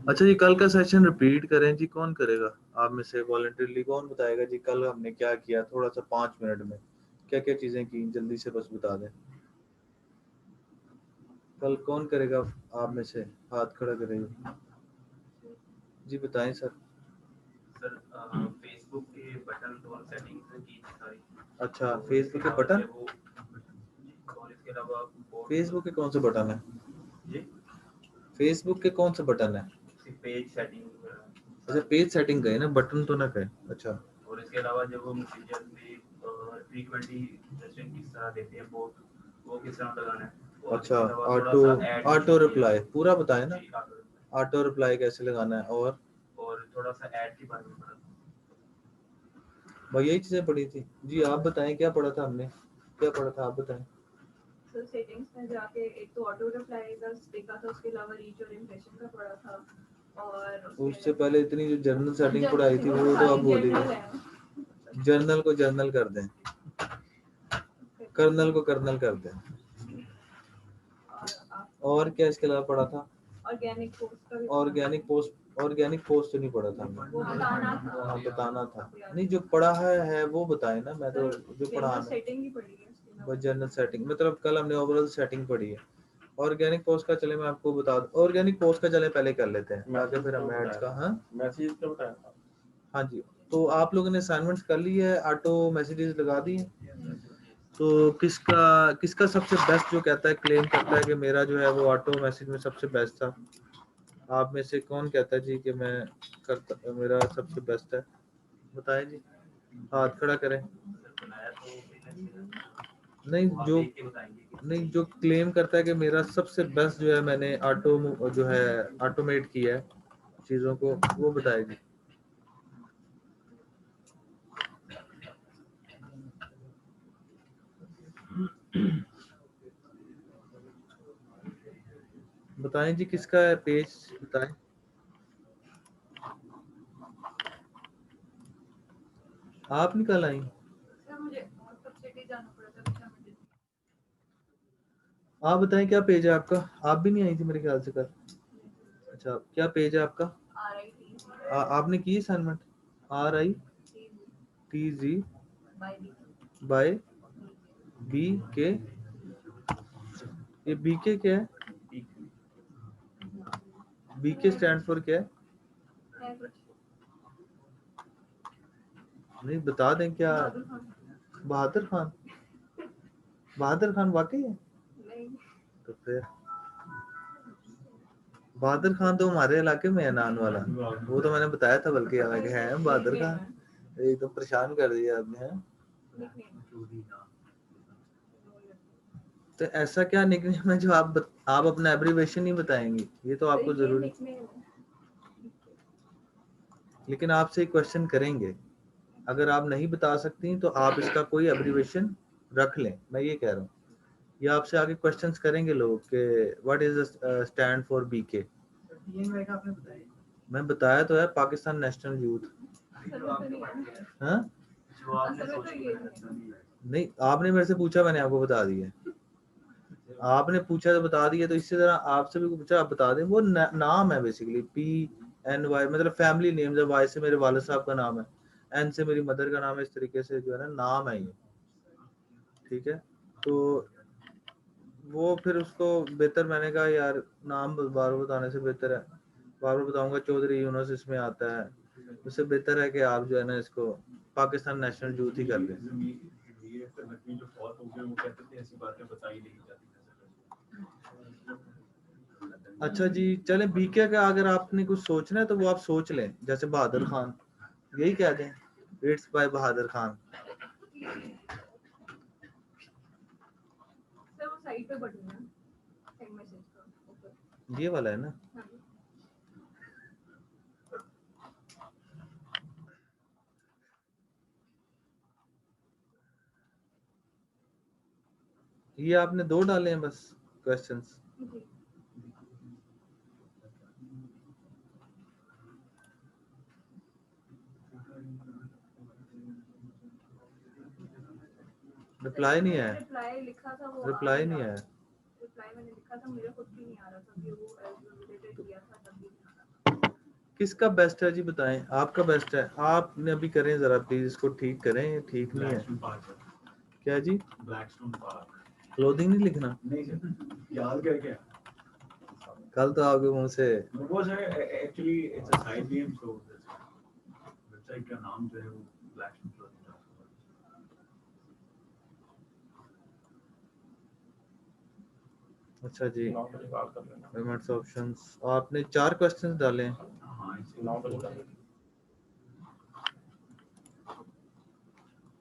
अच्छा जी, कल का सेशन रिपीट करें जी, कौन करेगा आप में से वॉलंटियरली? कौन बताएगा जी कल हमने क्या किया, थोड़ा सा 5 मिनट में क्या क्या चीजें की, जल्दी से बस बता दें। कल कौन करेगा आप में से? हाथ खड़ा करेगा जी, बताएं सर। सर फेसबुक के बटन और सेटिंग्स की सारी। अच्छा, फेसबुक के बटन और इसके अलावा फेसबुक के कौन से बटन है जी? फेसबुक के कौन से बटन है? Page setting. अच्छा, पेज सेटिंग गए ना, बटन तो ना गए। अच्छा, और इसके अलावा जब वो मैसेजेस में फ्रीक्वेंटली मैसेज किस तरह देते हैं वो किस तरह लगाना है। अच्छा, ऑटो रिप्लाई पूरा बताएं ना, ऑटो रिप्लाई कैसे लगाना है। और थोड़ा सा ऐड के बारे में पढ़ा भाई, यही चीजें पढ़ी थी जी। आप बताएं क्या पढ़ा था हमने, क्या पढ़ा था आप बताएं। सर सेटिंग्स में जाके एक तो ऑटो रिप्लाई का देखा था, उसके अलावा रीच और इम्प्रेशन का पढ़ा था। और उससे पहले इतनी जो जनरल सेटिंग पढ़ाई थी वो तो आप बोल ही, जर्नल को जर्नल कर दें, कर्नल को कर्नल कर दें। और क्या इसके अलावा पढ़ा था? ऑर्गेनिक पोस्ट का भी। ऑर्गेनिक पोस्ट तो नहीं पढ़ा था हमने। वो बताना था। हाँ, बताना था। नहीं, जो पढ़ा है वो बताए ना। मैं तो जो पढ़ा है सेटिंग ही पढ़ी है बस, जनरल सेटिंग। मतलब कल हमने ओवरऑल सेटिंग पढ़ी है। ऑर्गेनिक पोस्ट का चले मैं आपको बता दूं, ऑर्गेनिक पोस्ट का चले पहले कर लेते हैं ताकि फिर हम एड्स का। हाँ, मैसेज का बताया था। हाँ जी, तो आप लोगों ने असाइनमेंट्स कर ली है, ऑटो मैसेजेस लगा दिए। तो किसका सबसे बेस्ट जो कहता है, क्लेम करता है कि मेरा जो है वो ऑटो मैसेज में सबसे बेस्ट था? आप में से कौन कहता है जी कि मैं करता, मेरा सबसे बेस्ट है? बताएं जी, हाथ खड़ा करें। नहीं, जो क्लेम करता है कि मेरा सबसे बेस्ट जो है, मैंने ऑटो जो है ऑटोमेट किया है चीजों को, वो बताएगी। बताएं जी, किसका है पेज, बताएं। आप निकल आई। आप बताएं क्या पेज है आपका? आप भी नहीं आई थी मेरे ख्याल से कल। अच्छा, क्या पेज है आपका? आपने की असाइनमेंट RITZ बाय BK। ये BK क्या है? BK स्टैंड फॉर क्या है? नहीं, बता दें क्या? बहादुर खान। बहादुर खान वाकई है? तो फिर बहादुर खान तो हमारे इलाके में है, नान वाला। वो तो मैंने बताया था बल्कि है बहादुर खान। एकदम परेशान कर दिया आपने। तो ऐसा क्या निकनेम है जो आप अपना एब्रीविएशन नहीं बताएंगी? ये तो आपको जरूरी, लेकिन आपसे एक क्वेश्चन करेंगे, अगर आप नहीं बता सकती तो आप इसका कोई एब्रीविएशन रख लें। मैं ये कह रहा हूँ, ये आपसे आगे क्वेश्चंस करेंगे लोग कि what is stand for BK। मैं बताया तो है, पाकिस्तान नेशनल यूथ। हाँ, नहीं, आपने मेरे से पूछा, मैंने आपको बता दिया। आपने पूछा तो बता दिया, तो इसी तरह आपसे भी पूछा, आप बता दें। वो नाम है बेसिकली, PNY, मतलब फैमिली नेम है। Y से मेरे वालिद साहब का नाम है, N से मेरी मदर का नाम है। इस तरीके से जो है ना नाम है ये, ठीक है। तो वो फिर उसको बेहतर, मैंने कहा यार नाम बार बार बताने से बेहतर है, बार बार बताऊंगा चौधरी यूनुस इसमें आता है, उससे बेहतर है कि आप जो है ना इसको पाकिस्तान नेशनल यूथ ही कर लें। अच्छा जी, चले BK का अगर आपने कुछ सोचना है तो वो आप सोच लें, जैसे बहादुर खान, यही कह दें, it's by Bahadur Khan. Sir वो साइड पे बटन है मैसेज का, ये वाला है ना? ये आपने 2 डाले हैं बस क्वेश्चंस। जी रिप्लाई नहीं आया, रिप्लाई लिखा था वो रिप्लाई नहीं आया। रिप्लाई मैंने लिखा था, मेरे खुद भी नहीं आ रहा था कि वो रिलेटेड किया था तब भी नहीं आ रहा था। किसका बेस्ट है जी बताएं, आपका बेस्ट है, आपने अभी करें जरा प्लीज, इसको ठीक करें, ये ठीक नहीं है। ब्लैकस्टोन पार्क, क्या जी, ब्लैकस्टोन पार्क क्लोथिंग नहीं लिखना, नहीं सर, याद करके कल तो आपके मुंह से। वो sir actually it's a side name, so website का नाम जो है वो ब्लैकस्टोन क्लोथिंग है। अच्छा जी, 9 बजे बात कर लेना। पेमेंट्स ऑप्शंस आपने 4 क्वेश्चंस डाले हैं। हाँ, इसी 9 बजे कर लेना।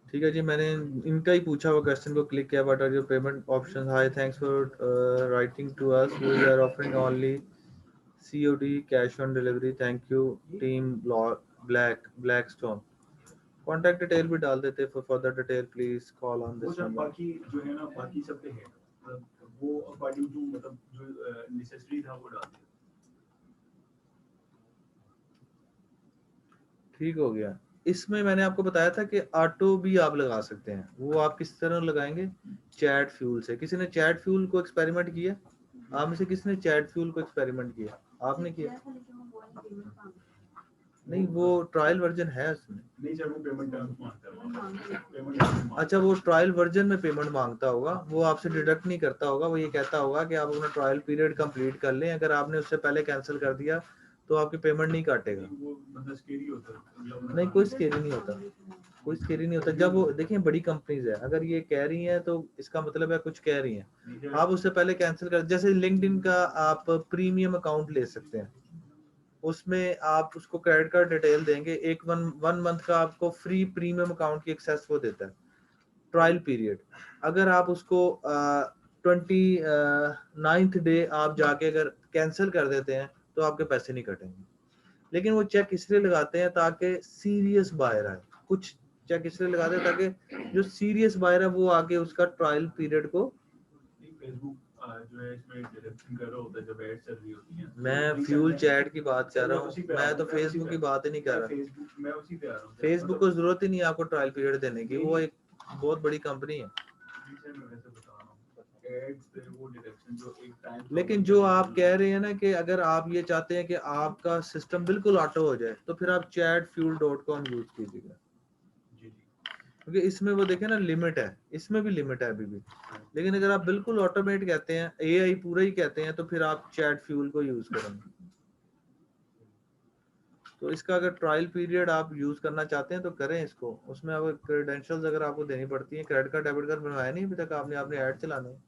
ठीक है जी, मैंने इनका ही पूछा हुआ क्वेश्चन को क्लिक किया, what are your payment options, hi thanks for writing to us, we are offering only COD cash on delivery, thank you team Blackstone. Contact detail भी डाल देते, for further detail please call on वो this sir number. बाकी जो है ना, बाकी सब पे है, मतलब वो अकॉर्डिंग टू मतलब जो नेसेसरी था वो डाल दिया। ठीक हो गया। इसमें मैंने आपको बताया था कि ऑटो भी आप लगा सकते हैं, वो आप किस तरह लगाएंगे, चैट फ्यूल से। किसी ने चैट फ्यूल को एक्सपेरिमेंट किया, आप में से किसने चैट फ्यूल को एक्सपेरिमेंट किया, आपने किया? नहीं, वो ट्रायल वर्जन है उसमें। नहीं सर, वो पेमेंट टर्म्स मांगता है, पेमेंट। अच्छा, वो ट्रायल वर्जन में पेमेंट मांगता होगा, वो आपसे डिडक्ट नहीं करता होगा, वो ये कहता होगा कि आप अपना ट्रायल पीरियड कंप्लीट कर लें, अगर आपने उससे पहले कैंसिल कर दिया तो आपकी पेमेंट नहीं काटेगा। वो मतलब स्केरी होता है। नहीं, कोई स्केरी नहीं होता, कोई स्केरी नहीं होता। जब वो देखिए बड़ी कंपनीज है, अगर ये कह रही हैं तो इसका मतलब है कुछ कह रही हैं। आप उससे पहले कैंसिल कर, जैसे लिंक्डइन का आप प्रीमियम अकाउंट ले सकते हैं, उसमें आप उसको क्रेडिट कार्ड डिटेल देंगे, एक वन मंथ का आपको फ्री प्रीमियम अकाउंट की एक्सेस वो देता है, ट्रायल पीरियड। अगर आप उसको 29th डे आप जाके अगर कैंसिल कर देते हैं तो आपके पैसे नहीं कटेंगे। लेकिन वो चेक इसलिए लगाते हैं ताकि सीरियस बायर आए, कुछ चेक इसलिए लगाते हैं ताकि जो सीरियस बायर है वो आके उसका ट्रायल पीरियड को। फेसबुक जो है इसमें डिडक्शन कर रहा होता है जब एड चल रही होती है। मैं फ्यूल चैट की बात कर रहा हूँ, मैं तो फेसबुक की बात ही नहीं कर रहा। फेसबुक, मैं उसी पे आ रहा हूँ। फेसबुक को जरूरत ही नहीं है आपको ट्रायल पीरियड देने की, वो एक बहुत बड़ी कंपनी है। लेकिन जो आप कह रहे हैं ना कि अगर आप ये चाहते हैं कि आपका सिस्टम बिल्कुल ऑटो हो जाए तो फिर आप chatfuel.com यूज कीजिएगा, क्योंकि इसमें वो देखे ना लिमिट है, इसमें भी लिमिट है अभी भी। लेकिन अगर आप बिल्कुल ऑटोमेट कहते हैं, AI पूरा ही कहते हैं, तो फिर आप चैट फ्यूल को यूज करेंगे। तो इसका अगर ट्रायल पीरियड आप यूज करना चाहते हैं तो करें इसको, उसमें अब क्रेडेंशियल्स अगर आपको देनी पड़ती है, क्रेडिट कार्ड डेबिट कार्ड बनवाया नहीं अभी तक आपने, आपने ऐड चलाने हैं।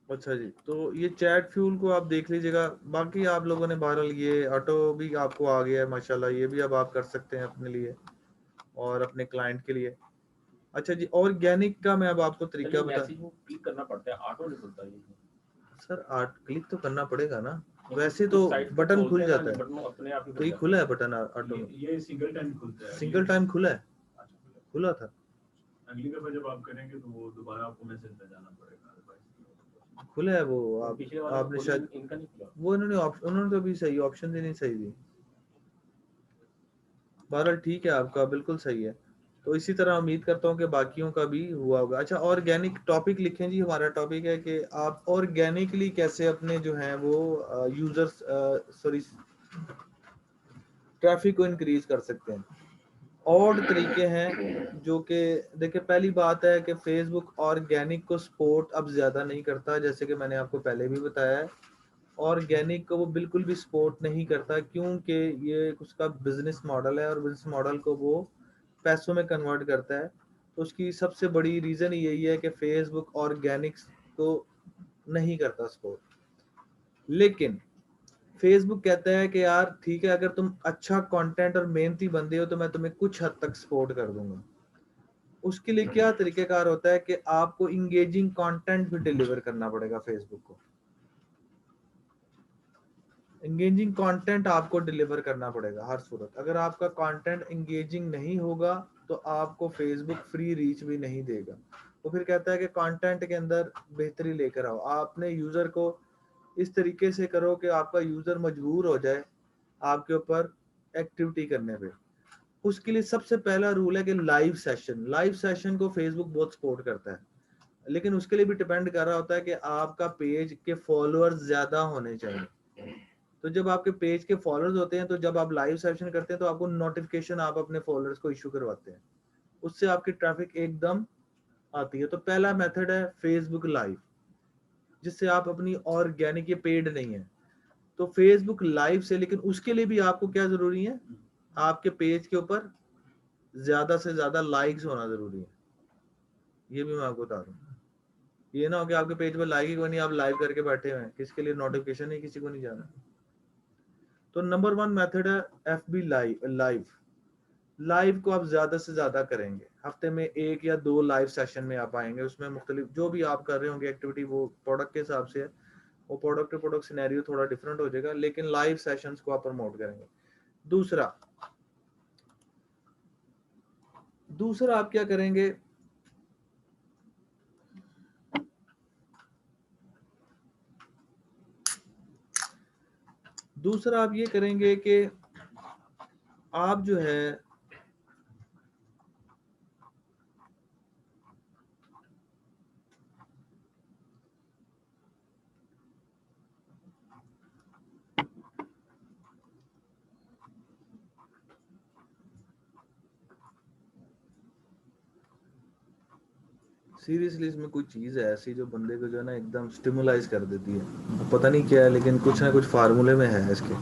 अच्छा जी, तो ये चैट फ्यूल को आप देख लीजिएगा। बाकी आप लोगों ने बहरहाल ये ऑटो भी आपको आ गया है माशाल्लाह, ये भी अब आप कर सकते हैं अपने लिए और अपने क्लाइंट के लिए। अच्छा जी, ऑर्गेनिक का मैं अब आपको तरीका बता। मैसेज वो क्लिक करना पड़ता है, ऑटो नहीं खुलता ये। सर आर्ट क्लिक तो करना पड़ेगा ना, वैसे तो बटन खुल जाता है, बटन अपने आप ही तो ये खुला है बटन ऑटो में, ये सिंगल टाइम खुलता है, सिंगल टाइम खुला है, खुला था। अगली दफा जब आप करेंगे तो वो दोबारा आपको मैसेज में जाना पड़ेगा। खुला है वो, आप पिछले वाला आपने शायद इनका नहीं खुला। वो उन्होंने तो अभी सही ऑप्शन ही नहीं सही दी। बहरहाल ठीक है, आपका बिल्कुल सही है। तो इसी तरह उम्मीद करता हूँ कि बाकियों का भी हुआ होगा। अच्छा, ऑर्गेनिक टॉपिक लिखें जी, हमारा टॉपिक है कि आप ऑर्गेनिकली कैसे अपने जो हैं वो यूजर्स सॉरी ट्रैफिक को इंक्रीज कर सकते हैं। और तरीके हैं जो कि देखिए, पहली बात है कि फेसबुक ऑर्गेनिक को सपोर्ट अब ज़्यादा नहीं करता, जैसे कि मैंने आपको पहले भी बताया है। ऑर्गेनिक को वो बिल्कुल भी सपोर्ट नहीं करता, क्योंकि ये उसका बिजनेस मॉडल है और बिजनेस मॉडल को वो पैसों में कन्वर्ट करता है। तो उसकी सबसे बड़ी रीज़न यही है कि फेसबुक ऑर्गेनिक्स को नहीं करता सपोर्ट। लेकिन फेसबुक कहता है कि यार ठीक है, अगर तुम अच्छा कंटेंट और मेहनती बंदे हो तो मैं तुम्हें कुछ हद तक सपोर्ट कर दूंगा। उसके लिए क्या तरीकेकार होता है कि आपको इंगेजिंग कंटेंट भी डिलीवर करना पड़ेगा फेसबुक को। एंगेजिंग कंटेंट आपको डिलीवर करना पड़ेगा हर सूरत। अगर आपका कंटेंट एंगेजिंग नहीं होगा तो आपको फेसबुक फ्री रीच भी नहीं देगा। वो फिर कहता है कि कंटेंट के अंदर बेहतरी लेकर आओ। आपने यूजर को इस तरीके से करो कि आपका यूजर मजबूर हो जाए आपके ऊपर एक्टिविटी करने पे। उसके लिए सबसे पहला रूल है कि लाइव सेशन को फेसबुक बहुत सपोर्ट करता है, लेकिन उसके लिए भी डिपेंड कर रहा होता है कि आपका पेज के फॉलोअर्स ज्यादा होने चाहिए। तो जब आपके पेज के फॉलोअर्स होते हैं तो जब आप लाइव सेशन करते हैं तो आपको नोटिफिकेशन आप अपने फॉलोअर्स को इशू करवाते हैं, उससे आपकी ट्रैफिक एकदम आती है। तो पहला मेथड है फेसबुक लाइव, जिससे आप अपनी ऑर्गेनिक, ये पेड नहीं है, तो फेसबुक लाइव से। लेकिन उसके लिए भी आपको क्या जरूरी है, आपके पेज के ऊपर ज्यादा से ज्यादा लाइक्स होना जरूरी है। ये भी मैं आपको बता दूं, ये ना हो कि आपके पेज पर लाइक ही कोई नहीं, आप लाइव करके बैठे हुए हैं, किसके लिए नोटिफिकेशन नहीं, किसी को नहीं जाना। तो नंबर 1 मेथड है FB लाइव को आप ज्यादा से ज्यादा करेंगे। हफ्ते में 1 या 2 लाइव सेशन में आप आएंगे, उसमें मुख्तलिफ जो भी आप कर रहे होंगे एक्टिविटी, वो प्रोडक्ट के हिसाब से है, वो प्रोडक्ट टू प्रोडक्ट सिनेरियो थोड़ा डिफरेंट हो जाएगा, लेकिन लाइव सेशंस को आप प्रमोट करेंगे। दूसरा आप क्या करेंगे, दूसरा आप ये करेंगे कि आप जो है सीरियसली इसमें कोई चीज है ऐसी जो बंदे को जो है ना एकदम स्टिमुलाइज कर देती है, पता नहीं क्या है, लेकिन कुछ ना कुछ फार्मूले में है इसके।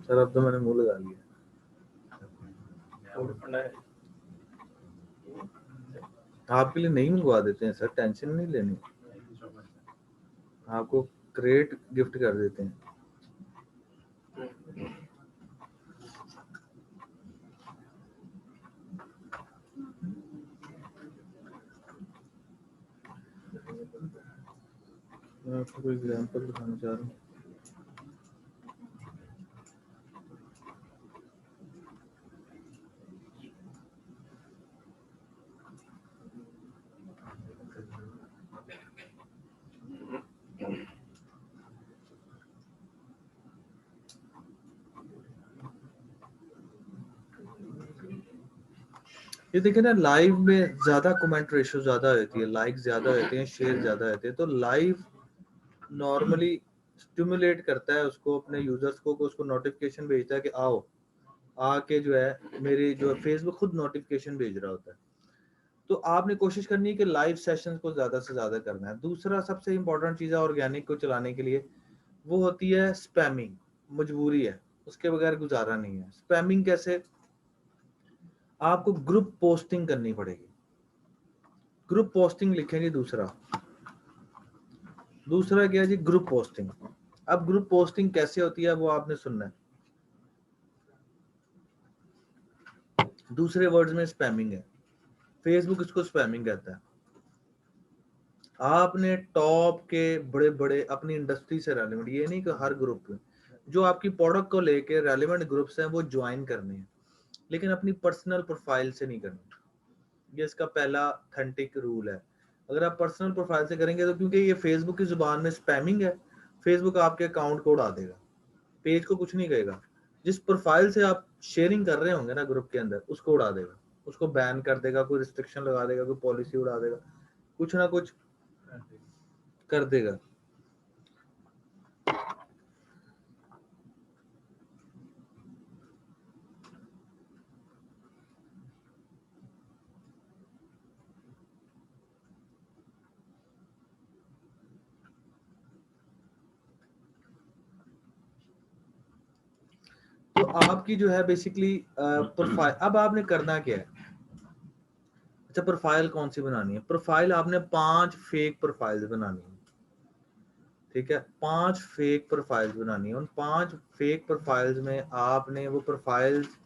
सर अब तो मैंने मुंह लगा लिया। आपके लिए नहीं मंगवा देते हैं सर, टेंशन नहीं लेनी, आपको क्रेट गिफ्ट कर देते हैं। मैं आपको कोई एग्जांपल दिखाना चाह रहा हूँ। ये देखिए ना, लाइव में ज्यादा कमेंट रेशियो ज्यादा होती है, लाइक ज्यादा होते हैं, शेयर ज्यादा होते हैं। तो लाइव नॉर्मली स्टिमुलेट करता है उसको, अपने यूजर्स को उसको नोटिफिकेशन भेजता है कि आओ आके जो है मेरी जो फेसबुक खुद नोटिफिकेशन भेज रहा होता है। तो आपने कोशिश करनी है कि लाइव सेशंस को ज्यादा से ज्यादा करना है। दूसरा सबसे इंपॉर्टेंट चीज है ऑर्गेनिक को चलाने के लिए, वो होती है स्पैमिंग। मजबूरी है, उसके बगैर गुजारा नहीं है। स्पैमिंग कैसे, आपको ग्रुप पोस्टिंग करनी पड़ेगी। ग्रुप पोस्टिंग लिखेंगे। दूसरा क्या है जी, ग्रुप पोस्टिंग। अब ग्रुप पोस्टिंग कैसे होती है वो आपने सुनना है। दूसरे वर्ड्स में स्पैमिंग है, फेसबुक इसको स्पैमिंग कहता है। आपने टॉप के बड़े बड़े अपनी इंडस्ट्री से रेलेवेंट, ये नहीं कि हर ग्रुप में, जो आपकी प्रोडक्ट को लेके रेलेवेंट ग्रुप्स हैं वो ज्वाइन करने हैं, लेकिन अपनी पर्सनल प्रोफाइल से नहीं करनी। ये इसका पहला ऑथेंटिक रूल है। अगर आप पर्सनल प्रोफाइल से करेंगे तो, क्योंकि ये फेसबुक की जुबान में स्पैमिंग है, फेसबुक आपके अकाउंट को उड़ा देगा, पेज को कुछ नहीं कहेगा। जिस प्रोफाइल से आप शेयरिंग कर रहे होंगे ना ग्रुप के अंदर, उसको उड़ा देगा, उसको बैन कर देगा, कोई रिस्ट्रिक्शन लगा देगा, कोई पॉलिसी उड़ा देगा, कुछ ना कुछ कर देगा। तो आपकी जो है बेसिकली प्रोफाइल, अब आपने करना क्या है। अच्छा, प्रोफाइल कौन सी बनानी है, प्रोफाइल आपने 5 फेक प्रोफाइल्स बनानी है। ठीक है, 5 फेक प्रोफाइल्स बनानी है। उन 5 फेक प्रोफाइल्स में आपने वो प्रोफाइल्स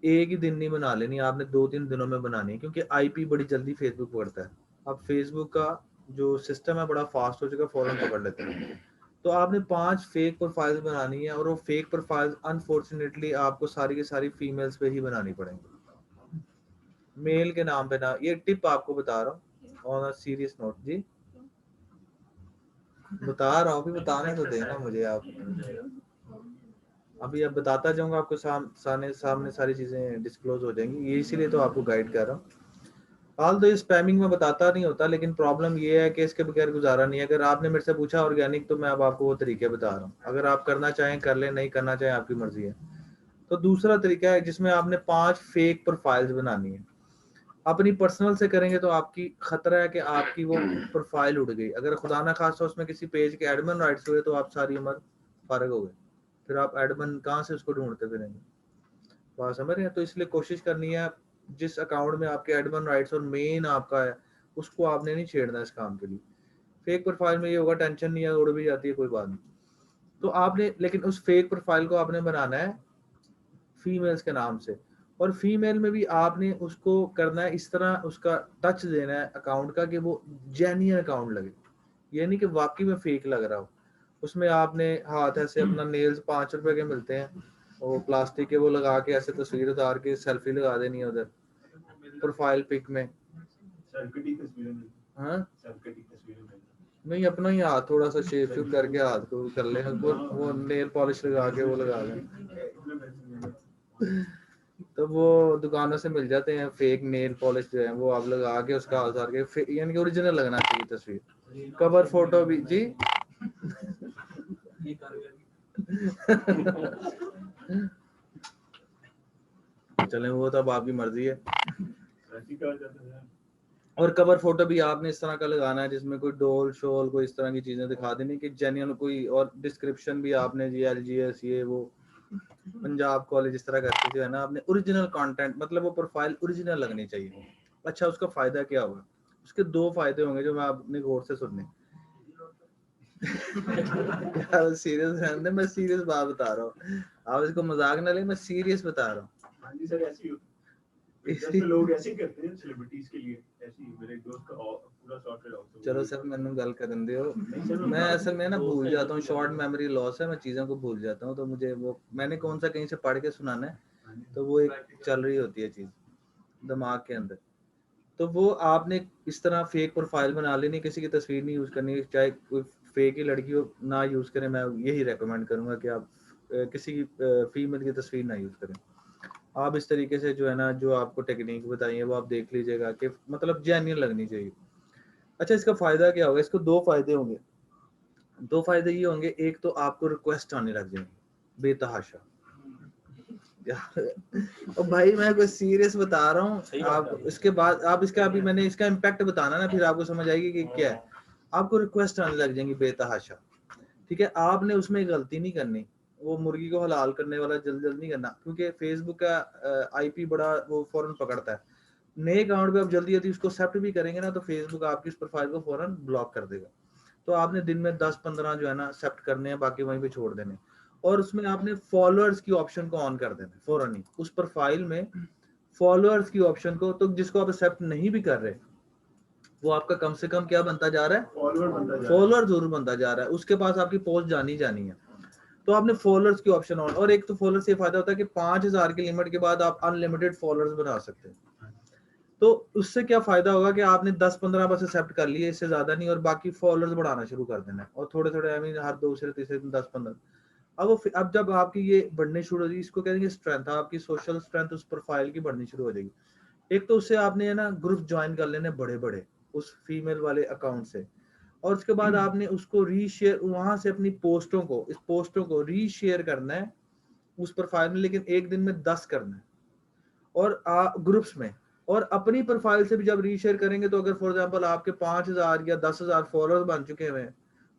एक ही दिन नहीं बना लेनी, आपने 2-3 दिनों में बनानी है, क्योंकि आईपी बड़ी जल्दी फेसबुक पकड़ता है। अब फेसबुक का जो सिस्टम है बड़ा फास्ट हो चुका है, फौरन पकड़ लेते हैं। तो आपने 5 फेक प्रोफाइल्स बनानी है और वो फेक प्रोफाइल्स अनफॉर्चुनेटली आपको सारी की सारी फीमेल्स पे ही बनानी पड़ेंगी, मेल के नाम पे ना। ये टिप आपको बता रहा हूँ ऑन अ सीरियस नोट जी, बता रहा हूँ, अभी बताने तो देना मुझे आप, अभी अब बताता जाऊंगा आपको सामने सारी चीजें डिस्क्लोज हो जाएंगी, ये इसीलिए तो आपको गाइड कर रहा हूँ। हाल तो ये स्पैमिंग में बताता नहीं होता, लेकिन प्रॉब्लम ये है कि इसके बगैर गुजारा नहीं है। अगर आपने मेरे से पूछा ऑर्गेनिक, तो मैं अब आपको वो तरीके बता रहा हूँ, अगर आप करना चाहें कर लें, नहीं करना चाहें आपकी मर्जी है। तो दूसरा तरीका है जिसमें आपने 5 फेक प्रोफाइल्स बनानी है। अपनी पर्सनल से करेंगे तो आपकी खतरा है कि आपकी वो प्रोफाइल उड़ गई, अगर खुदा ना खास्ता उसमें किसी पेज के एडमिन राइट्स हुए तो आप सारी उम्र फारग हो गए, फिर आप एडमिन कहाँ से उसको ढूंढते फिरेंगे, बात समझ रहे हैं। तो इसलिए कोशिश करनी है जिस अकाउंट में आपके एडमिन राइट्स और मेन आपका है, उसको आपने नहीं छेड़ना इस काम के लिए। फेक प्रोफाइल में ये होगा, टेंशन नहीं है, उड़ भी जाती है, कोई बात नहीं। तो आपने लेकिन उस फेक प्रोफाइल को आपने बनाना है फीमेल्स के नाम से, और फीमेल में भी आपने उसको करना है इस तरह, उसका टच देना है अकाउंट का कि वो जेन्युइन अकाउंट लगे, ये नहीं कि वाकई में फेक लग रहा हो। उसमें आपने हाथ ऐसे अपना, नेल्स 5 रुपए के मिलते हैं, वो प्लास्टिक के, वो लगा के ऐसे तस्वीर उतार के सेल्फी लगा देनी है उधर प्रोफाइल पिक में। हाँ नहीं, अपना ही हाथ थोड़ा सा शेप शुप करके हाथ को कर ले, वो नेल पॉलिश लगा के वो लगा लें, तो वो दुकानों से मिल जाते हैं फेक नेल पॉलिश जो है, वो आप लगा के उसका हाथ उतार के, यानी कि ओरिजिनल लगना चाहिए तस्वीर। कवर फोटो भी जी चलें, वो तो अब आपकी मर्जी है। और कवर फोटो भी आपने इस तरह का लगाना है जिसमें कोई डोल शोल कोई इस तरह की चीजें दिखा देनी कि जेन्युइन कोई, और डिस्क्रिप्शन भी आपने जी LGS ये वो पंजाब कॉलेज इस तरह करके जो है ना, आपने ओरिजिनल कंटेंट, मतलब वो प्रोफाइल ओरिजिनल लगनी चाहिए। अच्छा, उसका फायदा क्या होगा? उसके 2 फायदे होंगे जो मैं आपने गौर से सुनने। यार सीरियस रहने, मैं सीरियस बात बता रहा हूँ, आप इसको मजाक ना ले, मैं सीरियस बता रहा हूँ। लोग ऐसे करते हैं सेलिब्रिटीज के लिए, ऐसी मेरे दोस्त का पूरा सॉफ्टवेयर। चलो सर, मैंने गल करन दियो, मैं असल में ना भूल जाता हूँ, शॉर्ट मेमोरी लॉस है, मैं चीज़ों को भूल जाता हूँ, तो मुझे वो मैंने कौन सा कहीं से पढ़ के सुनाना है, तो वो एक चल रही होती है चीज़ दिमाग के अंदर। तो वो आपने इस तरह फेक प्रोफाइल बना लेनी, किसी की तस्वीर नहीं यूज़ करनी, चाहे कोई फेक ही लड़की हो ना यूज़ करें, मैं यही रेकमेंड करूँगा कि आप किसी की फीमेल की तस्वीर ना यूज़ करें। आप इस तरीके से जो है ना, जो आपको टेक्निक बताई है वो आप देख लीजिएगा कि मतलब जेन्युइन लगनी चाहिए। अच्छा, इसका फायदा क्या होगा? इसको 2 फायदे होंगे। 2 फायदे ये होंगे, एक तो आपको रिक्वेस्ट आने लग जाएंगी बेतहाशा। यार और भाई मैं कुछ सीरियस बता रहा हूँ आप, इसके बाद आप इसका, अभी मैंने इसका इम्पैक्ट बताना ना, फिर आपको समझ आएगी कि क्या है। आपको रिक्वेस्ट आने लग जाएंगी बेतहाशा, ठीक है। आपने उसमें गलती नहीं करनी, वो मुर्गी को हलाल करने वाला जल्द नहीं करना, क्योंकि फेसबुक का IP बड़ा वो फौरन पकड़ता है। नए अकाउंट पे आप जल्दी जल्दी उसको एक्सेप्ट भी करेंगे ना, तो फेसबुक आपकी इस प्रोफाइल को फौरन ब्लॉक कर देगा। तो आपने दिन में 10-15 जो है ना एक्सेप्ट करने हैं, बाकी वहीं पे छोड़ देने। और उसमें आपने फॉलोअर्स की ऑप्शन को ऑन कर देना फौरन ही, उस प्रोफाइल में फॉलोअर्स की ऑप्शन को, तो जिसको आप एक्सेप्ट नहीं भी कर रहे, वो आपका कम से कम क्या बनता जा रहा है, फॉलोअर जरूर बनता जा रहा है, उसके पास आपकी पोस्ट जानी जानी है। तो आपने फॉलोअर्स की ऑप्शन ऑन, और एक तो फॉलोअर से फायदा होता है कि 5000 की लिमिट के बाद आप अनलिमिटेड फॉलोअर्स बना सकते हैं। तो उससे क्या फायदा होगा कि आपने 10-15 बस एक्सेप्ट कर लिए, इससे ज्यादा नहीं, और बाकी फॉलोअर्स बढ़ाना शुरू कर देना है, और थोड़े थोड़े आई मीन हर दूसरे तीसरे दिन 10-15। अब जब आपकी ये बढ़नी शुरू हो जाएगी, इसको कहेंगे स्ट्रेंथ, आपकी सोशल स्ट्रेंथ उस प्रोफाइल की बढ़नी शुरू हो जाएगी। एक तो उससे आपने है ना ग्रुप ज्वाइन कर लेने बड़े बड़े उस फीमेल वाले अकाउंट से, और उसके बाद आपने उसको रीशेयर, वहां से अपनी पोस्टों को, इस पोस्टों को रीशेयर करना है उस प्रोफाइल में, लेकिन एक दिन में 10 करना है, और ग्रुप्स में। और अपनी प्रोफाइल से भी जब रीशेयर करेंगे, तो अगर फॉर एग्जांपल आपके 5000 या 10,000 फॉलोअर्स बन चुके हैं,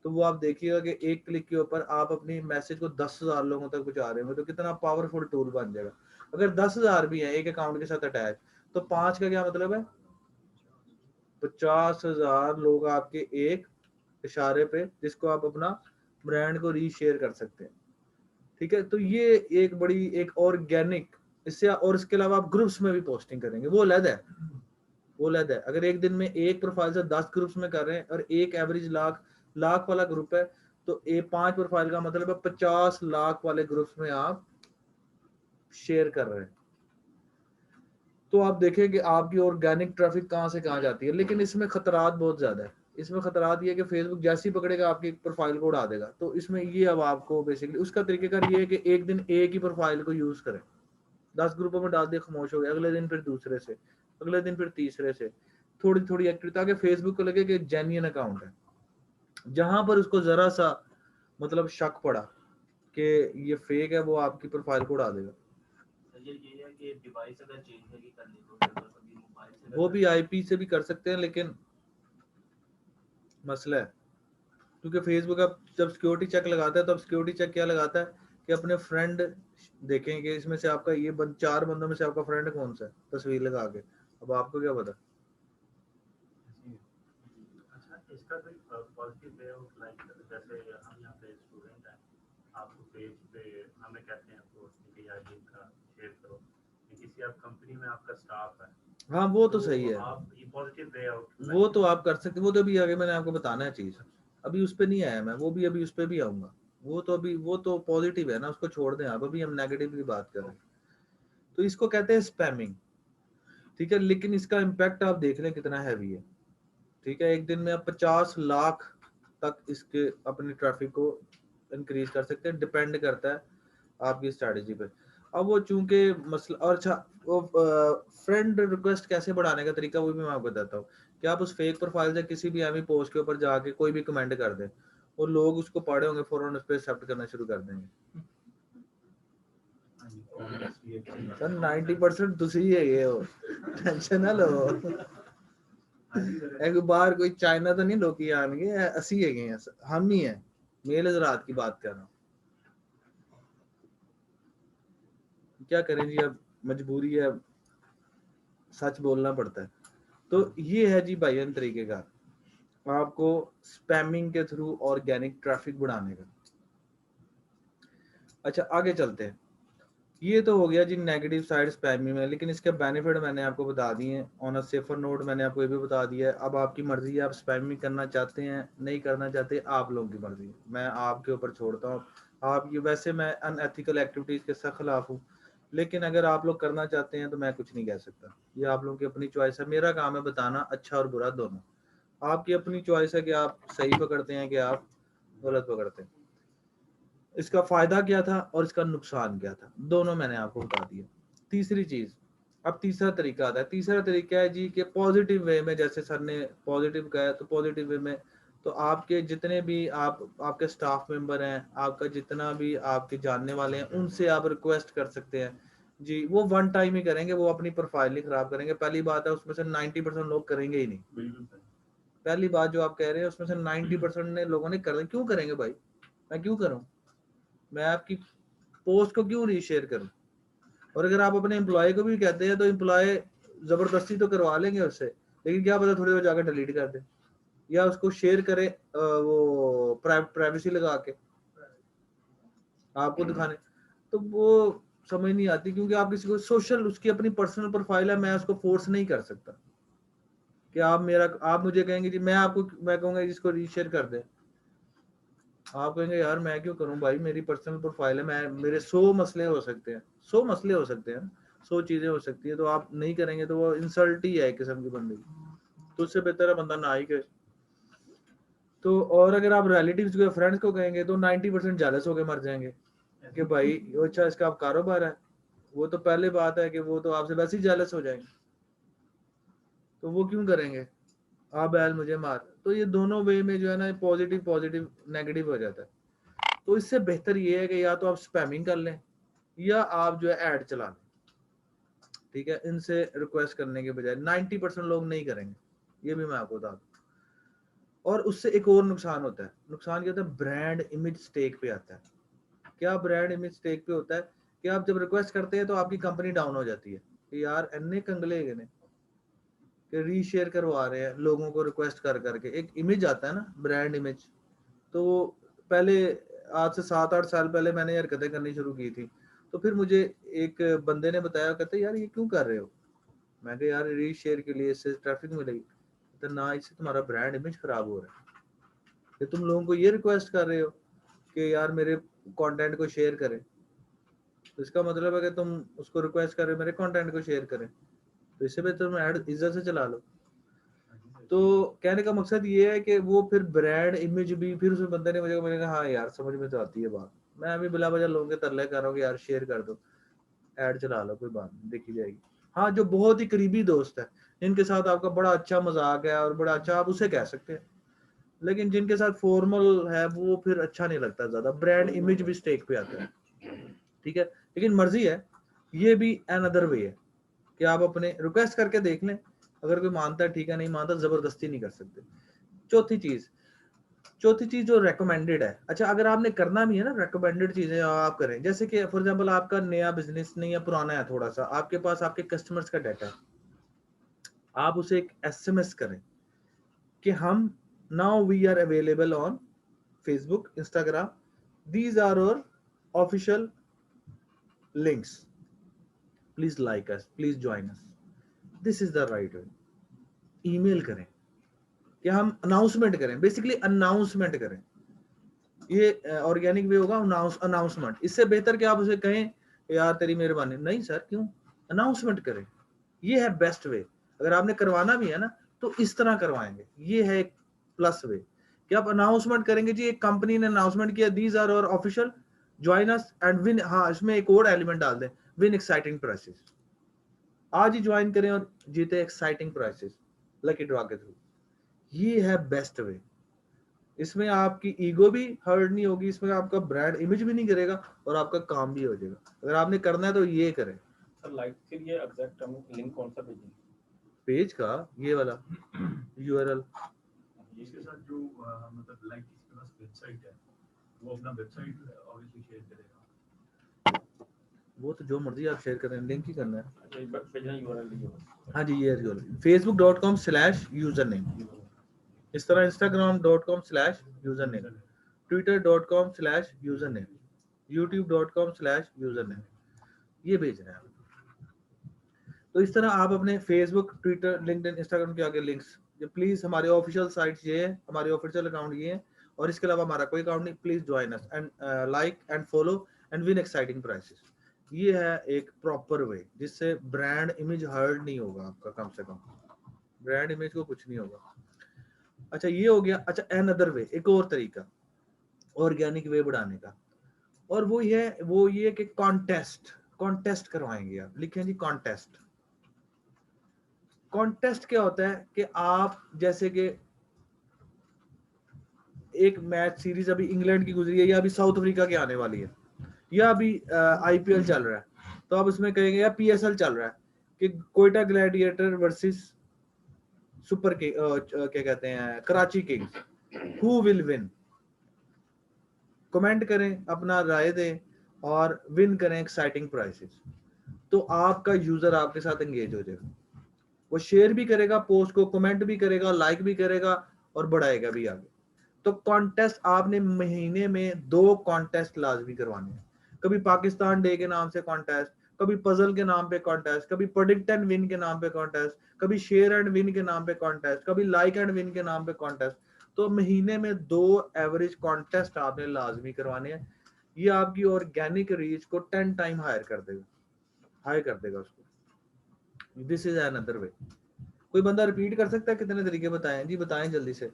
तो वो आप देखिएगा कि एक क्लिक के ऊपर आप अपनी मैसेज को 10,000 लोगों तक पहुंचा रहे हैं, तो कितना पावरफुल टूल बन जाएगा। अगर 10,000 भी है एक अकाउंट के साथ अटैच, तो 5 का क्या मतलब है, 50,000 लोग आपके एक इशारे पे, जिसको आप अपना ब्रांड को रीशेयर कर सकते हैं, ठीक है। तो ये एक बड़ी एक ऑर्गेनिक इससे, और इसके अलावा आप ग्रुप्स में भी पोस्टिंग करेंगे, वो अलग है, वो अलग है। अगर एक दिन में एक प्रोफाइल से 10 ग्रुप्स में कर रहे हैं, और एक एवरेज लाख वाला ग्रुप है, तो ये 5 प्रोफाइल का मतलब है 50 लाख वाले ग्रुप्स में आप शेयर कर रहे हैं। तो आप देखें कि आपकी ऑर्गेनिक ट्रैफिक कहाँ से कहाँ जाती है। लेकिन इसमें खतरात बहुत ज्यादा है। इसमें खतरात ये है कि फेसबुक जैसे ही पकड़ेगा आपकी प्रोफाइल को उड़ा देगा। तो इसमें ये अब आपको बेसिकली उसका तरीकेकार ये है कि एक दिन एक ही प्रोफाइल को यूज करें। 10 ग्रुपों में डाल दिया, खामोश हो गया, अगले दिन फिर दूसरे से, अगले दिन फिर तीसरे से, थोड़ी थोड़ी एक्टिविटी, ताकि फेसबुक को लगे कि जेन्युइन अकाउंट है। जहां पर उसको जरा सा मतलब शक पड़ा कि ये फेक है, वो आपकी प्रोफाइल को उड़ा देगा। ये है कि डिवाइस अगर चेंज नहीं कर ली तो फिर कभी मोबाइल से वो भी आईपी से भी कर सकते हैं, लेकिन मसला है क्योंकि फेसबुक अब जब सिक्योरिटी चेक लगाता है, तो अब सिक्योरिटी चेक क्या लगाता है कि अपने फ्रेंड देखें कि इसमें से आपका ये 4 बंदों में से आपका फ्रेंड कौन सा है, तस्वीर लगा के। अब आपको क्या पता। अच्छा, इसका कोई पॉजिटिव वे ऑफ लाइक, जैसे हम यहाँ पे स्टूडेंट हैं, आपको पेज पे हमें कहते हैं आपको कि यार लिंक का शेयर करो, किसी आप कंपनी में आपका स्टाफ है, हाँ वो तो सही है, आप ये पॉजिटिव वे आउट वो तो आप कर सकते, वो तो अभी आगे मैंने आपको बताना है चीज। अभी उस पे नहीं आया मैं, वो भी अभी उस पे भी आऊंगा। वो तो अभी वो तो पॉजिटिव है ना, उसको छोड़ दें आप, अभी हम नेगेटिव की बात कर रहे हैं। तो इसको कहते हैं स्पैमिंग, ठीक है। लेकिन इसका इम्पैक्ट आप देख लें कितना हैवी है, ठीक है। एक दिन में आप 50 लाख तक इसके अपनी ट्रैफिक को इंक्रीज कर सकते हैं, डिपेंड करता है आपकी स्ट्रैटेजी पे। अब वो चूंकि मसला, और अच्छा वो फ्रेंड रिक्वेस्ट कैसे बढ़ाने का तरीका वो भी मैं आपको बताता हूँ कि आप उस फेक प्रोफाइल से किसी भी एमी पोस्ट के ऊपर जाके कोई भी कमेंट कर दें और लोग उसको पढ़े होंगे, फौरन उस पर एक्सेप्ट करना शुरू कर देंगे। सर 90% तुसी है ये हो, टेंशन ना लो। एक बार कोई चाइना तो नहीं लोग आएंगे, असी है, हम ही है, मेल हजरात की बात कर रहा हूँ। क्या करें जी, अब मजबूरी है, सच बोलना पड़ता है। तो ये है जी भाईजान तरीके का आपको स्पैमिंग के थ्रू ऑर्गेनिक ट्रैफिक बढ़ाने का। अच्छा आगे चलते हैं। ये तो हो गया जी नेगेटिव साइड स्पैमिंग में, लेकिन इसके बेनिफिट मैंने आपको बता दिए हैं। ऑन अ सेफर नोट मैंने आपको ये भी बता दिया है। अब आपकी मर्जी है, आप स्पैमिंग करना चाहते हैं नहीं करना चाहते, आप लोगों की मर्जी है, मैं आपके ऊपर छोड़ता हूँ। आप ये, वैसे मैं अनएथिकल एक्टिविटीज के सख्त खिलाफ हूँ, लेकिन अगर आप लोग करना चाहते हैं तो मैं कुछ नहीं कह सकता। ये आप लोगों की अपनी चॉइस है, मेरा काम है बताना अच्छा और बुरा दोनों। आपकी अपनी चॉइस है कि आप सही पकड़ते हैं कि आप गलत पकड़ते हैं। इसका फायदा क्या था और इसका नुकसान क्या था, दोनों मैंने आपको बता दिया। तीसरी चीज, अब तीसरा तरीका आता है। तीसरा तरीका है जी कि पॉजिटिव वे में, जैसे सर ने पॉजिटिव कहा, तो पॉजिटिव वे में तो आपके जितने भी आपके स्टाफ मेंबर हैं, आपका जितना भी आपके जानने वाले हैं, उनसे आप रिक्वेस्ट कर सकते हैं जी। वो वन टाइम ही करेंगे, वो अपनी प्रोफाइल नहीं खराब करेंगे। पहली बात है, उसमें से 90% लोग करेंगे ही नहीं। पहली बात जो आप कह रहे हैं, उसमें से 90% ने लोगों ने कर, क्यों करेंगे भाई, मैं क्यों करूं, मैं आपकी पोस्ट को क्यों रीशेयर करूं। और अगर आप अपने एम्प्लॉय को भी कहते हैं तो एम्प्लॉय जबरदस्ती तो करवा लेंगे उससे, लेकिन क्या पता थोड़ी देर जाकर डिलीट कर दे या उसको शेयर करे वो प्राइवेसी लगा के आपको दिखाने। तो वो समझ नहीं आती, क्योंकि आप किसी को सोशल, उसकी अपनी पर्सनल प्रोफाइल है, मैं उसको फोर्स नहीं कर सकता कि आप मुझे कहेंगे जी, मैं कहूंगा जिसको रीशेयर कर दे, आप कहेंगे यार मैं क्यों करूं भाई, मेरी पर्सनल प्रोफाइल है, मेरे 100 मसले हो सकते हैं, 100 मसले हो सकते हैं, 100 चीजें हो सकती है। तो आप नहीं करेंगे तो वो इंसल्ट ही है एक किस्म की बंदे की। तो उससे बेहतर है बंदा ना ही करे। तो और अगर आप रिलेटिव्स को, फ्रेंड्स को कहेंगे तो 90% जेलस होके मर जाएंगे कि भाई अच्छा इसका आप कारोबार है। वो तो पहले बात है कि वो तो आपसे वैसे ही जेलस हो जाएंगे, तो वो क्यों करेंगे, आप बैल मुझे मार। तो ये दोनों वे में जो है ना, पॉजिटिव पॉजिटिव नेगेटिव हो जाता है। तो इससे बेहतर ये है कि या तो आप स्पैमिंग कर लें या आप जो है ऐड चला लें, ठीक है। इनसे रिक्वेस्ट करने के बजाय 90% लोग नहीं करेंगे, ये भी मैं आपको बता दूं। और उससे एक और नुकसान होता है। नुकसान क्या होता है, ब्रांड इमेज स्टेक पे आता है। क्या ब्रांड इमेज स्टेक पे होता है कि आप जब रिक्वेस्ट करते हैं तो आपकी कंपनी डाउन हो जाती है कि यार अन्य कंगले ने कि रीशेयर करवा रहे हैं लोगों को रिक्वेस्ट कर करके, एक इमेज आता है ना, ब्रांड इमेज। तो पहले आज से 7-8 साल पहले मैंने ये हरकतें करनी शुरू की थी। तो फिर मुझे एक बंदे ने बताया, कहते यार ये क्यों कर रहे हो। मैं कहा यार रीशेयर के लिए, इससे ट्रैफिक मिलेगी। तो ना, इससे तुम्हारा ब्रांड इमेज खराब हो रहा है। कि तुम लोगों को ये रिक्वेस्ट कर रहे हो कि यार मेरे कंटेंट को शेयर करें, तो इसका मतलब है कि तुम उसको रिक्वेस्ट कर रहे हो मेरे कंटेंट को शेयर करें, तो इससे बेहतर तुम ऐड इज्जत से चला लो। तो कहने का मकसद ये है कि वो फिर ब्रांड इमेज भी, फिर उस बंदे ने मुझे मैंने कहा हाँ यार समझ में तो आती है बात, मैं अभी बिला वजह लोगों के तरले कर रहा हूँ कि यार शेयर कर दो, ऐड चला लो, कोई बात नहीं, देखी जाएगी। हाँ, जो बहुत ही करीबी दोस्त है, इनके साथ आपका बड़ा अच्छा मजाक है और बड़ा अच्छा आप उसे कह सकते हैं, लेकिन जिनके साथ फॉर्मल है वो फिर अच्छा नहीं लगता, ज्यादा ब्रांड इमेज भी स्टेक पे आता है, ठीक है। लेकिन मर्जी है, ये भी अनदर वे है कि आप अपने रिक्वेस्ट करके देख लें, अगर कोई मानता है ठीक है, नहीं मानता जबरदस्ती नहीं कर सकते। चौथी चीज जो रेकमेंडेड है, अच्छा अगर आपने करना भी है ना, रेकमेंडेड चीजें आप करें, जैसे कि फॉर एग्जांपल आपका नया बिजनेस नहीं है, पुराना है थोड़ा सा, आपके पास आपके कस्टमर्स का डाटा है, आप उसे एक एसएमएस करें कि हम now we are available on Facebook, Instagram, these are our official links, please like us, please join us, this is the right way. Email करें कि हम अनाउंसमेंट करें, बेसिकली अनाउंसमेंट करें, ये ऑर्गेनिक वे होगा, अनाउंसमेंट। इससे बेहतर कि आप उसे कहें यार तेरी मेहरबानी, नहीं सर क्यों, अनाउंसमेंट करें, ये है बेस्ट वे। अगर आपने करवाना भी है ना तो इस तरह करवाएंगे, ये है एक प्लस वे कि आप अनाउंसमेंट करेंगे, जी एक कंपनी ने अनाउंसमेंट किया, these are our official, join us and win, हाँ इसमें एक और एलिमेंट डाल दें, विन एक्साइटिंग प्राइसेस, आज ही ज्वाइन करें और जीते एक्साइटिंग प्राइसेस लकी ड्रॉ के थ्रू। ये है बेस्ट वे, इसमें आपकी ईगो भी हर्ट नहीं होगी, इसमें आपका ब्रांड इमेज भी नहीं गिरेगा और आपका काम भी हो जाएगा। अगर आपने करना है तो ये करें। सर लाइक के लिए एग्जैक्ट हम लिंक कौन सा भेजें? पेज का ये वाला यूआरएल, इसके साथ जो मतलब लाइक किसके पास वेबसाइट है वो अपना वेबसाइट ऑब्वियसली शेयर करेगा, वो तो जो मर्जी आप शेयर करें, लिंक ही करना है। भेजना यूआरएल दीजिए बस। हाँ जी, ये facebook.com/username, इस तरह instagram.com/username, twitter.com/username, youtube.com/username, ये भेजना है। तो इस तरह आप अपने फेसबुक, ट्विटर, लिंक्डइन, इंस्टाग्राम के आगे लिंक्स, प्लीज हमारे ऑफिशियल साइट्स ये है, हमारे ऑफिशियल अकाउंट ये है, और इसके अलावा हमारा कोई अकाउंट नहीं, please join us and like and follow and win exciting prices. ये है एक प्रॉपर वे जिससे ब्रांड इमेज हर्ट नहीं होगा आपका, कम से कम ब्रांड इमेज को कुछ नहीं होगा। अच्छा ये हो गया। अच्छा अनदर वे, एक और तरीका ऑर्गेनिक वे बढ़ाने का, और वो ये कि कॉन्टेस्ट करवाएंगे आप। लिखें जी कॉन्टेस्ट। कॉन्टेस्ट क्या होता है कि आप जैसे कि एक मैच सीरीज अभी इंग्लैंड की गुजरी है या अभी साउथ अफ्रीका की आने वाली है या अभी आईपीएल चल रहा है, तो आप उसमें कहेंगे या पीएसएल चल रहा है कि कोयटा ग्लैडिएटर वर्सेस सुपर के क्या कहते हैं Karachi Kings, who will win. Comment करें, अपना राय दें और विन करें एक्साइटिंग प्राइसेस, तो आपका यूजर आपके साथ एंगेज हो जाएगा, वो शेयर भी करेगा पोस्ट को, कमेंट भी करेगा, लाइक भी करेगा और बढ़ाएगा भी आगे। तो कॉन्टेस्ट आपने महीने में 2 कॉन्टेस्ट लाजमी करवाने हैं, कभी पाकिस्तान डे के नाम से कॉन्टेस्ट, कभी पजल के नाम पे कॉन्टेस्ट, कभी प्रेडिक्ट एंड विन के नाम पे कॉन्टेस्ट, कभी शेयर एंड विन के नाम पे कॉन्टेस्ट, कभी लाइक एंड विन के नाम पे कॉन्टेस्ट। तो महीने में 2 एवरेज कॉन्टेस्ट आपने लाजमी करवाने हैं। ये आपकी ऑर्गेनिक रीच को 10 टाइम हाई कर देगा उसको। This is another way. कोई बंदा रिपीट कर सकता है? कितने तरीके बताएं जी, बताएं जल्दी से,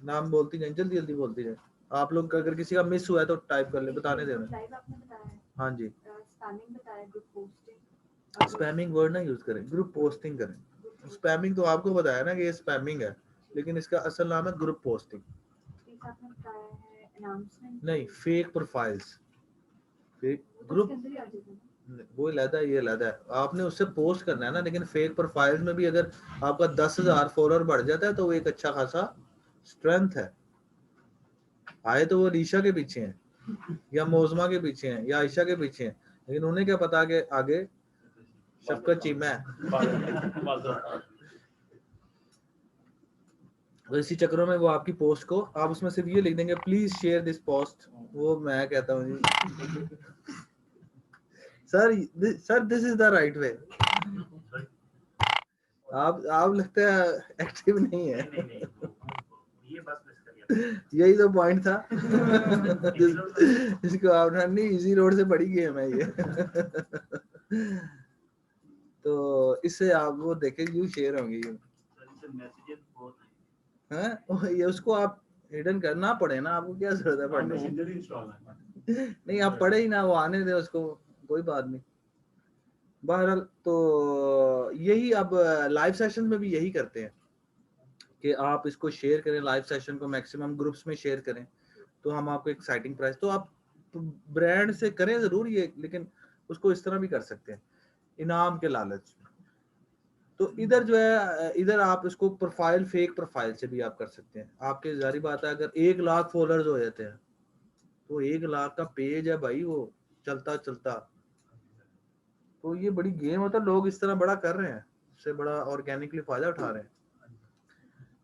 नाम बोलती जाए, जल्दी बोलती जाए। आप लोग अगर किसी का मिस हुआ है तो टाइप कर ले, बताने देना। लाइव आपने बताया है, हाँ जी, स्पैमिंग बताया, ग्रुप पोस्टिंग, स्पैमिंग वर्ड ना यूज करें, ग्रुप पोस्टिंग करें। स्पैमिंग तो आपको बताया ना कि ये स्पैमिंग है, लेकिन इसका असल नाम है ग्रुप पोस्टिंग। प्लीज आपने बताया है अनाउंसमेंट, नहीं, फेक प्रोफाइल्स, फेक ग्रुप अंदर ही आ जाएगा ना। वो लहदा है, ये लहदा है। आपने उससे पोस्ट करना है ना, लेकिन फेक प्रोफाइल्स में भी अगर आपका 10,000 फॉलोअर बढ़ जाता है तो वो एक अच्छा खासा स्ट्रेंथ है। आए तो वो रीशा के पीछे हैं या मोजमा के पीछे हैं या आयशा के पीछे हैं, लेकिन उन्हें क्या पता कि आगे शफकत चीमा है। तो इसी चक्रों में वो आपकी पोस्ट को, आप उसमें सिर्फ ये लिख देंगे प्लीज शेयर दिस पोस्ट, वो मैं कहता हूँ जी sir this is the right way. आप लगता है एक्टिव नहीं है। नहीं ये बस मिस कर गया यही तो पॉइंट था। इसको आपने नहीं, इजी रोड से बड़ी गेम है ये। तो इससे आप वो देखें यू शेयर होंगी यू, मैसेजेस बहुत हैं ये उसको आप हिडन करना पड़े ना, आपको क्या जरूरत है पढ़ने की? मैसेंजर इंस्टॉल है। नहीं आप पढ़े ही ना, वो आने दे उसको, कोई बात नहीं। बहरहाल तो यही अब लाइव सेशन में भी यही करते हैं कि आप इसको शेयर करें, लाइव सेशन को मैक्सिमम ग्रुप्स में शेयर करें, तो हम आपको एक्साइटिंग प्राइस, तो आप ब्रांड से करें जरूर ये, लेकिन उसको इस तरह भी कर सकते हैं इनाम के लालच में। तो इधर जो है, इधर आप इसको प्रोफाइल, फेक प्रोफाइल से भी आप कर सकते हैं। आपके जारी बात है, अगर 1 लाख फॉलोअर्स हो जाते हैं तो 1 लाख का पेज है भाई वो चलता चलता, तो ये बड़ी गेम होता है। लोग इस तरह बड़ा कर रहे हैं, उससे बड़ा ऑर्गेनिकली फायदा उठा रहे हैं।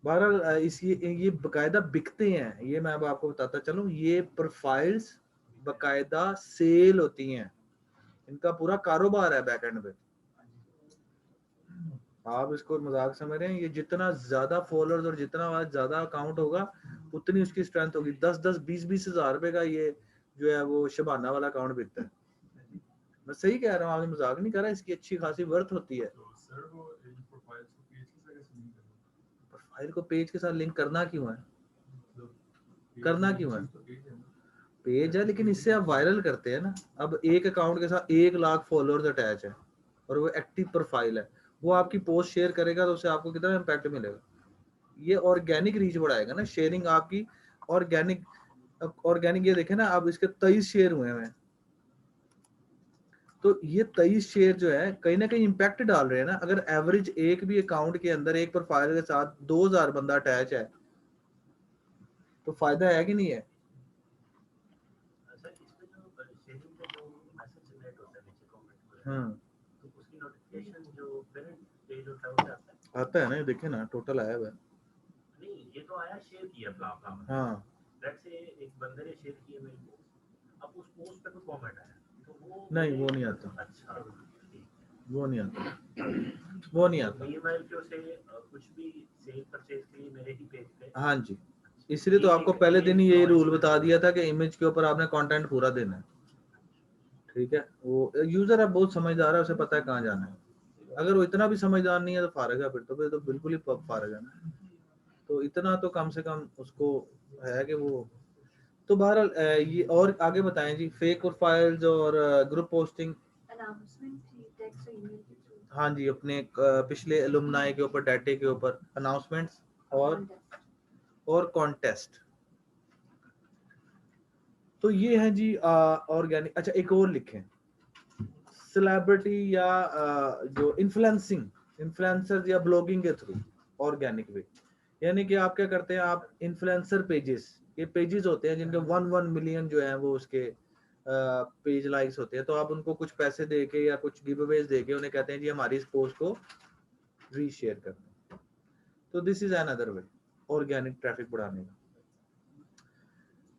बहरहाल इस ये बकायदा बिकते हैं, ये मैं अब आपको बताता चलूं। ये प्रोफाइल्स बकायदा सेल होती हैं, इनका पूरा कारोबार है बैक एंड पे। आप इसको मजाक समझ रहे हैं? ये जितना ज्यादा फॉलोअर्स और जितना ज्यादा अकाउंट होगा उतनी उसकी स्ट्रेंथ होगी। 10-10, 20-20 हजार रुपए का ये जो है वो शबाना वाला अकाउंट बिकता है। मैं सही कह रहा हूँ, आपने मजाक नहीं कर रहा, इसकी अच्छी खासी वर्थ होती है। प्रोफाइल को पेज के साथ लिंक करना क्यों है? करना क्यों है? पेज है, लेकिन इससे आप वायरल करते हैं ना। अब एक अकाउंट के साथ 1 लाख फॉलोअर्स अटैच है और वो एक्टिव प्रोफाइल है, वो आपकी पोस्ट शेयर करेगा तो उससे आपको कितना इम्पैक्ट मिलेगा? ये ऑर्गेनिक रीच बढ़ाएगा ना, शेयरिंग आपकी ऑर्गेनिक। ये देखें ना, अब इसके 23 शेयर हुए हैं, तो ये 23 शेयर जो है कहीं ना कहीं इम्पैक्ट डाल रहे हैं ना। अगर एवरेज एक भी अकाउंट के अंदर एक प्रोफाइल के साथ 2000 बंदा अटैच है तो फायदा है कि नहीं है? अच्छा, इसमें जो शेयरिंग पे जो मैसेज जनरेट होता है नीचे कमेंट में, तो उसकी नोटिफिकेशन जो पेरेंट पेज होता है उसे आता है ना, ये देखे ना टोटल आया हुआ है। नहीं, ये तो आया शेयर किया ब्ला ब्ला, हाँ, लेट्स से एक बंदे ने शेयर किया मेरी पोस्ट, अब उस पोस्ट पे कोई कमेंट आया तो वो नहीं वो नहीं आता, अच्छा वो नहीं आता, वो नहीं आता। ईमेल पे उसे कुछ भी सेल परचेज के लिए मेरे ही पेज पे। हाँ जी, इसलिए तो आपको पहले दिन ही यही रूल बता दिया था कि इमेज के ऊपर आपने कंटेंट पूरा देना है। ठीक है, वो यूजर है बहुत समझदार है, उसे पता है कहाँ जाना है। अगर वो इतना भी समझदार नहीं है तो फारग है, फिर तो बिल्कुल ही फारग है ना। तो इतना तो कम से कम उसको है कि वो। तो बहरहाल ये और आगे बताएं जी, फेक प्रोफाइल्स और ग्रुप पोस्टिंग। अनाउंसमेंट थी टेक्स्ट और ईमेल के थ्रू। हाँ जी, अपने पिछले एलुमनाई के ऊपर, डाटे के ऊपर अनाउंसमेंट्स और कॉन्टेस्ट। तो ये है जी ऑर्गेनिक। अच्छा एक और लिखें, सेलिब्रिटी या जो इन्फ्लुएंसर या ब्लॉगिंग के थ्रू ऑर्गेनिक वे। यानी कि आप क्या करते हैं, आप इन्फ्लुएंसर पेजेस, ये पेजेस होते हैं जिनके 1 मिलियन जो है वो उसके पेज लाइक्स होते हैं, तो आप उनको कुछ पैसे दे के या कुछ गिव अवेज दे के उन्हें कहते हैं जी हमारी इस पोस्ट को रीशेयर करना। तो this is another way organic traffic बढ़ाने का।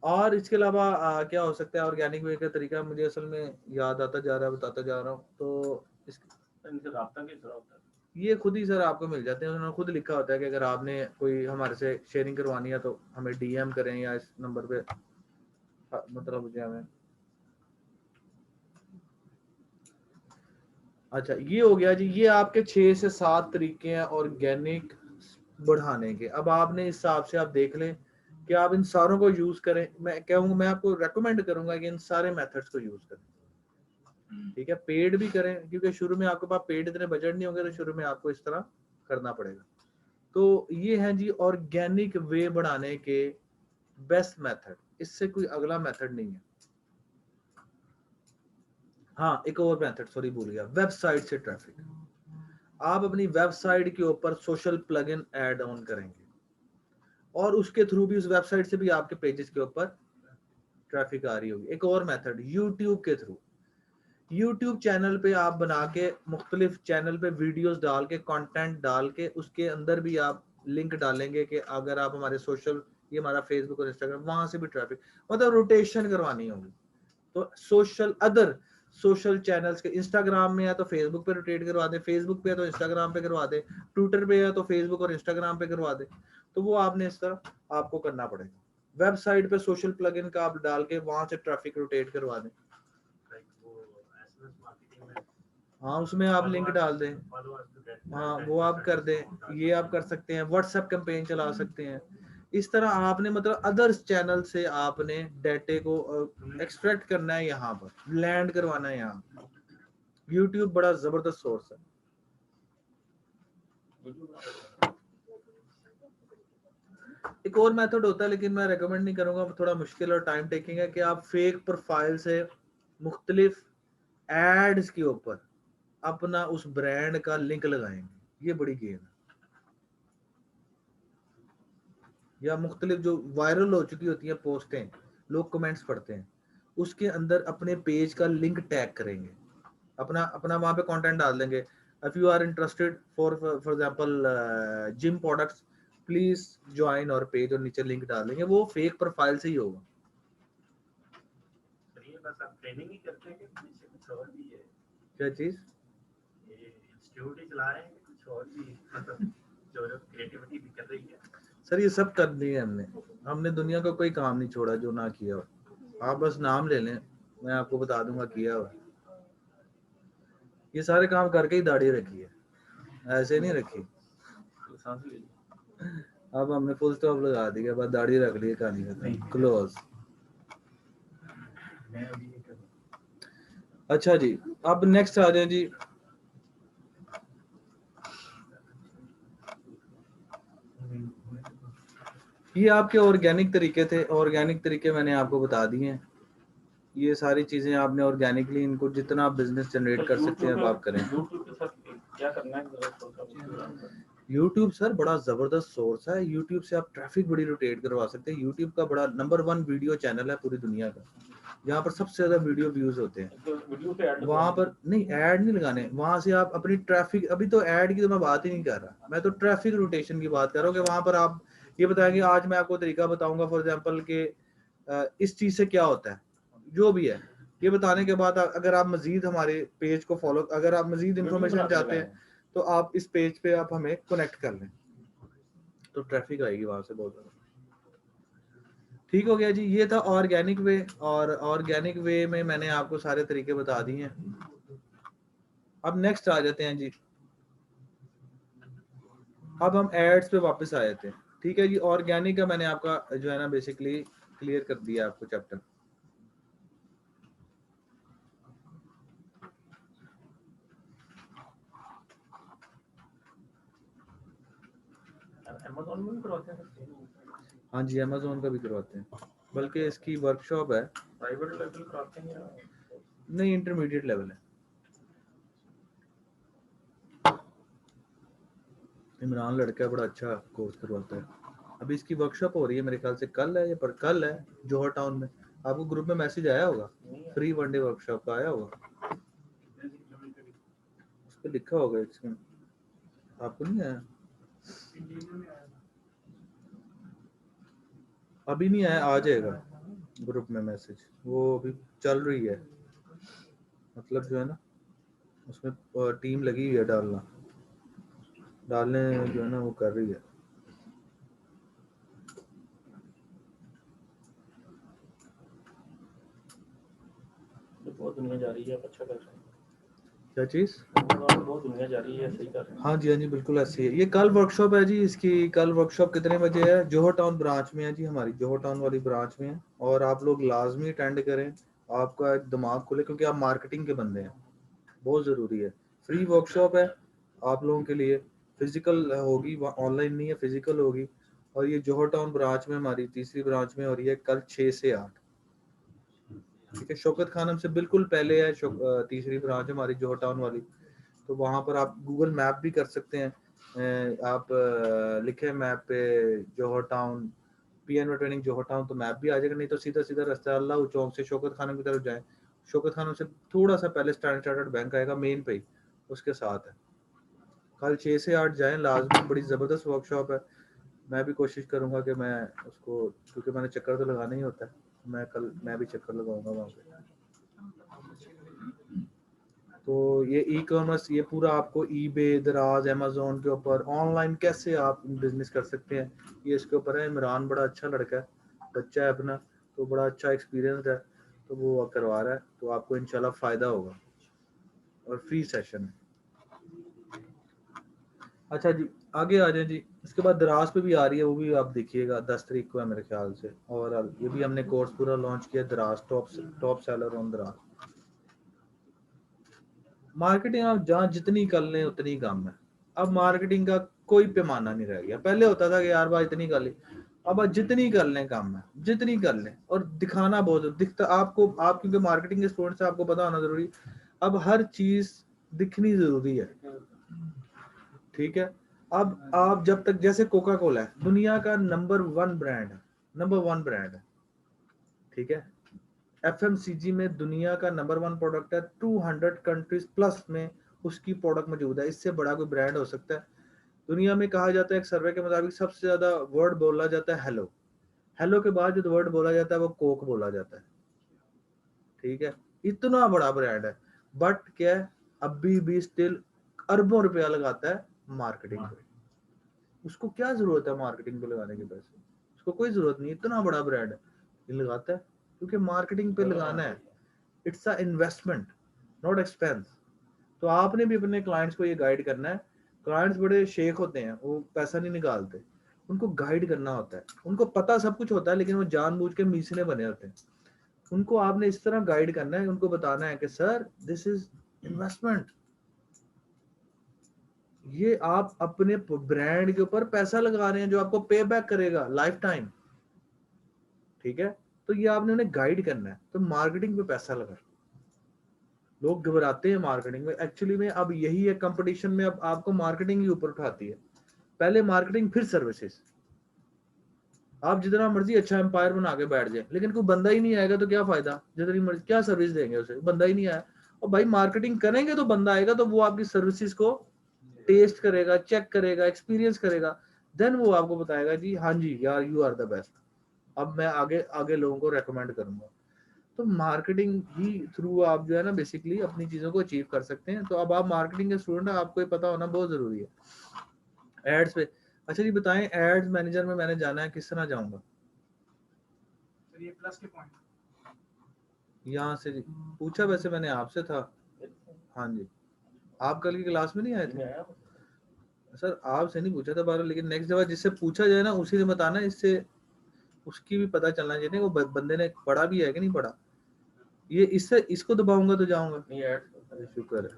और इसके अलावा क्या हो सकता है ऑर्गेनिक वे का तरीका, मुझे असल में याद आता जा रहा है, बताता जा रहा हूँ। तो इनसे राब्ता किस तरह होता है? ये खुद ही सर आपको मिल जाते हैं, उन्होंने खुद लिखा होता है कि अगर आपने कोई हमारे से शेयरिंग करवानी है तो हमें डीएम करें या इस नंबर पे, मतलब जो हमें। अच्छा ये हो गया जी, ये आपके 6 से 7 तरीके हैं ऑर्गेनिक बढ़ाने के। अब आपने इस हिसाब से आप देख लें कि आप इन सारों को यूज करें। मैं कहूँगा, मैं आपको रेकमेंड करूंगा कि इन सारे मेथड्स को यूज करें। ठीक है, पेड भी करें, क्योंकि शुरू में आपके पास पेड इतने बजट नहीं होंगे, तो शुरू में आपको इस तरह करना पड़ेगा। तो ये है जी ऑर्गेनिक वे बढ़ाने के बेस्ट मेथड, इससे कोई अगला मेथड नहीं है। हाँ एक और मेथड सॉरी भूल गया, वेबसाइट से ट्रैफिक। आप अपनी वेबसाइट के ऊपर सोशल प्लगइन ऐड ऑन करेंगे और उसके थ्रू भी, उस वेबसाइट से भी आपके पेजेस के ऊपर ट्रैफिक आ रही होगी। एक और मेथड यूट्यूब के थ्रू, यूट्यूब चैनल पे आप बना के मुख्तलिफ चैनल पे वीडियोस डाल के, कंटेंट डाल के, उसके अंदर भी आप लिंक डालेंगे कि अगर आप हमारे सोशल, ये हमारा फेसबुक और इंस्टाग्राम, वहां से भी ट्रैफिक, मतलब रोटेशन करवानी होगी। तो सोशल चैनल्स के, इंस्टाग्राम में है तो फेसबुक पे रोटेट करवा दे, फेसबुक पे है तो इंस्टाग्राम पे करवा दे, ट्विटर पे है तो फेसबुक और इंस्टाग्राम पे करवा दे। तो वो आपने इस तरह आपको करना पड़ेगा। वेबसाइट पे सोशल प्लगइन का आप डाल के वहां से ट्रैफिक रोटेट करवा दें। लाइक वो एसएमएस मार्केटिंग में हाँ, उसमें आप लिंक डाल दें, followers to get हाँ 10% वो आप कर दें, discount ये आप कर सकते हैं। व्हाट्सएप कैंपेन चला सकते हैं। इस तरह आपने मतलब अदर्स चैनल से आपने डाटे को एक्सट्रैक्ट करना है, यहाँ पर लैंड करवाना है। यहाँ यूट्यूब बड़ा जबरदस्त सोर्स है। एक और मेथड होता है लेकिन मैं रेकमेंड नहीं करूंगा, थोड़ा मुश्किल और टाइम टेकिंग है, कि आप फेक प्रोफाइल से मुख्तलिफ एड्स के ऊपर अपना उस ब्रांड का लिंक लगाएंगे। ये बड़ी गेम है। या मुख्तलिफ जो वायरल हो चुकी होती हैं पोस्टें, लोग कमेंट्स पढ़ते हैं, उसके अंदर अपने पेज का लिंक टैग करेंगे, अपना अपना वहां पे कंटेंट डाल देंगे। If you are interested for example gym products, please join our page, और नीचे लिंक डाल देंगे। वो फेक प्रोफाइल से ही होगा। तो ये बस आप ट्रेनिंग ही करते हैं कि पीछे कुछ और भी है? क्या चीज? ये इंस्टीट्यूट ही चला रहे हैं कि कुछ और भी मतलब जो क्रिएटिविटी भी कर रही है? सर ये सब कर दिए हमने दुनिया का कोई काम नहीं छोड़ा जो ना किया हो। आप बस नाम ले लें, मैं आपको बता दूंगा किया हुआ। ये सारे काम करके ही दाढ़ी रखी है, ऐसे नहीं रखी। सांस ले ली। अब हमने फुल स्टॉप लगा दिया, बस दाढ़ी रख ली, कहानी खत्म, क्लोज। अच्छा जी, अब नेक्स्ट आ जाए जी। ये आपके ऑर्गेनिक तरीके थे, ऑर्गेनिक तरीके मैंने आपको बता दिए हैं। ये सारी चीजें आपने ऑर्गेनिकली इनको जितना आप बिजनेस जनरेट कर सकते हैं आप करें। यूट्यूब के साथ क्या करना है? यूट्यूब सर बड़ा जबरदस्त सोर्स है। यूट्यूब से आप ट्रैफिक बड़ी रोटेट करवा सकते हैं। यूट्यूब का बड़ा नंबर 1 वीडियो चैनल है पूरी दुनिया का, जहाँ पर सबसे ज्यादा वीडियो व्यूज होते हैं। वीडियो पे ऐड वहां पर नहीं, ऐड नहीं लगाने, वहां से आप अपनी ट्रैफिक, अभी तो ऐड की तो मैं बात ही नहीं कर रहा, मैं तो ट्रैफिक रोटेशन की बात कर रहा हूँ, कि वहां पर आप ये बताएंगे। आज मैं आपको तरीका बताऊंगा फॉर एग्जांपल के इस चीज से क्या होता है, जो भी है ये बताने के बाद अगर आप मजीद हमारे पेज को फॉलो, अगर आप मजीद इंफॉर्मेशन चाहते हैं तो आप इस पेज पे आप हमें कनेक्ट कर लें, तो ट्रैफिक आएगी वहां से बहुत ज्यादा। ठीक हो गया जी। ये था ऑर्गेनिक वे, और ऑर्गेनिक वे में मैंने आपको सारे तरीके बता दिए हैं। अब नेक्स्ट आ जाते हैं जी। अब हम एड्स पे वापस आए थे। ठीक है जी, ऑर्गेनिक का मैंने आपका जो है ना बेसिकली क्लियर कर दिया आपको चैप्टर। Amazon में भी करवाते हैं? हाँ जी, अमेजोन का भी करवाते हैं, बल्कि इसकी वर्कशॉप है। प्राइवेट लेवल कराते हैं या नहीं, इंटरमीडिएट लेवल है। इमरान लड़का बड़ा अच्छा कोर्स करवाता है। अभी इसकी वर्कशॉप हो रही है, मेरे ख्याल से कल है या पर कल है, जोहर टाउन में। आपको ग्रुप में मैसेज आया होगा, फ्री 1 डे वर्कशॉप का आया होगा, उस पर लिखा होगा इसमें। आपको नहीं आया? अभी नहीं आया, आ जाएगा ग्रुप में मैसेज, वो अभी चल रही है, मतलब जो है ना उसमें टीम लगी हुई है डालने जो है ना वो कर रही है। बहुत दुनिया जा रही है, अच्छा कर रहे हैं। क्या चीज? बहुत दुनिया जा रही है, सही कर रहे हैं। हाँ जी, हाँ जी, बिल्कुल ऐसी है। ये कल वर्कशॉप है जी इसकी। कल वर्कशॉप कितने बजे है? जोहर टाउन ब्रांच में है जी, हमारी जोहर टाउन वाली ब्रांच में है। और आप लोग लाजमी अटेंड करें, आपका एक दिमाग खुले, क्योंकि आप मार्केटिंग के बंदे हैं, बहुत ज़रूरी है। फ्री वर्कशॉप है आप लोगों के लिए, फिजिकल होगी, ऑनलाइन नहीं है, फिजिकल होगी। और ये जोहर टाउन ब्रांच में, हमारी तीसरी ब्रांच में हो रही है, कल 6 से 8। ठीक है, शौकत खानम से बिल्कुल पहले है तीसरी ब्रांच हमारी जोहर टाउन वाली। तो वहाँ पर आप गूगल मैप भी कर सकते हैं। आप लिखे मैप पे जोहर टाउन, PNO ट्रेनिंग जोहर टाउन, तो मैप भी आ जाएगा। नहीं तो सीधा सीधा रास्ता अल्लाह चौक से शौकत खानम की तरफ जाएं। शौकत खानम से थोड़ा सा पहले स्टैंडर्ड चार्टर्ड बैंक आएगा मेन पे ही, उसके साथ है। कल 6 से 8 जाएं लाजमी, बड़ी ज़बरदस्त वर्कशॉप है। मैं भी कोशिश करूंगा कि मैं उसको, क्योंकि मैंने चक्कर तो लगाना ही होता है, मैं भी चक्कर लगाऊंगा वहाँ पे। तो ये ई कॉमर्स, ये पूरा आपको ईबे, दराज, अमेजोन के ऊपर ऑनलाइन कैसे आप बिजनेस कर सकते हैं, ये इसके ऊपर है। इमरान बड़ा अच्छा लड़का है, बच्चा है अपना, तो बड़ा अच्छा एक्सपीरियंस है, तो वो करवा रहा है, तो आपको इंशाल्लाह फ़ायदा होगा, और फ्री सेशन है। अच्छा जी, आगे आ जाए जी। इसके बाद दराज पे भी आ रही है, वो भी आप देखिएगा, 10 तारीख को है मेरे ख्याल से। और ये भी हमने कोर्स पूरा लॉन्च किया, दराज टॉप सेलर ऑन दराज। मार्केटिंग आप जहाँ जितनी कर लें उतनी कम है। अब मार्केटिंग का कोई पैमाना नहीं रह गया। पहले होता था कि यार भाई इतनी कर ली, अब जितनी कर लें कम है, जितनी कर लें। और दिखाना बहुत दिखता आपको, आप क्योंकि मार्केटिंग के स्टूडेंट से आपको पता होना जरूरी, अब हर चीज दिखनी जरूरी है, ठीक है। अब आप जब तक, जैसे कोका कोला है दुनिया का नंबर 1 ब्रांड है, नंबर 1 ब्रांड है, ठीक है। एफएमसीजी में दुनिया का नंबर 1 प्रोडक्ट है, 200 कंट्रीज प्लस में उसकी प्रोडक्ट मौजूद है। इससे बड़ा कोई ब्रांड हो सकता है? दुनिया में कहा जाता है, एक सर्वे के मुताबिक सबसे ज्यादा वर्ड बोला जाता है हेलो। हेलो के बाद जो वर्ड बोला जाता है वो कोक बोला जाता है, ठीक है। इतना बड़ा ब्रांड है, बट क्या है, अभी भी स्टिल अरबों रुपया लगाता है मार्केटिंग पे। उसको क्या जरूरत है मार्केटिंग पे लगाने के पैसे? उसको कोई जरूरत नहीं, इतना बड़ा ब्रांड है, ये लगाता है क्योंकि मार्केटिंग पे लगाना है। It's a investment, not expense. तो आपने भी अपने क्लाइंट्स को ये गाइड करना है। क्लाइंट्स बड़े शेख होते हैं, वो पैसा नहीं निकालते, उनको गाइड करना होता है। उनको पता सब कुछ होता है, लेकिन वो जानबूझ के मीसने बने होते हैं। उनको आपने इस तरह गाइड करना है, उनको बताना है कि सर दिस इज इन्वेस्टमेंट, ये आप अपने ब्रांड के ऊपर पैसा लगा रहे हैं जो आपको पे बैक करेगा लाइफ टाइम, ठीक है। तो ये आपने उन्हें गाइड करना है। तो मार्केटिंग पे पैसा लगा, लोग घबराते हैं मार्केटिंग में। एक्चुअली में अब यही है, कंपटीशन में अब आपको मार्केटिंग ही ऊपर उठाती है। पहले मार्केटिंग फिर सर्विसेज। आप जितना मर्जी अच्छा एम्पायर बना के बैठ जाए, लेकिन कोई बंदा ही नहीं आएगा तो क्या फायदा? जितनी मर्जी क्या सर्विस देंगे उसे, बंदा ही नहीं आया। और भाई मार्केटिंग करेंगे तो बंदा आएगा, तो वो आपकी सर्विसेज को टेस्ट करेगा, चेक करेगा, एक्सपीरियंस करेगा, देन वो आपको बताएगा जी हाँ जी यार यू आर द बेस्ट, अब मैं आगे आगे लोगों को रेकमेंड करूंगा। तो मार्केटिंग ही थ्रू आप जो है ना बेसिकली अपनी चीजों को अचीव कर सकते हैं। तो अब आप मार्केटिंग के स्टूडेंट हैं, आपको ये पता होना बहुत जरूरी है। एड्स पे, अच्छा जी बताएं, एड्स मैनेजर में मैंने जाना है, किस तरह जाऊंगा? सर ये प्लस के पॉइंट यहाँ से जी पूछा, वैसे मैंने आपसे था। हाँ जी, आप कल की क्लास में नहीं आए थे सर, आपसे नहीं पूछा था बार, लेकिन नेक्स्ट दफा जिससे पूछा जाए ना उसी ने बताना, इससे उसकी भी पता चलना चाहिए वो बंदे ने पढ़ा भी है कि नहीं पढ़ा। ये इससे इसको दबाऊंगा तो जाऊंगा नहीं। ऐड शुक्र है,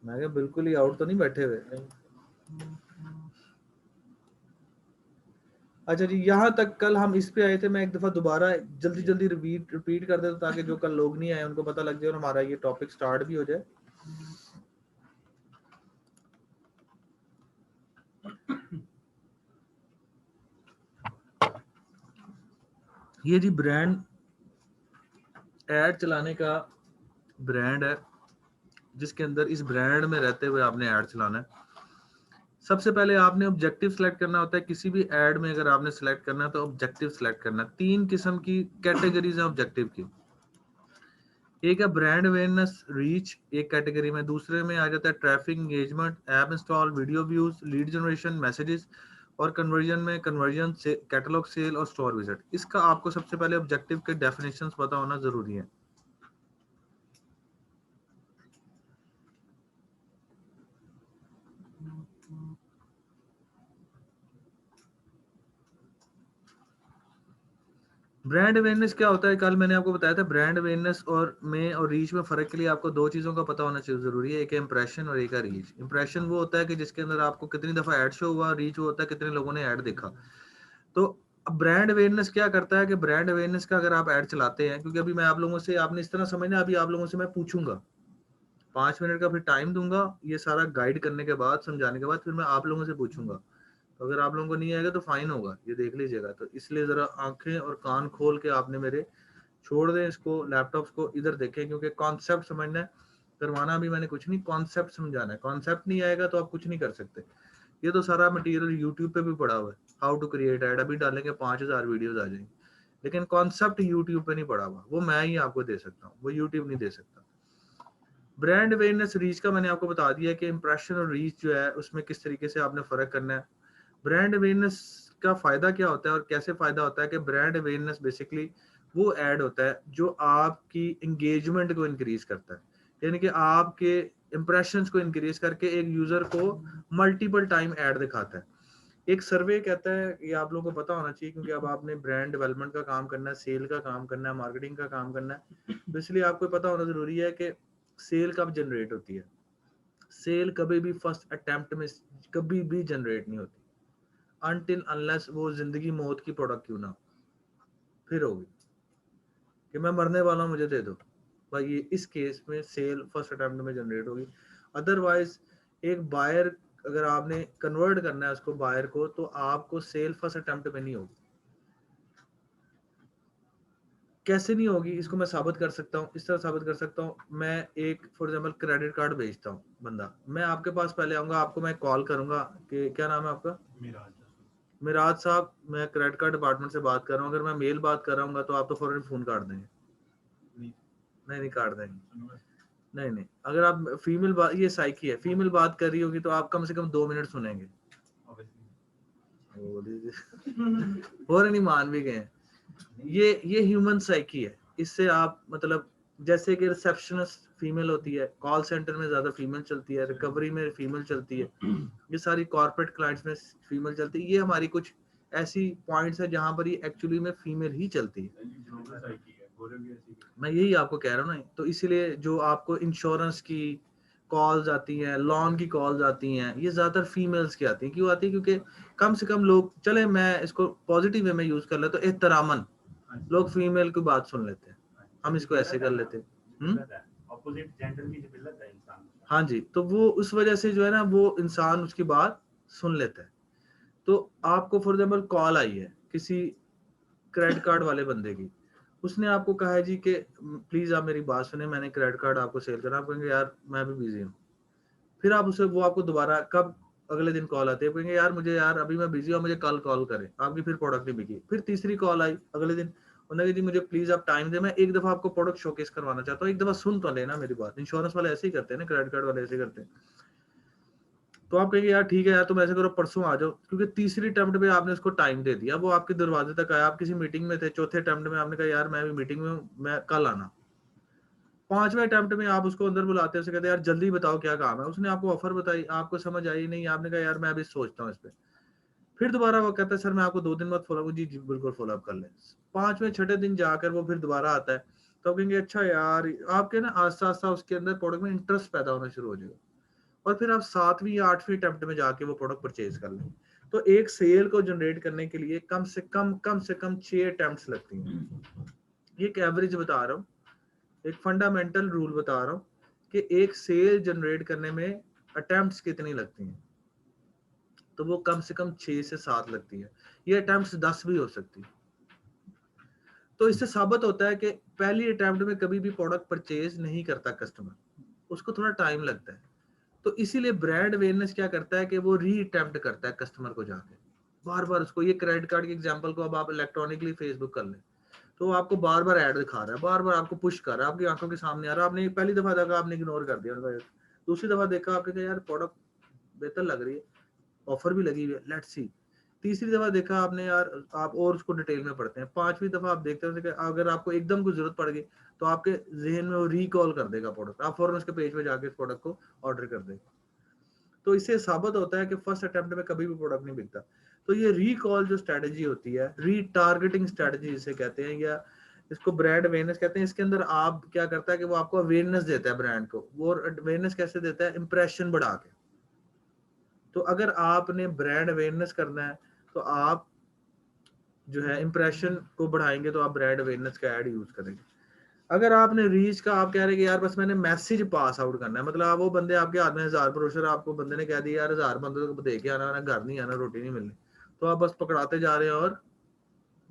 मैं क्या बिल्कुल ही आउट तो नहीं बैठे हुए। अच्छा जी, यहाँ तक कल हम इस पे आए थे। मैं एक दफा दोबारा जल्दी जल्दी रिपीट कर देता ताकि जो कल लोग नहीं आए उनको पता लग जाए और हमारा ये टॉपिक स्टार्ट भी हो जाए। ये जी ब्रांड ऐड चलाने का ब्रांड है, जिसके अंदर इस ब्रांड में रहते हुए आपने ऐड चलाना है। सबसे पहले आपने ऑब्जेक्टिव सेलेक्ट करना होता है। किसी भी ऐड में अगर आपने सेलेक्ट करना है तो ऑब्जेक्टिव सेलेक्ट करना है। 3 किस्म की कैटेगरीज हैं ऑब्जेक्टिव की। एक है ब्रांड अवेयरनेस रीच, एक कैटेगरी में। दूसरे में आ जाता है traffic engagement, app install, video views, lead generation, messages. और कन्वर्जन में कन्वर्जन से कैटलॉग सेल और स्टोर विजिट। इसका आपको सबसे पहले ऑब्जेक्टिव के डेफिनेशंस पता होना जरूरी है। ब्रांड अवेयरनेस क्या होता है? कल मैंने आपको बताया था ब्रांड अवेयरनेस और रीच में फर्क के लिए आपको 2 चीजों का पता होना चाहिए जरूरी है। एक है इंप्रेशन और एक है रीच। इंप्रेशन वो होता है कि जिसके अंदर आपको कितनी दफा ऐड शो हुआ। रीच वो होता है कितने लोगों ने ऐड देखा। तो ब्रांड अवेयरनेस क्या करता है कि ब्रांड अवेयरनेस का अगर आप ऐड चलाते हैं, क्योंकि अभी मैं आप लोगों से, आपने इस तरह समझना, अभी आप लोगों से मैं पूछूंगा 5 मिनट का फिर टाइम दूंगा, ये सारा गाइड करने के बाद, समझाने के बाद फिर मैं आप लोगों से पूछूंगा। तो अगर आप लोगों को नहीं आएगा तो फाइन होगा, ये देख लीजिएगा। तो इसलिए जरा आंखें और कान खोल के आपने मेरे छोड़ दें इसको, लैपटॉप को इधर देखें, क्योंकि कॉन्सेप्ट समझना है। करवाना भी मैंने कुछ नहीं, कॉन्सेप्ट समझाना है। कॉन्सेप्ट नहीं आएगा तो आप कुछ नहीं कर सकते। ये तो सारा मटेरियल यूट्यूब पे भी पड़ा हुआ है, हाउ टू क्रिएट ऐड। अभी डालेंगे 5000 वीडियोस आ जाएंगे, लेकिन कॉन्सेप्ट यूट्यूब पे नहीं पड़ा हुआ। वो मैं ही आपको दे सकता हूँ, वो यूट्यूब नहीं दे सकता। ब्रांड अवेयरनेस रीच का मैंने आपको बता दिया कि इंप्रेशन और रीच जो है उसमें किस तरीके से आपने फर्क करना है। ब्रांड अवेयरनेस का फायदा क्या होता है और कैसे फायदा होता है कि ब्रांड अवेयरनेस बेसिकली वो ऐड होता है जो आपकी एंगेजमेंट को इंक्रीज करता है, यानी कि आपके इंप्रेशंस को इंक्रीज करके एक यूजर को मल्टीपल टाइम ऐड दिखाता है। एक सर्वे कहता है, ये आप लोगों को पता होना चाहिए क्योंकि अब आपने ब्रांड डेवलपमेंट का काम करना है, सेल का काम करना है, मार्केटिंग का काम करना है, तो इसलिए आपको पता होना जरूरी है कि सेल कब जनरेट होती है। सेल कभी भी फर्स्ट अटेम्प्ट में कभी भी जनरेट नहीं होती अनटिल अनलेस वो जिंदगी मौत की प्रोडक्ट क्यों ना हो, फिर होगी कि मैं मरने वाला हूं मुझे दे दो भाई, ये इस केस में सेल फर्स्ट अटेम्प्ट में जनरेट होगी। अदरवाइज एक बायर अगर आपने कन्वर्ट करना है उसको बायर को, तो आपको सेल फर्स्ट अटेम्प्ट में नहीं होगी। कैसे नहीं होगी इसको मैं साबित कर सकता हूँ, इस तरह साबित कर सकता हूँ। मैं एक फॉर एग्जांपल क्रेडिट कार्ड बेचता हूँ, बंदा मैं आपके पास पहले आऊंगा, आपको मैं कॉल करूंगा कि क्या नाम है आपका, मिराज साहब, मैं क्रेडिट कार्ड डिपार्टमेंट से बात कर रहा हूँ। अगर मैं मेल बात कर रहा हूँ तो आप तो फौरन फोन काट देंगे, नहीं काट देंगे, नहीं अगर आप फीमेल बात, ये साइकी है, फीमेल बात कर रही होगी तो आप कम से कम 2 मिनट सुनेंगे, फौरन ही मान भी गए। ये ह्यूमन साइकी है, इससे आप मतलब जैसे कि रिसेप्शनिस्ट फीमेल होती है, कॉल सेंटर में ज्यादा फीमेल चलती है, रिकवरी में फीमेल चलती है, ये सारी कॉर्पोरेट क्लाइंट्स में फीमेल चलती है। ये हमारी कुछ ऐसी पॉइंट्स है जहां पर ये एक्चुअली में फीमेल ही चलती है, मैं यही आपको कह रहा हूँ ना। तो इसीलिए जो आपको इंश्योरेंस की कॉल्स आती हैं, लोन की कॉल्स आती हैं, ये ज्यादातर फीमेल्स की आती हैं। क्यों आती है? क्योंकि कम से कम लोग, चले मैं इसको पॉजिटिव वे में यूज कर लेता, तो एहतरामन लोग फीमेल की बात सुन लेते हैं, हम इसको ऐसे कर लेते हैं। ऑपोजिट जेंडर की जिबिलत है इंसान। हाँ जी, तो वो उस वजह से जो है ना वो इंसान उसकी बात सुन लेता है। तो आपको फॉर एग्जाम्पल कॉल आई है किसी क्रेडिट कार्ड वाले बंदे की, उसने आपको कहा है जी कि प्लीज आप मेरी बात सुने, मैंने क्रेडिट कार्ड आपको सेल करना। आप कहेंगे यार मैं भी बिजी हूँ, फिर आप उसे, वो आपको दोबारा कब अगले दिन कॉल आती है, कहेंगे यार मुझे, यार अभी मैं बिजी हूँ, मुझे कल कॉल करें, आपकी फिर प्रोडक्ट नहीं बिकी। फिर तीसरी कॉल आई अगले दिन, उन्होंने जी मुझे प्लीज आप टाइम दे, मैं एक दफा आपको प्रोडक्ट शोकेस करवाना चाहता हूँ, एक दफा सुन तो लेना मेरी बात। इंश्योरेंस वाले ऐसे ही करते हैं ना, क्रेडिट कार्ड वाले ऐसे करते हैं। तो आप कहेंगे यार ठीक है यार तुम ऐसे करो परसों आ जाओ, क्योंकि तीसरी अटेम्प्ट में आपने उसको टाइम दे दिया, वो आपके दरवाजे तक आया, आप किसी मीटिंग में थे, चौथे अटेम्प्ट में आपने कहा यार मैं भी मीटिंग में हूँ, मैं कल आना। पांचवें अटेम्प्ट में आप उसको अंदर बुलाते हैं, उसे कहते हैं यार जल्दी बताओ क्या काम है। उसने आपको ऑफर बताई, आपको समझ आई नहीं, आपने कहा यार मैं अभी सोचता हूँ इस पे। फिर दोबारा वो कहता है सर मैं आपको 2 दिन बाद फॉलो, जी बिल्कुल फॉलो अप कर ले। पांचवें छठे दिन जाकर वो फिर दोबारा आता है, तो आप कहेंगे अच्छा यार, आपके ना आस्ता आस्ता उसके अंदर प्रोडक्ट में इंटरेस्ट पैदा होना शुरू हो जाएगा, और फिर आप 7वीं या 8वीं अटेम्प्ट में जाके वो प्रोडक्ट परचेज कर लें। तो एक सेल को जनरेट करने के लिए कम से कम 6 अटेम्प्ट्स लगती हैं। ये एक एवरेज बता रहा हूँ, एक फंडामेंटल रूल बता रहा हूँ कि एक सेल जनरेट करने में अटेम्प्ट्स कितनी लगती हैं, तो वो कम से कम 6 से 7 लगती है। ये अटेम्प्ट्स 10 भी हो सकती है। तो इससे साबित होता है कि पहली अटेम्प्ट में कभी भी प्रोडक्ट परचेज नहीं करता कस्टमर, उसको थोड़ा टाइम लगता है। तो इसीलिए ब्रांड अवेयरनेस क्या करता है कि वो री अटेम्प्ट करता है कस्टमर को जाके बार बार उसको। ये क्रेडिट कार्ड के एग्जांपल को अब आप इलेक्ट्रॉनिकली फेसबुक कर लें, तो वो आपको बार बार ऐड दिखा रहा है, बार बार आपको पुश कर रहा है, आपकी आंखों के सामने आ रहा है। आपने पहली दफा देखा, आपने इग्नोर कर दिया, दूसरी दफा देखा, आपने कहा यार प्रोडक्ट बेहतर लग रही है, ऑफर भी लगी हुई है, लेट्स सी। तीसरी दफा देखा आपने, यार आप और उसको डिटेल में पढ़ते हैं। पांचवी दफा आप देखते हैं कि अगर आपको एकदम कुछ जरूरत पड़ गई तो आपके जहन में वो रिकॉल कर देगा प्रोडक्ट, आप फौरन उसके पेज पे जाके इस प्रोडक्ट को ऑर्डर कर देंगे। तो इससे साबित होता है कि फर्स्ट अटेम्प्ट में कभी भी प्रोडक्ट नहीं बिकता। तो ये रिकॉल जो स्ट्रेटजी होती है, रीटारगेटिंग स्ट्रेटजी जिसे कहते हैं, या इसको ब्रांड अवेयरनेस कहते हैं। इसके अंदर आप क्या करता है कि वो आपको अवेयरनेस देता है ब्रांड को। वो अवेयरनेस कैसे देता है? इंप्रेशन बढ़ा के। तो अगर आपने ब्रांड अवेयरनेस करना है तो आप जो है इंप्रेशन को बढ़ाएंगे, तो आप ब्रांड अवेयरनेस का ऐड यूज करेंगे। अगर आपने रीच का, आप कह रहे हैं कि यार बस मैंने मैसेज पास आउट करना है, मतलब आप वो बंदे, आपके हाथ में 1000 ब्रोशर, आपको बंदे ने कह दिया यार 1000 बंदे को दे के आना, घर नहीं आना, रोटी नहीं मिलनी, तो आप बस पकड़ाते जा रहे हैं और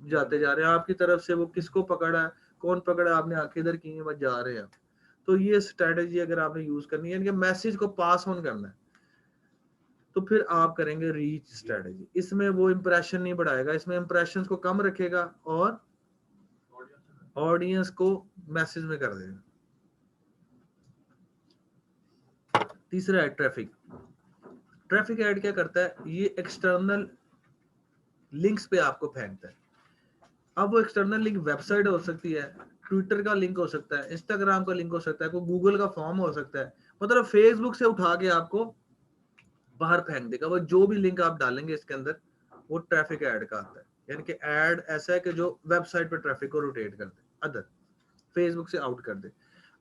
जाते जा रहे हैं। आपकी तरफ से वो किसको पकड़ा है, कौन पकड़ा, आपने आंखें इधर की हैं, बस जा रहे हैं। तो ये स्ट्रेटेजी अगर आपने यूज करनी है, यानी कि मैसेज को पास ऑन करना है, तो फिर आप करेंगे रीच स्ट्रेटेजी। इसमें वो इंप्रेशन नहीं बढ़ाएगा, इसमें इंप्रेशन को कम रखेगा और ऑडियंस को मैसेज में कर देगा। तीसरा है ट्रैफिक। ट्रैफिक ऐड क्या करता है, ये एक्सटर्नल लिंक्स पे आपको फेंकता है। अब वो एक्सटर्नल लिंक वेबसाइट हो सकती है, ट्विटर का लिंक हो सकता है, इंस्टाग्राम का लिंक हो सकता है, कोई गूगल का फॉर्म हो सकता है, मतलब फेसबुक से उठा के आपको बाहर फेंक देगा। वो जो भी लिंक आप डालेंगे इसके अंदर वो ट्रैफिक ऐड का आता है। यानी कि ऐड ऐसा है कि जो वेबसाइट पे ट्रैफिक को रोटेट कर दे, अदर फेसबुक से आउट कर दे।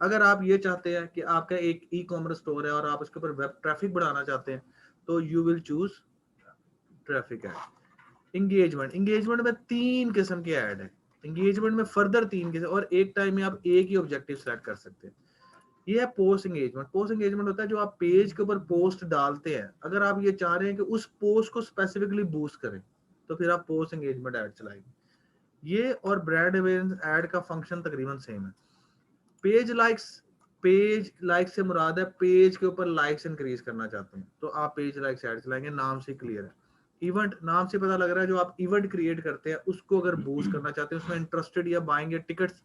अगर आप ये चाहते हैं कि आपका एक ई कॉमर्स स्टोर है और आप उसके ऊपर वेब ट्रैफिक बढ़ाना चाहते हैं तो you will choose traffic add. Engagement में 3 किस्म के ऐड है। इंगेजमेंट में फर्दर 3 किस्म, और एक टाइम में आप एक ही ऑब्जेक्टिव सेलेक्ट कर सकते हैं। ये है पोस्ट एंगेजमेंट। पोस्ट एंगेजमेंट होता है जो आप पेज के ऊपर पोस्ट डालते हैं, अगर आप ये चाह रहे हैं कि उस पोस्ट को स्पेसिफिकली बूस्ट करें तो फिर आप पोस्ट एंगेजमेंट ऐड चलाएंगे। ये और ब्रांड अवेयरनेस ऐड का फंक्शन तकरीबन सेम है। पेज लाइक्स से मुराद है पेज के ऊपर लाइक्स इंक्रीज करना चाहते हैं तो आप पेज लाइक्स ऐड चलाएंगे, नाम से क्लियर है। इवेंट, नाम से पता लग रहा है जो आप इवेंट क्रिएट करते हैं उसको अगर बूस्ट करना चाहते हैं, उसमें इंटरेस्टेड या बाइंग या टिकट्स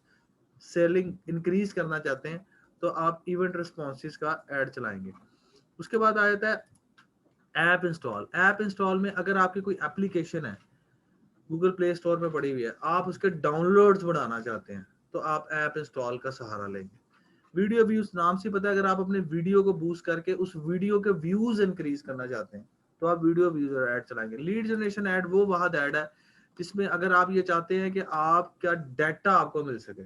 सेलिंग इंक्रीज करना चाहते हैं तो आप इवेंट रिस्पॉन्सेस का ऐड चलाएंगे। उसके बाद आ जाता है ऐप इंस्टॉल। ऐप इंस्टॉल में अगर आपकी कोई एप्लीकेशन है गूगल प्ले स्टोर में पड़ी हुई है, आप उसके डाउनलोड्स बढ़ाना चाहते हैं तो आप ऐप इंस्टॉल का सहारा लेंगे। वीडियो व्यूज, नाम से पता है अगर आप अपने वीडियो को बूस्ट करके उस वीडियो के व्यूज इंक्रीज करना चाहते हैं तो आप वीडियो व्यूज ऐड चलाएंगे। लीड जनरेशन ऐड वो वाहद ऐड है जिसमें अगर आप ये चाहते हैं कि आपका डाटा आपको मिल सके,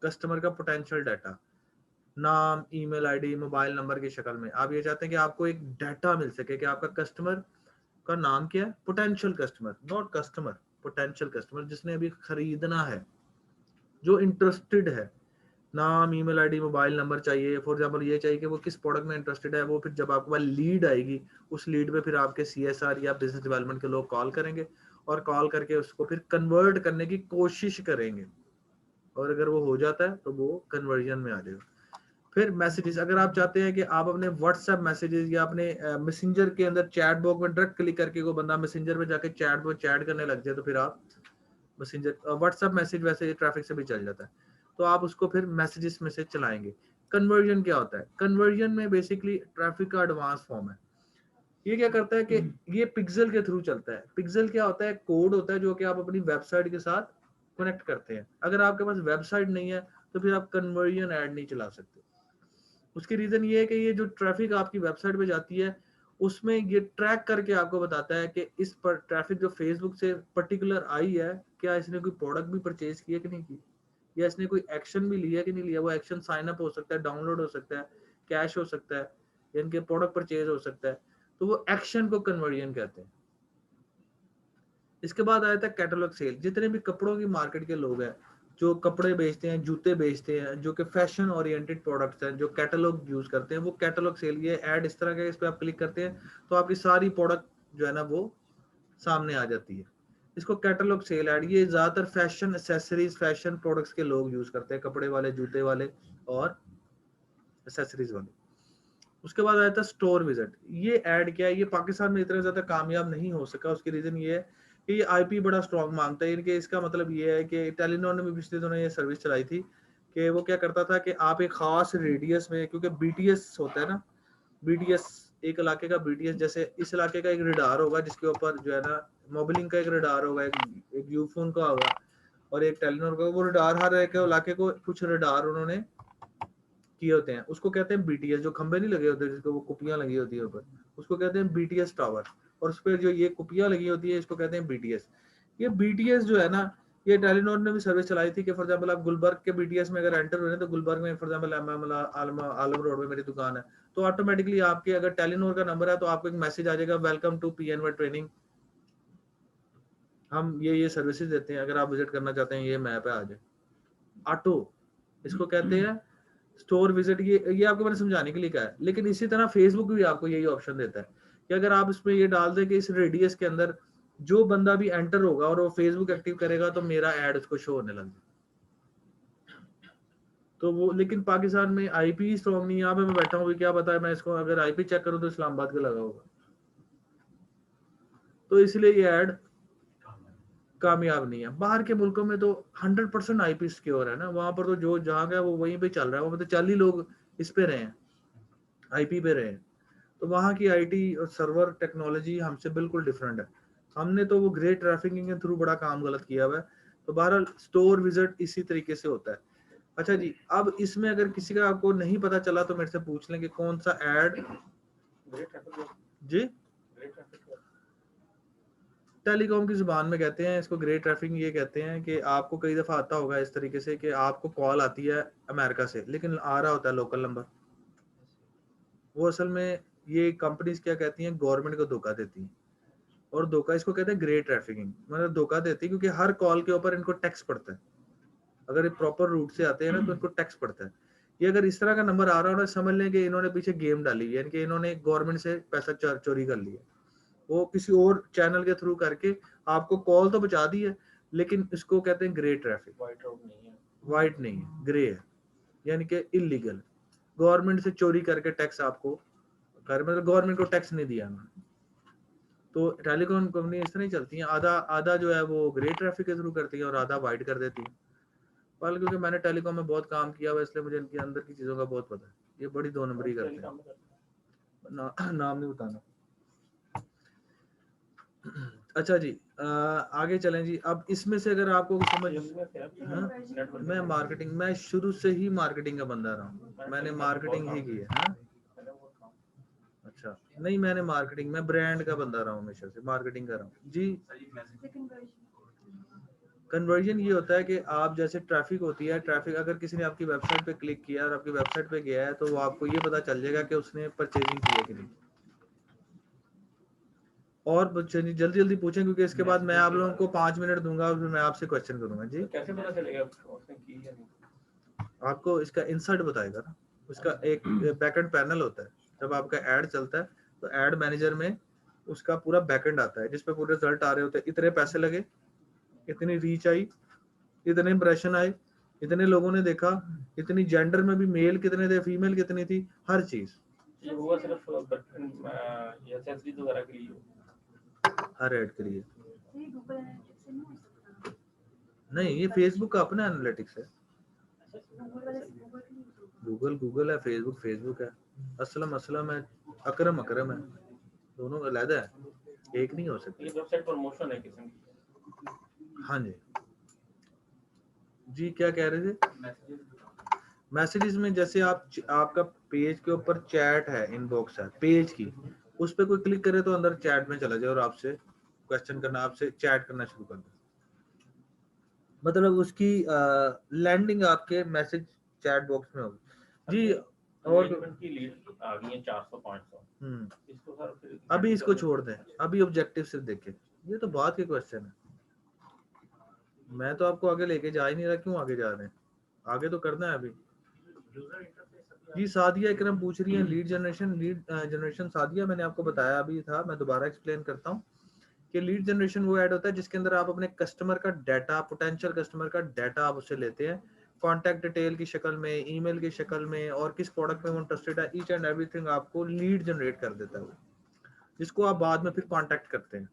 कस्टमर का पोटेंशियल डाटा, नाम, ईमेल आईडी, मोबाइल नंबर की शक्ल में, आप ये चाहते हैं कि आपको एक डाटा मिल सके कि आपका कस्टमर का नाम क्या है, potential customer, not customer, potential customer जिसने अभी खरीदना है, जो इंटरेस्टेड है। नाम, ईमेल आईडी, मोबाइल नंबर चाहिए। फॉर एग्जांपल ये चाहिए कि वो किस प्रोडक्ट में इंटरेस्टेड है। वो फिर जब आपके पास लीड आएगी उस लीड पे फिर आपके CSR या बिजनेस डेवलपमेंट के लोग कॉल करेंगे और कॉल करके उसको फिर कन्वर्ट करने की कोशिश करेंगे, और अगर वो हो जाता है तो वो कन्वर्जन में आ जाएगा। फिर मैसेजेस, अगर आप चाहते हैं कि आप अपने व्हाट्सएप मैसेजेस या अपने मैसेंजर के अंदर चैट बॉक्स में डायरेक्ट क्लिक करके कोई बंदा मैसेंजर में जाके चैट में चैट करने लग जाए तो फिर आप मैसेंजर, व्हाट्सएप मैसेज वैसे ट्रैफिक से भी चल जाता है तो आप उसको फिर मैसेजेस में से चलाएंगे। कन्वर्जन क्या होता है? कन्वर्जन में बेसिकली ट्रैफिक का एडवांस फॉर्म है। ये क्या करता है कि ये पिक्सल के थ्रू चलता है। पिक्सल क्या होता है? कोड होता है जो कि आप अपनी वेबसाइट के साथ कनेक्ट करते हैं। अगर आपके पास वेबसाइट नहीं है तो फिर आप कन्वर्जन ऐड नहीं चला सकते। उसकी रीजन ये है कि ये जो ट्रैफिक आपकी वेबसाइट पे जाती है उसमें ये ट्रैक करके आपको बताता है कि इस पर ट्रैफिक जो फेसबुक से पर्टिकुलर आई है, क्या इसने कोई प्रोडक्ट भी परचेज किया कि नहीं की, या इसने कोई एक्शन भी लिया कि नहीं लिया। वो एक्शन साइन अप हो सकता है, डाउनलोड हो सकता है, कैश हो सकता है, इनके प्रोडक्ट परचेज हो सकता है। तो वो एक्शन को कन्वर्जन कहते हैं। इसके बाद आया था कैटलॉग सेल। जितने भी कपड़ों की मार्केट के लोग हैं जो कपड़े बेचते हैं, जूते बेचते हैं, जो कि फैशन ओरिएंटेड प्रोडक्ट्स हैं, जो कैटलॉग यूज करते हैं, वो कैटलॉग सेल, ये ऐड इस तरह का, इस पर आप क्लिक करते हैं तो आपकी सारी प्रोडक्ट जो है ना वो सामने आ जाती है। इसको कैटलॉग सेल ऐड, ये ज्यादातर फैशन एक्सेसरीज, फैशन प्रोडक्ट्स के लोग यूज करते हैं, कपड़े वाले, जूते वाले और एक्सेसरीज वाले। उसके बाद आया था स्टोर विजिट। ये ऐड क्या है? ये पाकिस्तान में इतना ज्यादा कामयाब नहीं हो सका। उसकी रीजन ये है कि ये IP बड़ा स्ट्रॉन्ग मांगता है। इनके इसका मतलब ये है कि टेलीनॉर ने भी पिछले दिनों ये सर्विस चलाई थी कि वो क्या करता था कि आप एक खास रेडियस में, क्योंकि BTS होता है ना, BTS एक इलाके का, BTS जैसे इस इलाके का एक रडार होगा जिसके ऊपर जो है ना मोबिलिंग का एक रडार होगा, एक यूफोन का होगा और एक टेलीनॉर का। वो रडार हर एक इलाके को कुछ रडार उन्होंने किए होते हैं, उसको कहते हैं BTS। जो खंबे नहीं लगे होते जिसको वो कुपियां लगी होती है ऊपर, उसको कहते हैं BTS टावर। और उस पर जो ये कुपियां लगी होती है इसको कहते हैं BTS। ये BTS जो है ना, ये टेलीनॉर ने भी सर्विस चलाई थी कि फॉर एग्जांपल आप गुलबर्ग के BTS में अगर एंटर हुए तो गुलबर्ग में फॉर एग्जांपल आलम रोड में मेरी दुकान है तो ऑटोमेटिकली आपके अगर टेलीनॉर का नंबर है तो आपको एक मैसेज आ जाएगा, वेलकम टू PNY ट्रेनिंग, हम ये सर्विसेज देते हैं, अगर आप विजिट करना चाहते हैं ये मैप है, आ जाए। ऑटो इसको कहते हैं स्टोर विजिट। ये आपको मैंने समझाने के लिए कहा है। लेकिन इसी तरह फेसबुक भी आपको यही ऑप्शन देता है कि अगर आप इसमें ये डाल दें कि इस रेडियस के अंदर जो बंदा भी एंटर होगा और वो फेसबुक एक्टिव करेगा तो मेरा ऐड उसको शो होने लग जाए। तो वो, लेकिन पाकिस्तान में IP स्ट्रॉन्ग नहीं है। यहाँ पे मैं बैठा हूँ, क्या पता है मैं इसको अगर IP चेक करूँ तो इस्लामाबाद का लगा होगा, तो इसलिए ये ऐड कामयाब नहीं है। बाहर के मुल्कों में तो 100% IP सिक्योर है ना, वहां पर तो जो जहाँ का वो वहीं पे चल रहा है, वहां पे तो 40 लोग इस पे रहे हैं आईपी पे रहे हैं, तो वहाँ की आईटी और सर्वर टेक्नोलॉजी हमसे बिल्कुल डिफरेंट है। हमने तो वो ग्रे ट्रैफिकिंग के थ्रू बड़ा काम गलत किया हुआ है। तो बहरहाल स्टोर विजिट इसी तरीके से होता है। अच्छा जी, अब इसमें अगर किसी का आपको नहीं पता चला तो मेरे से पूछ लें कि कौन सा ऐड ग्रेट ट्रैफिक जी ग्रेट ट्रैफिक टेलीकॉम की जुबान में कहते हैं इसको ग्रे ट्रैफिकिंग। ये कहते हैं कि आपको कई दफ़ा आता होगा इस तरीके से कि आपको कॉल आती है अमेरिका से, लेकिन आ रहा होता है लोकल नंबर। वो असल में ये कंपनीज क्या कहती हैं, गवर्नमेंट को धोखा देती हैं, और धोखा इसको कहते हैं ग्रे ट्रैफिकिंग। मतलब धोखा देती है क्योंकि हर कॉल के ऊपर इनको टैक्स पड़ता है। अगर ये प्रॉपर रूट से आते हैं ना तो इनको टैक्स पड़ता है। ये अगर इस तरह का नंबर आ रहा हो ना, समझ लें कि इन्होंने पीछे गेम डाली है, यानी कि इन्होंने गवर्नमेंट से पैसा चोरी कर लिया। वो किसी और चैनल के थ्रू करके आपको कॉल तो बचा दी है, लेकिन इसको कहते हैं ग्रे ट्रैफिक। वाइट आउट नहीं है, वाइट नहीं है, ग्रे है, यानी कि इलीगल। गवर्नमेंट से चोरी करके टैक्स आपको कर, मतलब गवर्नमेंट को टैक्स नहीं दिया उन्होंने। तो टेलीकॉम कंपनी इस तरह ही चलती हैं, आधा आधा जो है वो ग्रे ट्रैफिक के थ्रू करती है और आधा वाइट कर देती है। पर क्योंकि मैंने टेलीकॉम में बहुत काम किया हुआ, इसलिए मुझे इनके अंदर की चीज़ों का बहुत पता है। ये बड़ी दो नंबरी करते हैं। टेलीकॉम में करते नाम नहीं बताना। अच्छा जी, आगे चलें जी। अब इसमें से अगर आपको समझ, हैं। इसमें क्या है? हाँ? नेटवर्क मैं मार्केटिंग, मैं शुरू से ही मार्केटिंग का बंदा रहा हूँ, मैंने मार्केटिंग ही की है। हाँ? मैंने वो काम अच्छा, नहीं मैंने मार्केटिंग, मैं ब्रांड का बंदा रहा हूँ, हमेशा से मार्केटिंग कर रहा हूँ जी। कन्वर्जन ये होता है कि आप जैसे ट्रैफिक होती है, ट्रैफिक अगर किसी ने आपकी वेबसाइट पे क्लिक किया और आपकी वेबसाइट पे गया है, तो वो आपको ये पता चल जाएगा कि उसने परचेजिंग की है कि नहीं। और जल्दी जल्दी पूछें, क्योंकि इसके बाद मैं आप लोगों को 5 मिनट दूंगा और फिर मैं आपसे क्वेश्चन करूंगा जी। तो कैसे पता चलेगा उसने की या नहीं? आपको इसका इंसर्ट बताएगा ना, उसका एक बैकएंड पैनल होता है। जब आपका ऐड चलता है तो ऐड मैनेजर में उसका पूरा बैकएंड आता है, जिसपे पूरे रिजल्ट आ रहे होते हैं। इतने पैसे लगे, इतनी रीच आई, इतने इंप्रेशन आए, इतने लोगों ने देखा, इतनी जेंडर में भी मेल कितने थे, फीमेल कितनी थी, हर चीज। ये हुआ सिर्फ एसएसडी वगैरह के लिए हर ऐड के लिए नहीं, ये फेसबुक का अपना एनालिटिक्स है। गूगल है, फेसबुक है, असलम है, अकरम है, दोनों अलग है, एक नहीं हो सकती। ये वेबसाइट प्रमोशन है किस्म की। हाँ जी, क्या कह रहे थे? मैसेजेस में जैसे आपका पेज के ऊपर चैट है, इनबॉक्स है पेज की, उस पर कोई क्लिक करे तो अंदर चैट में चला जाए और आपसे क्वेश्चन करना, आपसे चैट करना शुरू कर दे। मतलब उसकी लैंडिंग आपके मैसेज चैट बॉक्स में होगी जी। और की लीड आ गई है 400-500। इसको सर फिर अभी इसको छोड़ दें, अभी ऑब्जेक्टिव सिर्फ देखें। ये तो बात के क्वेश्चन है, मैं तो आपको आगे लेके जा ही नहीं रहा। क्यों आगे जा रहे हैं? आगे तो करना है अभी जी। सादिया इकरम पूछ रही है लीड जनरेशन। सादिया, मैंने आपको बताया अभी था, मैं दोबारा एक्सप्लेन करता हूँ कि लीड जनरेशन वो ऐड होता है जिसके अंदर आप अपने कस्टमर का डाटा, पोटेंशियल कस्टमर का डाटा आप उससे लेते हैं, कॉन्टैक्ट डिटेल की शक्ल में, ईमेल की शक्ल में, और किस प्रोडक्ट में वो इंटरेस्टेड है, ईच एंड एवरीथिंग आपको लीड जनरेट कर देता है वो, जिसको आप बाद में फिर कॉन्टैक्ट करते हैं।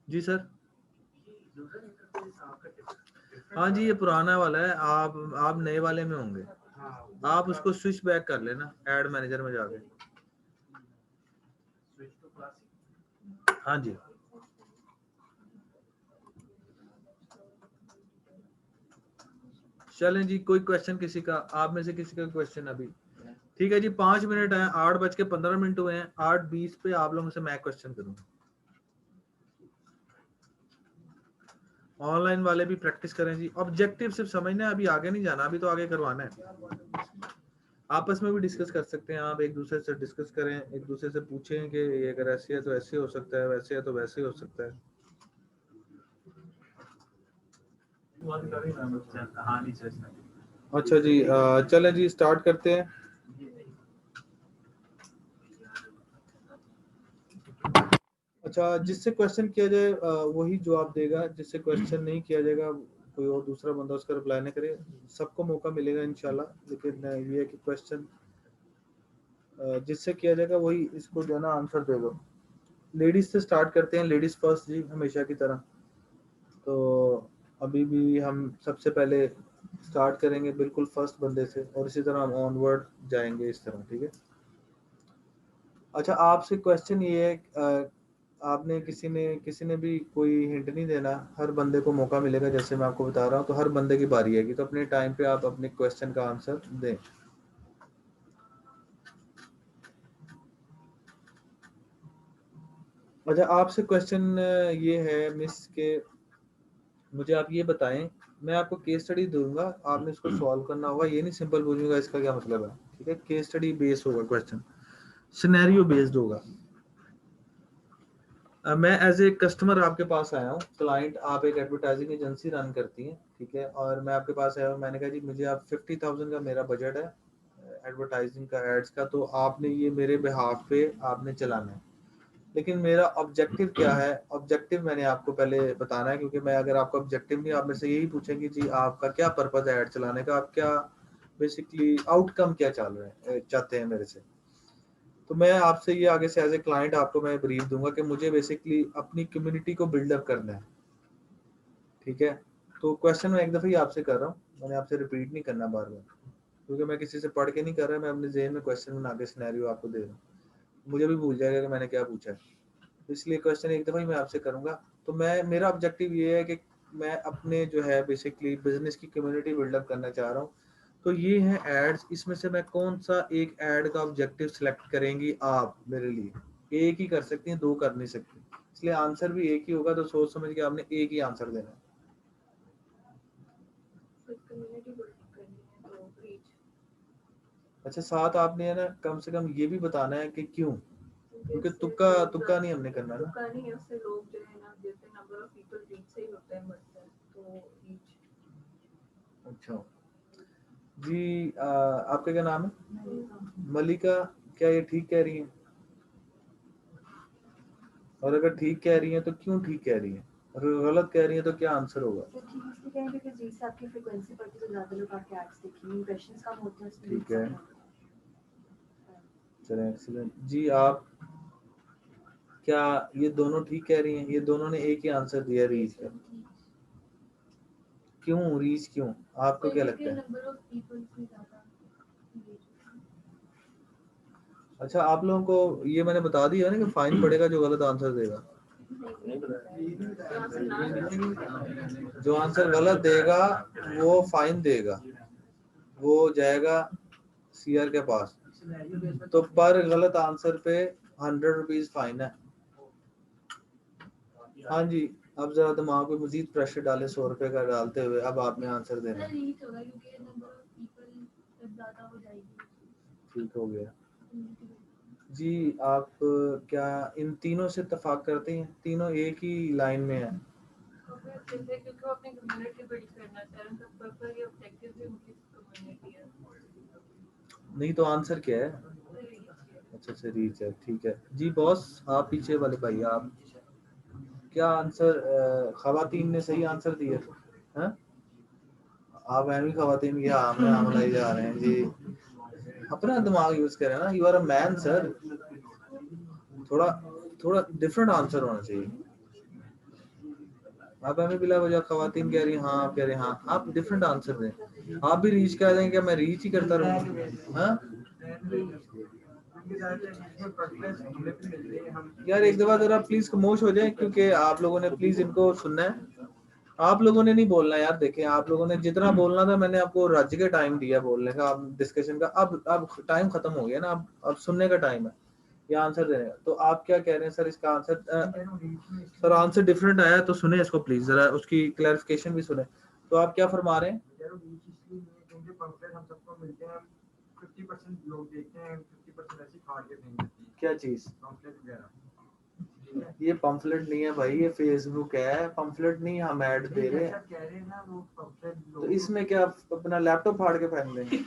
जी सर। हाँ जी, ये पुराना वाला है, आप नए वाले में होंगे। आप उसको स्विच बैक कर लेना एड मैनेजर में जाके। हाँ जी, चलें जी। कोई क्वेश्चन किसी का, आप में से किसी का क्वेश्चन अभी? ठीक है जी, 5 मिनट है, 8:15 हुए हैं। 8:20 पे आप लोगों से मैं क्वेश्चन करूंगा। ऑनलाइन वाले भी प्रैक्टिस करें जी। ऑब्जेक्टिव सिर्फ समझना है, अभी आगे नहीं जाना, अभी तो आगे करवाना है। आपस में भी डिस्कस कर सकते हैं, आप एक दूसरे से डिस्कस करें, एक दूसरे से पूछें कि ये अगर ऐसे है तो ऐसे हो सकता है, वैसे है तो वैसे हो सकता है। कहानी से अच्छा जी, चलें जी, स्टार्ट करते हैं। अच्छा, जिससे क्वेश्चन किया जाए वही जवाब देगा, जिससे क्वेश्चन नहीं किया जाएगा कोई और दूसरा बंदा उसका रिप्लाई नहीं करे। सबको मौका मिलेगा इंशाल्लाह, लेकिन ये है कि क्वेश्चन जिससे किया जाएगा वही इसको जो है ना आंसर दे दो। लेडीज से स्टार्ट करते हैं, लेडीज फर्स्ट जी, हमेशा की तरह। तो अभी भी हम सबसे पहले स्टार्ट करेंगे बिल्कुल फर्स्ट बंदे से और इसी तरह हम ऑनवर्ड जाएंगे इस तरह, ठीक है। अच्छा, आपसे क्वेश्चन ये है, आपने किसी ने भी कोई हिंट नहीं देना, हर बंदे को मौका मिलेगा, जैसे मैं आपको बता रहा हूँ, तो हर बंदे की बारी आएगी, तो अपने टाइम पे आप अपने क्वेश्चन का आंसर दें। अच्छा, आपसे क्वेश्चन ये है मिस के मुझे आप ये बताएं, मैं आपको केस स्टडी दूंगा, आपने इसको सॉल्व करना होगा, ये नहीं सिंपल पूछूंगा इसका क्या मतलब है, ठीक है। केस स्टडी बेस्ड होगा क्वेश्चन, सिनेरियो बेस्ड होगा। मैं एज ए कस्टमर आपके पास आया हूँ, क्लाइंट, आप एक एडवर्टाइजिंग एजेंसी रन करती हैं, ठीक है, और मैं आपके पास आया हूँ, मैंने कहा जी मुझे आप 50,000 का मेरा बजट है एडवर्टाइजिंग का, एड्स का, तो आपने ये मेरे बिहाफ पे आपने चलाना है। लेकिन मेरा ऑब्जेक्टिव क्या है, ऑब्जेक्टिव मैंने आपको पहले बताना है, क्योंकि मैं अगर आपका ऑब्जेक्टिव नहीं, आप मेरे से यही पूछेंगे जी आपका क्या पर्पस है ऐड चलाने का, आप क्या बेसिकली आउटकम क्या चाहते हैं मेरे से, तो मैं आपसे ये आगे से एज ए क्लाइंट आपको मैं ब्रीफ दूंगा कि मुझे बेसिकली अपनी कम्युनिटी को बिल्डअप करना है, ठीक है। तो क्वेश्चन मैं एक दफ़ा ही आपसे कर रहा हूँ, मैंने आपसे रिपीट नहीं करना बार बार, क्योंकि मैं किसी से पढ़ के नहीं कर रहा, मैं अपने ज़हन में क्वेश्चन बना के सिनेरियो आपको दे रहा हूँ, मुझे भी भूल जाएगा कि मैंने क्या पूछा है, इसलिए क्वेश्चन एक दफ़ा ही मैं आपसे करूँगा। तो मेरा ऑब्जेक्टिव ये है कि मैं अपने जो है बेसिकली बिजनेस की कम्युनिटी बिल्डअप करना चाह रहा हूँ। तो ये है एड्स, इसमें से मैं कौन सा एक ऐड का ऑब्जेक्टिव सिलेक्ट करेंगी आप मेरे लिए, एक ही कर सकती हैं, दो कर नहीं सकती, इसलिए आंसर भी एक ही होगा, तो सोच समझ के आपने एक ही आंसर देना है। कम्युनिटी बिल्ड करनी है तो रीच, अच्छा, साथ आपने है ना कम से कम ये भी बताना है कि क्यों, क्योंकि तुक्का नहीं हमने करना ना। तुक्का नहीं है, उससे लोग जो है ना, जैसे नंबर ऑफ पीपल रीच से ही होता है, बढ़ता है, तो रीच। अच्छा जी, आपका क्या नाम है? मलिका। क्या ये ठीक कह रही हैं? और अगर ठीक कह रही हैं तो क्यों ठीक कह रही हैं, और अगर गलत कह रही हैं तो क्या आंसर होगा? तो ठीक इसलिए कहें क्योंकि रील्स से आपकी फ्रीक्वेंसी बढ़ती है तो ज़्यादा लोग आपके एड्स देखेंगे, इंप्रेशंस कम होते हैं उसमें। ठीक है, चलें, एक्सीलेंट जी। आप क्या ये दोनों ठीक कह रही हैं? ये दोनों ने एक ही आंसर दिया, रीच का। क्यों रीच, क्यों आपको क्या लगता है? नंबर ऑफ पीपल से ज़्यादा। अच्छा, आप लोगों को ये मैंने बता दिया ना कि फाइन पड़ेगा जो गलत आंसर देगा, जो आंसर गलत देगा वो फाइन देगा, वो जाएगा सीआर के पास, तो पर गलत आंसर पे 100 रुपीज फाइन है। हाँ जी, अब जरा दिमाग पे मजीद प्रेशर डाले 100 रुपए का डालते हुए, अब आपने आंसर देना है। ठीक हो गया जी। आप क्या इन तीनों से इत्तेफाक करते हैं? तीनों एक ही लाइन में है। क्योंकि वो अपनी कम्युनिटी बिल्ड करना चाह रहे हैं, तो पर्पस या ऑब्जेक्टिव भी उनकी कम्युनिटी है। नहीं तो आंसर क्या है? अच्छा, रीच है, ठीक है जी। बॉस, आप पीछे वाले भाई, आप क्या आंसर, खवातीन ने सही आंसर दिया है? आप हैं भी खवातीन की हमला जा रहे हैं जी, अपना दिमाग यूज करें ना, you are a man sir, थोड़ा डिफरेंट आंसर होना चाहिए। आप हमें बिला वजह खवातीन कह रही हैं, हाँ आप कह रहे हैं, हाँ आप डिफरेंट आंसर दें। आप भी रीच कह देंगे, क्या मैं रीच ही करता रहूँ? हाँ यार, एक दफा जरा प्लीज खामोश हो जाए, क्योंकि आप लोगों ने प्लीज इनको सुनना है, आप लोगों ने नहीं बोलना यार। देखें, आप लोगों ने जितना बोलना था मैंने आपको राज्य का टाइम दिया बोलने का, अब डिस्कशन का, अब टाइम खत्म हो गया ना, अब सुनने का टाइम है, ये आंसर देने का। तो आप क्या कह रहे हैं सर, इसका आंसर सर आंसर डिफरेंट आया, तो सुने इसको प्लीज, जरा उसकी क्लैरिफिकेशन भी सुने। तो आप क्या फरमा रहे हैं? हम सबको मिलते हैं, 50% लोग देखते हैं, 50% ऐसी फाड़ के फेंक देते हैं। क्या चीज? पम्फलेट वगैरह। ये पम्फलेट नहीं है भाई, ये फेसबुक है, पम्फलेट नहीं हम ऐड दे रहे हैं। कह रहे हैं ना वो पम्फलेट, तो इसमें क्या अपना लैपटॉप फाड़ के फेंक देंगे?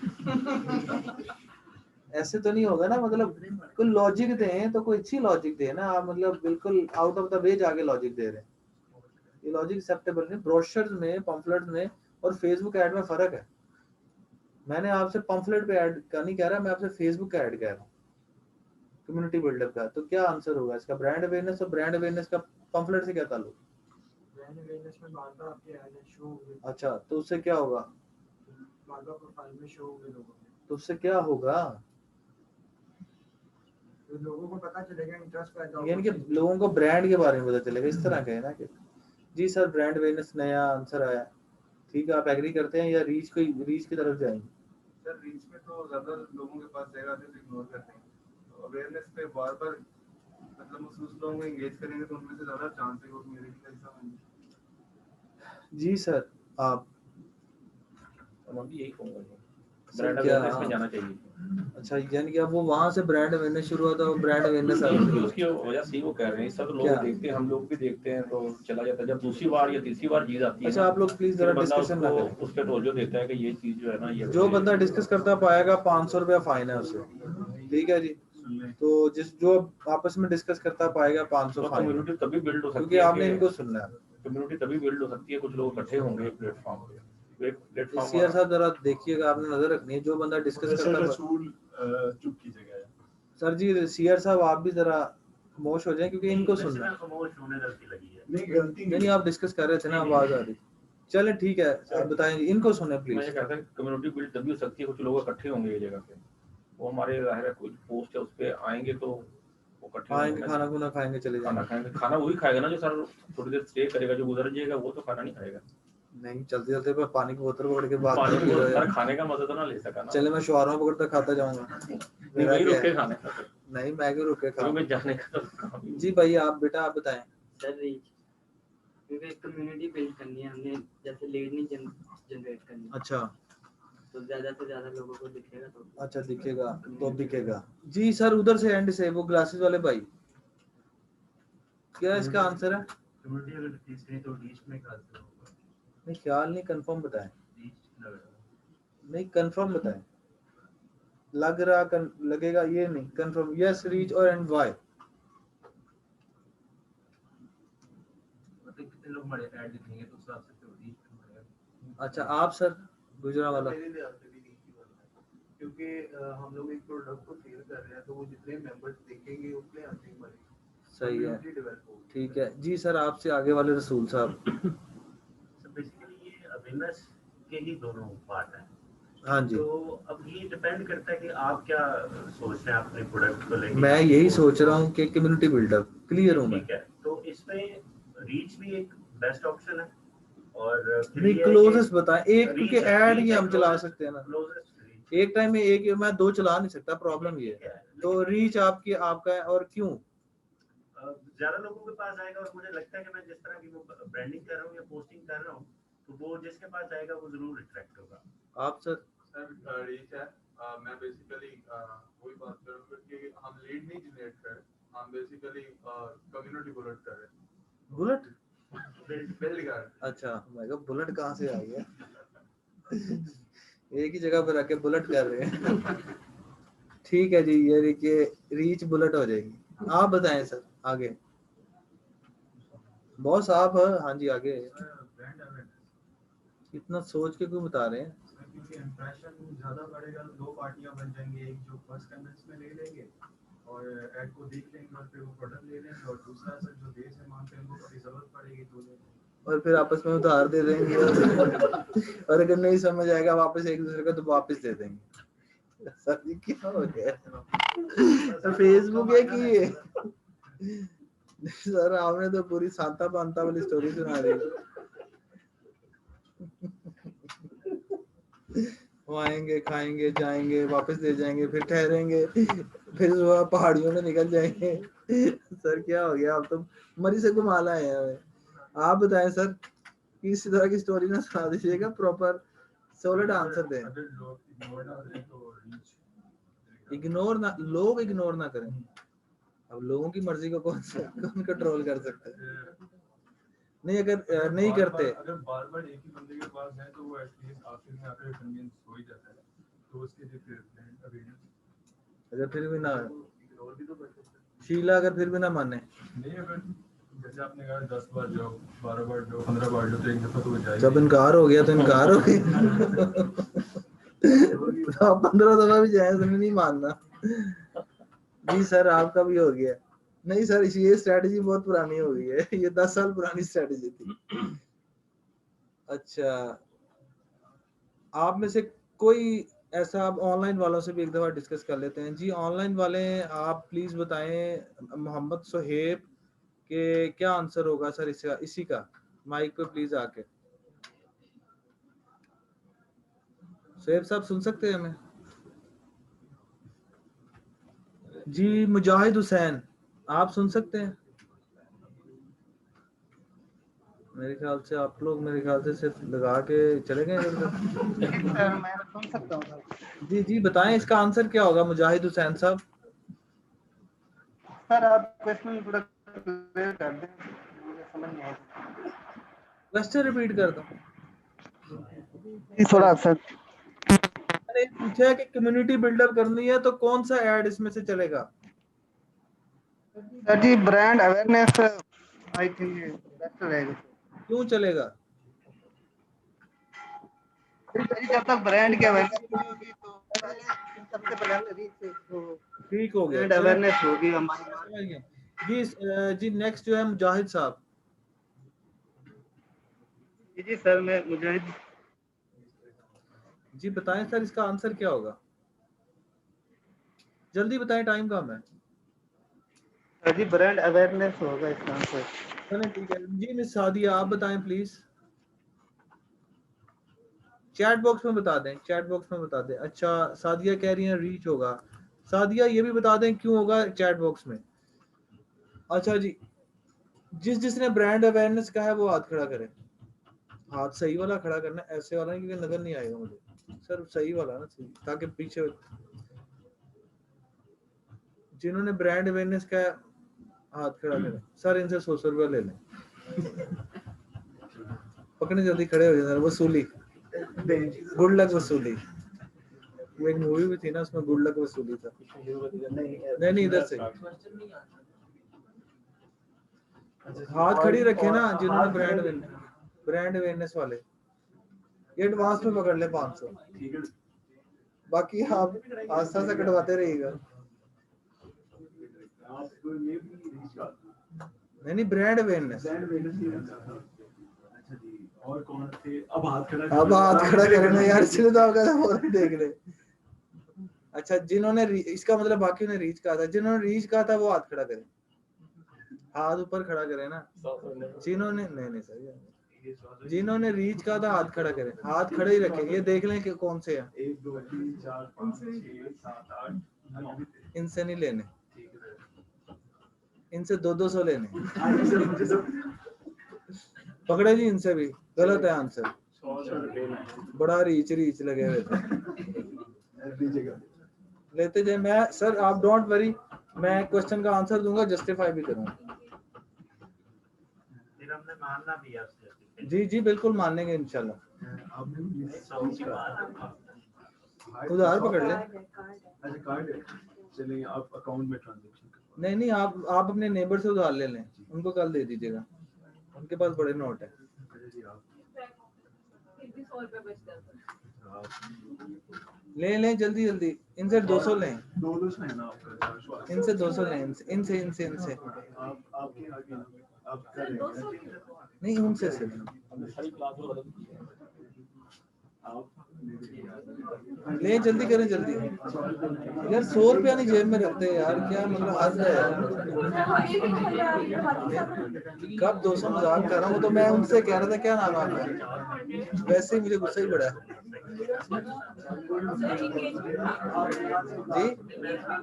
ऐसे तो नहीं होगा ना, मतलब कोई लॉजिक दें तो कोई अच्छी लॉजिक दें ना, आप मतलब बिल्कुल आउट ऑफ द वे जाके लॉजिक दे रहे हैं, ये लॉजिक एक्सेप्टेबल नहीं। ब्रोशर्स में, पम्फलेट्स में और फेसबुक ऐड में फर्क है। मैंने आपसे पम्फलेट पे ऐड का नहीं कह रहा, मैं आपसे फेसबुक का ऐड कह रहा हूँ, कम्युनिटी बिल्डअप का। तो क्या आंसर होगा इसका? Brand awareness. और ब्रांड अवेयरनेस का पम्फलेट से क्या ताल्लुक? ब्रांड अवेयरनेस में बात आपके ऐड शो। अच्छा, तो उससे क्या होगा? बार बार प्रोफाइल में शो होंगे लोगों के, तो उससे क्या होगा? तो लोगों को पता चलेगा, इंटरेस्ट पैदा होगा यानी कि उस चीज़ में। लोगों को ब्रांड के बारे में पता चलेगा, इस तरह का है ना कि जी सर ब्रांड अवेयरनेस नया आंसर आया, ठीक है। आप एग्री करते हैं या रीच की तरफ जाएंगे? सर रीच में तो ज़्यादा लोगों के पास जाएगा तो इग्नोर करते हैं, तो अवेयरनेस पे बार बार मतलब उस लोगों को एंगेज करेंगे तो उनमें से ज़्यादा चांस है कि मेरे भी ऐसा होंगे। जी सर आप मैं भी यही कहूँगा सर ब्रांड क्या अवेयरनेस में जाना चाहिए, अच्छा, यानी कि अब वो वहां से ब्रांड अवेयरनेस शुरू हुआ था, वो ब्रांड अवेयरनेस आ क्योंकि गई। उसकी वजह से ही वो कह रहे हैं, सब लोग क्या? देखते हैं, हम लोग भी देखते हैं, तो चला जाता है। जब दूसरी बार या तीसरी बार चीज आती है अच्छा ना, आप लोग प्लीज फिर जरा बंदा डिस्कशन ना उसको करें। उस पर टोलियो देता है कि ये चीज जो है ना, ये जो बंदा डिस्कस करता पाएगा 500 रुपया फाइन है उसे, ठीक है जी। तो जो आपस में डिस्कस करता पाएगा 500 तो फाइन, कम्युनिटी तभी बिल्ड हो सकती क्योंकि है आपने इनको सुनना है। कम्युनिटी तभी बिल्ड हो सकती है, कुछ लोग इकट्ठे होंगे एक प्लेटफॉर्म पे, एक प्लेटफॉर्म सीआर साहब जरा देखिएगा, आपने नजर रखनी है, जो बंदा डिस्कस करता है। चुप की जगह है। सर जी सीआर साहब आप भी जरा खामोश हो जाएं, क्योंकि इनको सुनना है। खामोश होने गलती लगी है। नहीं गलती नहीं आप डिस्कस कर रहे थे ना, आवाज आ रही। चले ठीक है, आप बताएं, इनको सुने मैं ये प्लीज। कहता है कम्युनिटी बिल्ड तभी हो सकती है, कुछ लोग इकट्ठे होंगे ये जगह पे, वो हमारे जाहिर है कुछ पोस्ट है उस पे आएंगे, तो वो इकट्ठे आएंगे, होंगे, खाना खुना खाएंगे, चले खाना जाएंगे। खाएंगे। खाना वही खाएगा ना जो सर थोड़ी देर स्टे करेगा, जो गुजर जाएगा वो तो खाना नहीं खाएगा। नहीं चलते चलते पर पानी की बोतल पकड़ के बात पानी कर को रहे सर हो। खाने का मजा तो ना ले सका ना, चले मैं शवारमा पकड़ता खाता जाऊंगा। नहीं मेरा वही क्या रुक के है? खाने का, नहीं मैं क्यों रुक के फिर खाऊं? मैं जाने का तो काम ही जी भाई आप बेटा आप बताएं। सर रीच, क्योंकि एक कम्युनिटी बिल्ड करनी है हमने, जैसे लीड नहीं जनरेट करनी, अच्छा तो ज्यादा से ज्यादा लोगों को दिखेगा तो अच्छा दिखेगा तो बिकेगा। जी सर उधर से एंड से वो ग्लासेस वाले भाई, क्या इसका आंसर है? कम्युनिटी अगर तीसरी तो रीच में ख्याल से होगा, नहीं ख्याल नहीं, कंफर्म बताएं। रीच लग रहा नहीं कंफर्म बताएं, लग रहा लगेगा ये नहीं, कंफर्म। यस रीच और एंड वाई। मतलब कितने लोग हमारे ऐड दिखेंगे तो उस हिसाब से तो रीच में बढ़ेगा। अच्छा आप सर गुजरावाला। मेरे लिहाज से भी नहीं की बात है, क्योंकि हम लोग एक प्रोडक्ट को सेल कर रहे हैं, तो वो जितने मेंबर्स देखेंगे उतने अर्निंग बढ़ेगी, सही है, community develop होगी। ठीक है जी सर। आपसे आगे वाले रसूल साहब। So basically ये अवेयरनेस के ही दोनों पार्ट हैं। हाँ जी तो अब ये डिपेंड करता है कि आप क्या सोच रहे हैं अपने प्रोडक्ट को लेके। मैं यही सोच रहा हूँ कि कम्युनिटी बिल्डअप क्लियर हूँ मैं। ठीक है, तो इसमें रीच भी एक बेस्ट ऑप्शन है, और फिर नहीं ये है कि क्लोजेस्ट बताएं एक, reach क्योंकि है, ऐड reach ही है, हम चला closest- सकते हैं ना, closest reach। एक टाइम में एक मैं दो चला नहीं सकता, प्रॉब्लम ये है। तो रीच आपकी आपका है, और क्यों? ज्यादा लोगों के पास आएगा, और मुझे लगता है कि मैं जिस तरह की वो ब्रांडिंग कर रहा हूँ या पोस्टिंग कर रहा हूँ, तो वो जिसके पास आएगा वो जरूर अट्रैक्ट होगा। आप सर? सर रीच है, मैं बेसिकली वही बात कर रहा हूँ कि हम लीड नहीं जनरेट कर रहे, हम बेसिकली कम्युनिटी बुलेट कर रहे हैं। बुलेट? बिल्ड कर रहे हैं। अच्छा मैं कहा बुलेट कहाँ से आ गया? एक ही जगह पर आके बुलेट कर रहे हैं। ठीक है जी, ये देखिए रीच बुलेट हो जाएगी। आप बताएं सर आगे। बॉस आप हाँ जी आगे। ब्रांड अवेयरनेस, इतना सोच के क्यों बता रहे हैं? क्योंकि इंप्रेशन ज्यादा बढ़ेगा, दो पार्टियां बन जाएंगी, एक जो फर्स्ट कन्वेंस में ले लेंगे और ऐड को देख लेंगे और फिर वो प्रोडक्ट ले लेंगे, और दूसरा सर जो देश है मानते हैं उनको कभी जरूरत पड़ेगी तो ले लेंगे, और फिर आपस में उधार दे देंगे। और अगर नहीं समझ आएगा वापस एक दूसरे को तो वापस दे देंगे। सर जी क्या हो गया? फेसबुक है कि ये? सर आपने तो पूरी सांता पांता वाली स्टोरी सुना दी। वो आएंगे खाएंगे जाएंगे वापस ले जाएंगे, फिर ठहरेंगे, फिर सुबह पहाड़ियों में निकल जाएंगे। सर क्या हो गया, आप तो मरी से घुमा लाए हैं हमें। आप बताएं सर, किस तरह की स्टोरी ना सुना दीजिएगा, प्रॉपर सॉलिड आंसर दें। अगर लोग इग्नोर ना करें तो रीच इग्नोर ना, लोग इग्नोर ना करें। अब लोगों की मर्जी को कौन कंट्रोल कर सकता है? नहीं अगर नहीं करते, अगर बार बार एक ही बंदे के पास है तो वो एटलीस्ट आखिर में आकर कन्विंस हो ही जाता है, तो उसके लिए फिर ब्रांड अवेयरनेस। अगर फिर भी ना, इग्नोर भी तो कर सकते हैं। शीला अगर फिर भी ना माने, नहीं, अगर जैसे आपने कहा 10 बार जाओ, 12 बार जाओ, 15 बार जाओ, तो एक दफा तो वो जाएगा। जब इनकार हो गया तो इनकार हो गया। तो आप 15 दफा भी जाए तो नहीं मानना। जी सर आपका भी हो गया। नहीं सर ये स्ट्रेटजी बहुत पुरानी हो गई है, ये 10 साल पुरानी स्ट्रेटजी थी। अच्छा आप में से कोई ऐसा, आप ऑनलाइन वालों से भी एक दफा डिस्कस कर लेते हैं जी। ऑनलाइन वाले आप प्लीज बताएं मोहम्मद सुहेब के क्या आंसर होगा सर इसका, इसी का माइक पे प्लीज आके। सुहेब साहब सुन सकते हैं हमें जी? मुजाहिद हुसैन आप सुन सकते हैं? मेरे ख्याल से आप लोग मेरे ख्याल से सिर्फ लगा के चले गए इधर उधर। सर मैं सुन सकता हूँ सर। जी जी बताएं इसका आंसर क्या होगा मुजाहिद हुसैन साहब। सर आप क्वेश्चन थोड़ा क्लियर कर दें, मुझे समझ नहीं आया। क्वेश्चन रिपीट कर दो। जी थोड़ा सर। मैंने पूछा है कि कम्युनिटी बिल्डअप करनी है तो कौन सा ऐड इसमें से चलेगा? Sir ji brand awareness I think best रहेगा। क्यों चलेगा? सर जी जब तक ब्रांड की अवेयरनेस नहीं होगी तो पहले सबसे पहले रीच तो ठीक हो गया, ब्रांड अवेयरनेस होगी हमारी। समझ गया जी। जी नेक्स्ट जो है मुजाहिद साहब। जी सर मैं मुजाहिद जी बताएं सर इसका आंसर क्या होगा, जल्दी बताएं टाइम कम है। सर जी ब्रांड अवेयरनेस होगा इसका आंसर। चलें ठीक है जी। मिस सादिया आप बताएं प्लीज, चैट बॉक्स में बता दें, चैट बॉक्स में बता दें। अच्छा सादिया कह रही हैं रीच होगा। सादिया ये भी बता दें क्यों होगा चैट बॉक्स में। अच्छा जी, जिसने ब्रांड अवेयरनेस का है वो हाथ खड़ा करे। हाथ सही वाला खड़ा करना, ऐसे वाला नहीं क्योंकि नजर नहीं आएगा मुझे सर, सही वाला ना सही, ताकि पीछे जिन्होंने ब्रांड अवेयरनेस का हाथ खड़ा करें। सर इनसे 100 रुपया ले लें। पकड़े जल्दी खड़े हो जाए। वसूली, गुड लक वसूली। वो एक मूवी भी थी ना उसमें गुड लक वसूली था। नहीं इधर से हाथ खड़ी रखे ना जिन्होंने ब्रांड अवेयरनेस वाले। ये एडवांस में पकड़ ले 500, बाकी आप आस्ता आस्ता कटवाते रहिएगा। नहीं ब्रांड अवेयरनेस। और कौन थे? अब हाथ खड़ा करना यार, फौरन देख ले। अच्छा जिन्होंने इसका मतलब बाकी ने रीच कहा था, जिन्होंने रीच कहा था वो हाथ खड़ा करे, हाथ ऊपर खड़ा करे ना। जिन्होंने नहीं सर, जिन्होंने रीच कहा था हाथ खड़ा करे, हाथ खड़े ही रखे। ये देख लें कि कौन से हैं। 1 2 3 4 5 6 7 8 9 इनसे नहीं लेने, इनसे 200 लेने। पकड़े जी इनसे भी गलत है आंसर। बड़ा रीच लगे हुए थे। लेते जाए। मैं सर आप डोंट वरी, मैं क्वेश्चन का आंसर दूंगा, जस्टिफाई भी करूंगा। फिर हमने मानना भी है आपसे। जी जी बिल्कुल मान लेंगे इंशाल्लाह। उधार पकड़ ले। अच्छा कार्ड है, चलिए आप अकाउंट में ट्रांजैक्शन। नहीं आप अपने नेबर से उधार ले लें, उनको कल दे दीजिएगा, उनके पास बड़े नोट है। ले जल्दी इनसे 200 लें। 200 है ना आपका? इनसे 200 लें, इनसे आपके आगे आप करेंगे नहीं उनसे सिर्फ ले, जल्दी करें जल्दी यार। 100 रुपया नहीं जेब में रखते यार, क्या मतलब हद है यार। कब 200 मजाक कर रहा हूँ, तो मैं उनसे कह रहा था क्या नाम है आपका, वैसे ही मुझे गुस्सा ही बड़ा है जी।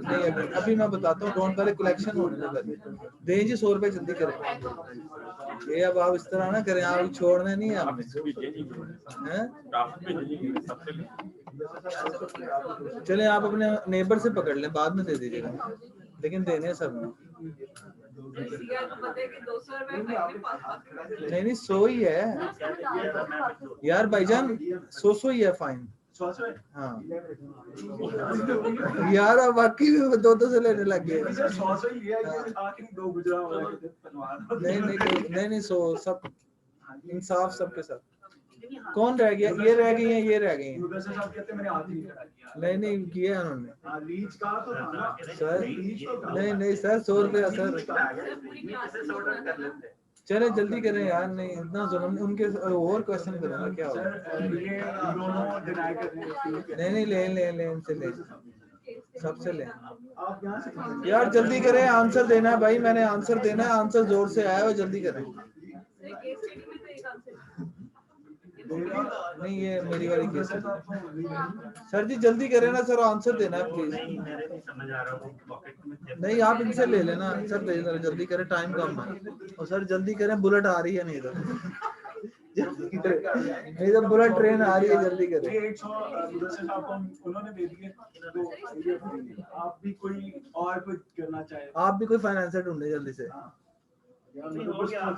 नहीं अभी मैं बताता हूँ, डोंट वरी, कलेक्शन होने लगा। दें जी 100 रुपए जल्दी करें। ये अब आप इस तरह ना करें, आप छोड़ना नहीं है आपने। चले आप अपने नेबर से पकड़ लें, बाद में दे दीजिएगा, लेकिन देने सब में। नहीं 100 ही है यार भाईजान, 100 ही है फाइन। हाँ यार अब बाकी भी 200 से लेने लग गए। नहीं 100 सब इंसाफ सबके साथ। कौन रह गया? ये रह गई है, ये रह गई है। नहीं किया उन्होंने सर। नहीं सर 100 रुपया सर। चले जल्दी करें यार, नहीं इतना जुल्म उनके और क्वेश्चन करूंगा क्या होगा। सर ये दोनों डिनाई कर रहे हैं। नहीं ले इनसे ले, सबसे ले आप यहाँ से यार, जल्दी करें, आंसर देना है भाई, मैंने आंसर देना है, आंसर जोर से आया है, जल्दी करें। सर केस स्टडी में तो एक आंसर नहीं ये मेरी वाली केस है। सर जी जल्दी करें ना सर, आंसर देना है प्लीज। नहीं मेरे नहीं समझ आ रहा, वो पॉकेट में थे। नहीं आप इनसे ले लेना सर, जल्दी करें, टाइम कम है। और सर जल्दी करें, बुलेट आ रही है नहीं इधर, जल्दी करें, नहीं तो बुलेट ट्रेन आ रही है, जल्दी करें। ये 100 मुदस्सिर साहब को उन्होंने दे दिए, तो आप भी कोई और कुछ करना चाहे, आप भी कोई फाइनेंसर ढूंढे जल्दी से, नहीं, हो गया।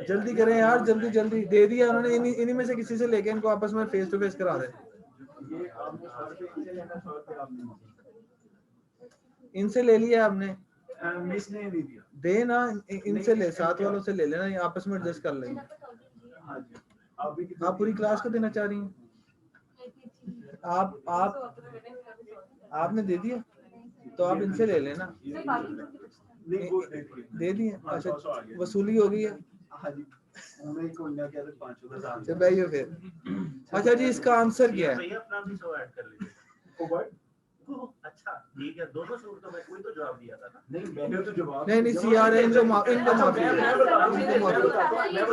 जल्दी करें यार, जल्दी दे दिया उन्होंने, इन्हीं में से किसी से लेके इनको आपस में फेस टू फेस करा दें। ये आपने 100 रुपए इनसे लेना, 100 रुपए आपने इनसे ले लिया आपने, मिस ने नहीं दिया। दे ना, इनसे ले, साथ वालों से ले लेना, ये आपस में एडजस्ट कर लेंगे। हाँ जी, आप भी आप पूरी क्लास को देना चाह रही हैं? आप आपने दे दिया तो आप इनसे ले लेना। नहीं वो दे दिए। दे दिए, 100 अच्छा आ गया। वसूली हो गई है। हाँ जी, उन्होंने को ना क्या तो 5,000 चल भाई फिर, अच्छा जी इसका आंसर क्या है? भैया अपना भी 100 ऐड कर लीजिए। ओवर। अच्छा ठीक है, दोनों सूट तो मैं कोई तो जवाब दिया था ना। नहीं मैंने तो जवाब नहीं सीआर है, इनको माफी है,